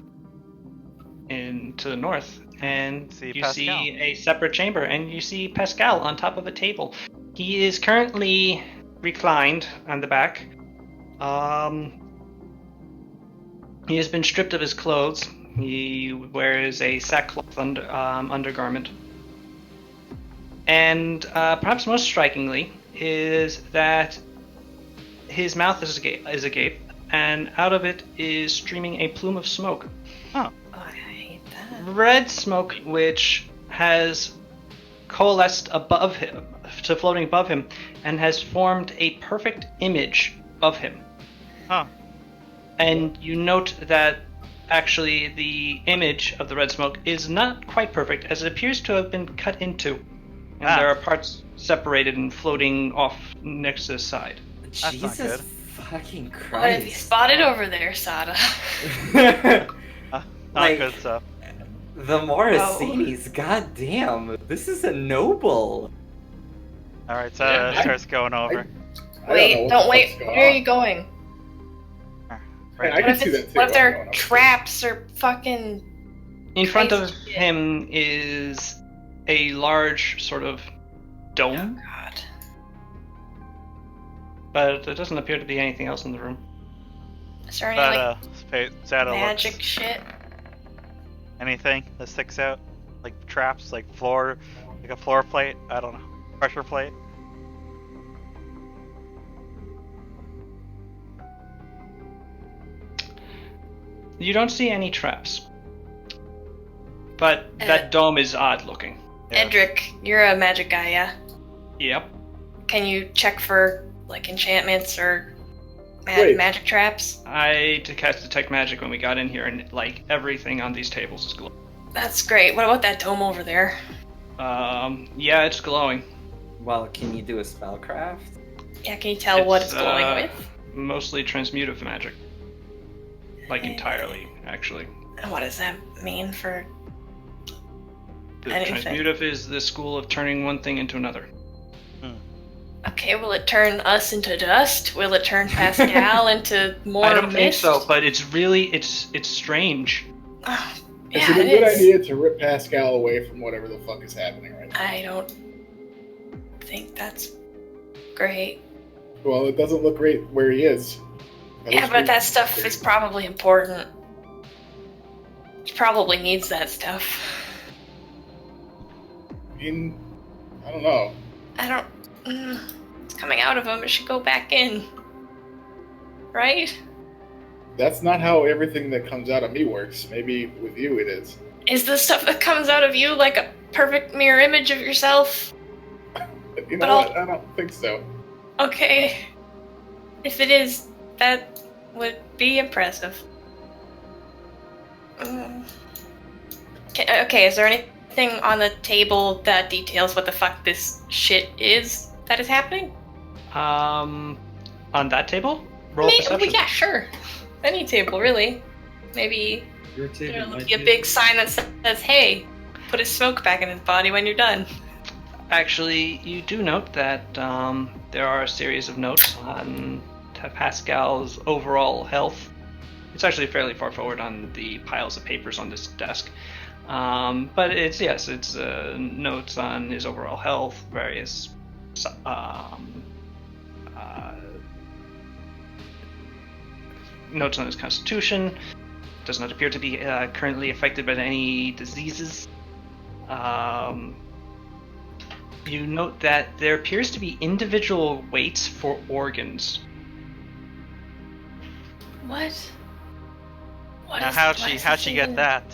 into the north, and See you Pascal. see a separate chamber, and you see Pascal on top of a table. He is currently reclined on the back. He has been stripped of his clothes. He wears a sackcloth undergarment. And perhaps most strikingly is that his mouth is agape, and out of it is streaming a plume of smoke. Oh, I hate that. Red smoke, which has coalesced above him, to floating above him, and has formed a perfect image of him. Huh. And you note that actually the image of the red smoke is not quite perfect, as it appears to have been cut into, and there are parts separated and floating off next to the side. That's not Jesus good. fucking Christ. What have you spotted over there, Sada? Not Like- good stuff. The Morrisinis, goddamn, this is a noble. Alright, Sada Yeah, starts going over. Wait, don't wait. Where are you going? Hey, I Right. can What see if, that it's, too. what if I'm there going are over. traps or fucking... In front of Crazy shit. him is a large sort of dome, God. but there doesn't appear to be anything else in the room. Is there any, like, Sada magic looks. shit? Anything that sticks out? Like traps, like floor, like a floor plate? I don't know. Pressure plate? You don't see any traps, but Uh, that dome is odd looking. Yeah. Edric, you're a magic guy, yeah? Yep. Can you check for, like, enchantments or Wait. magic traps? I cast detect magic when we got in here, and like everything on these tables is glowing. That's great. What about that dome over there? Yeah, it's glowing. Well, can you do a spellcraft? Yeah, can you tell what It's, it's glowing uh, with? Mostly transmutive magic. Like entirely, actually. And what does that mean for... The Anything. transmutive is the school of turning one thing into another. Okay, will it turn us into dust? Will it turn Pascal into more I don't think mist? so, but it's really it's strange. Oh, It's yeah, a it good is. idea to rip Pascal away from whatever the fuck is happening right now. I don't think that's great. Well, it doesn't look great where he is. Yeah, but that stuff is probably important. He probably needs that stuff. I don't know. I don't... it's coming out of him. It should go back in. Right? That's not how everything that comes out of me works. Maybe with you it is. Is the stuff that comes out of you like a perfect mirror image of yourself? You But know I'll- what? I don't think so. Okay. If it is, that would be impressive. Okay, is there anything on the table that details what the fuck this shit is that is happening? On that table, roll perception. Well, yeah, sure. Any table, really. Maybe Your table there'll might be a big sign that says, "Hey, put his smoke back in his body when you're done." Actually, you do note that there are a series of notes on Pascal's overall health. It's actually fairly far forward on the piles of papers on this desk. But it's notes on his overall health, various notes on his constitution. Does not appear to be currently affected by any diseases. You note that there appears to be individual weights for organs. What? Now, how'd she get that?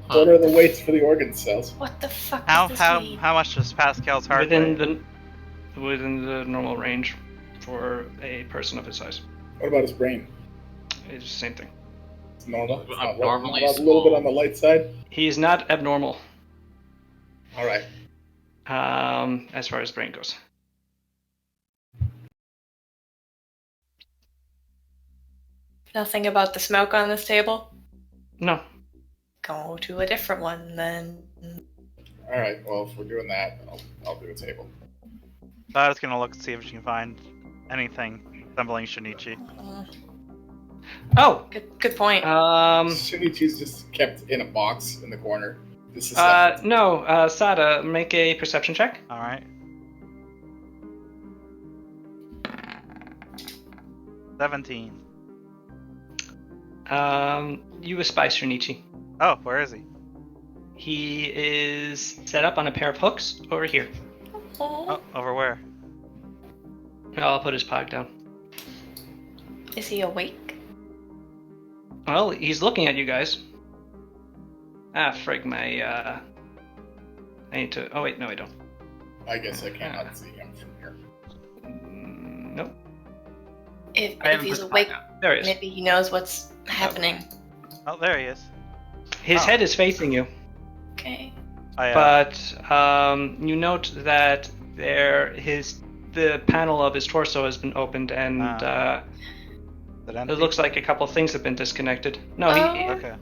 What are the weights for the organ cells? What the fuck How does this mean? how much does Pascal's heart within weigh? within the normal range for a person of his size. What about his brain? It's the same thing. It's normal. It's not Abnormally a little bit small. on the light side. He is not abnormal All right. as far as brain goes. Nothing about the smoke on this table? No. Go to a different one then. All right. Well, if we're doing that, I'll do a table. Sada's gonna look and see if she can find anything resembling Shinichi. Oh. Good point. Shinichi's just kept in a box in the corner. This is No. Sada, make a perception check. All right. 17. You espy Shinichi. Oh, where is he? He is set up on a pair of hooks over here. Oh, over where? I'll put his pog down. Is he awake? Well, he's looking at you guys. Ah, frig, I need to... Oh, wait, no, I don't. I guess I cannot see him from here. Nope. If I haven't he's put the awake, pog down. There he is. maybe he knows what's happening. Oh, there he is. His head is facing you. Okay. But you note that the panel of his torso has been opened, and it looks like a couple things have been disconnected. No, Okay.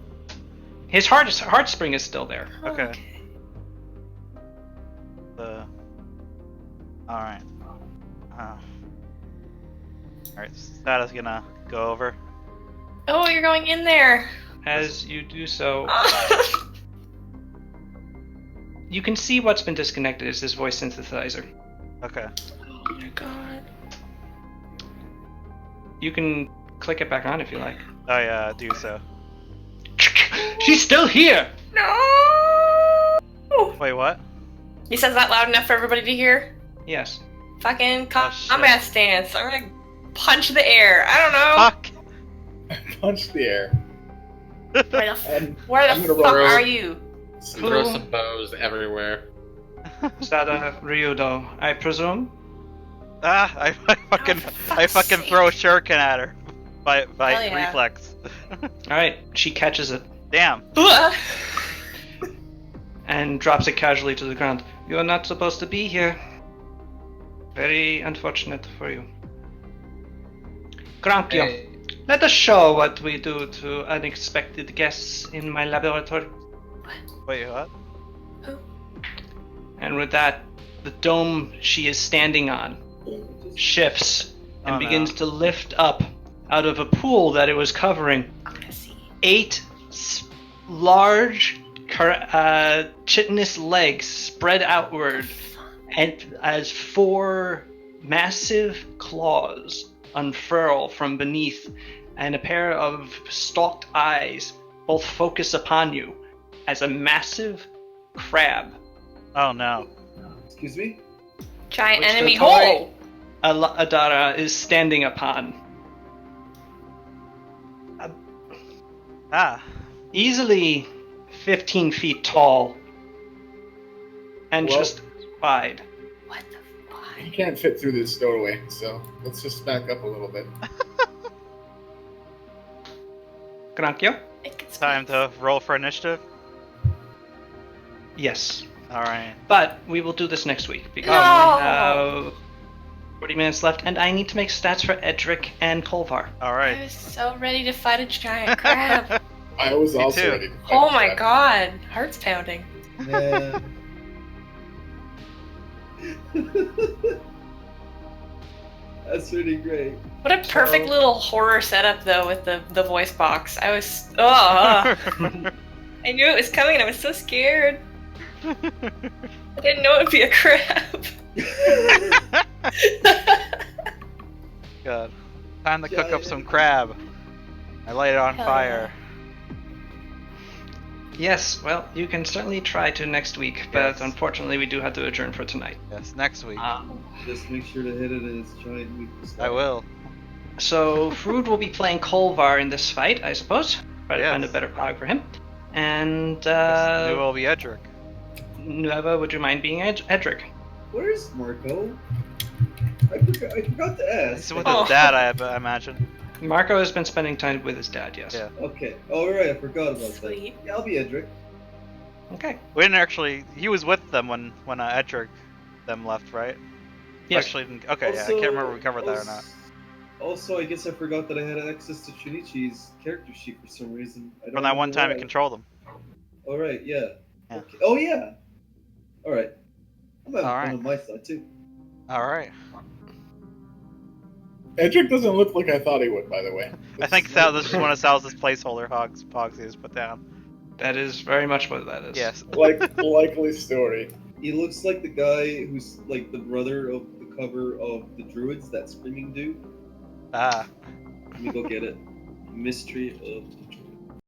his heart spring is still there. Okay. All right. All right. Sada's gonna go over. Oh, you're going in there. As you do so, you can see what's been disconnected is his voice synthesizer. Okay. Oh my god. You can click it back on if you like. I do so. She's still here! No! Wait, what? He says that loud enough for everybody to hear? Yes. Fucking shit. combat stance. I'm gonna punch the air. I don't know. Fuck! Punch the air. Where I'm the gonna fuck roll. are you? Throw some bows everywhere. Sada Ryudo, I presume? I fucking fuck's sake. throw a shuriken at her by Hell yeah. reflex. Alright, she catches it Damn. and drops it casually to the ground. You're not supposed to be here. Very unfortunate for you. Crankio, Hey. let us show what we do to unexpected guests in my laboratory. Wait, what? And with that, the dome she is standing on shifts and Oh, no. begins to lift up out of a pool that it was covering. I'm gonna see. 8 large chitinous legs spread outward, and as 4 massive claws unfurl from beneath, and a pair of stalked eyes both focus upon you as a massive crab. Oh no. Excuse me? Giant Which enemy the toy- hole. Adara is standing upon. Ah. Easily 15 feet tall and Well- just wide. What the fuck? He can't fit through this doorway, so let's just back up a little bit. Granchio? It's time to roll for initiative. Yes. Alright. But we will do this next week because No! we have 40 minutes left, and I need to make stats for Edric and Kolvar. I Alright. was so ready to fight a giant crab. I was Me also too. ready to fight Oh the my crab. god, heart's pounding. Yeah. That's really great. What a perfect little horror setup, though, with the voice box. I was. Oh! I knew it was coming and I was so scared. I didn't know it would be a crab. God. Time to cook up Giant. some crab. I light it on Hell fire. Yes, well, you can certainly try to next week, but Yes. unfortunately we do have to adjourn for tonight. Yes, next week. Just make sure to hit it in its giant weakness. I will. So Frood will be playing Kolvar in this fight, I suppose. Try to Yes. find a better prog for him. And You will be Edric. Nueva, would you mind being Edric? Where's Marco? I forgot to ask. He's with Oh. his dad, I imagine. Marco has been spending time with his dad, yes. Yeah. Okay. Oh, right. I forgot about Sweet. that. Yeah, I'll be Edric. Okay. We didn't actually. He was with them when Edric them left, right? Yes. Actually, didn't, okay. Yeah, I can't remember if we covered that or not. Also, I guess I forgot that I had access to Shinichi's character sheet for some reason. I don't From that one know time you why. controlled them. Oh, right. Yeah. Yeah. Okay. Oh, yeah. All right. I'm having All fun right. on my side too. All right. Edric doesn't look like I thought he would, by the way. I think Sal, this is one of Sal's placeholder hogs he just put down. That is very much what that is. Yes. Likely story. He looks like the guy who's like the brother of the cover of the Druids, that screaming dude. Ah. Let me go get it. Mystery of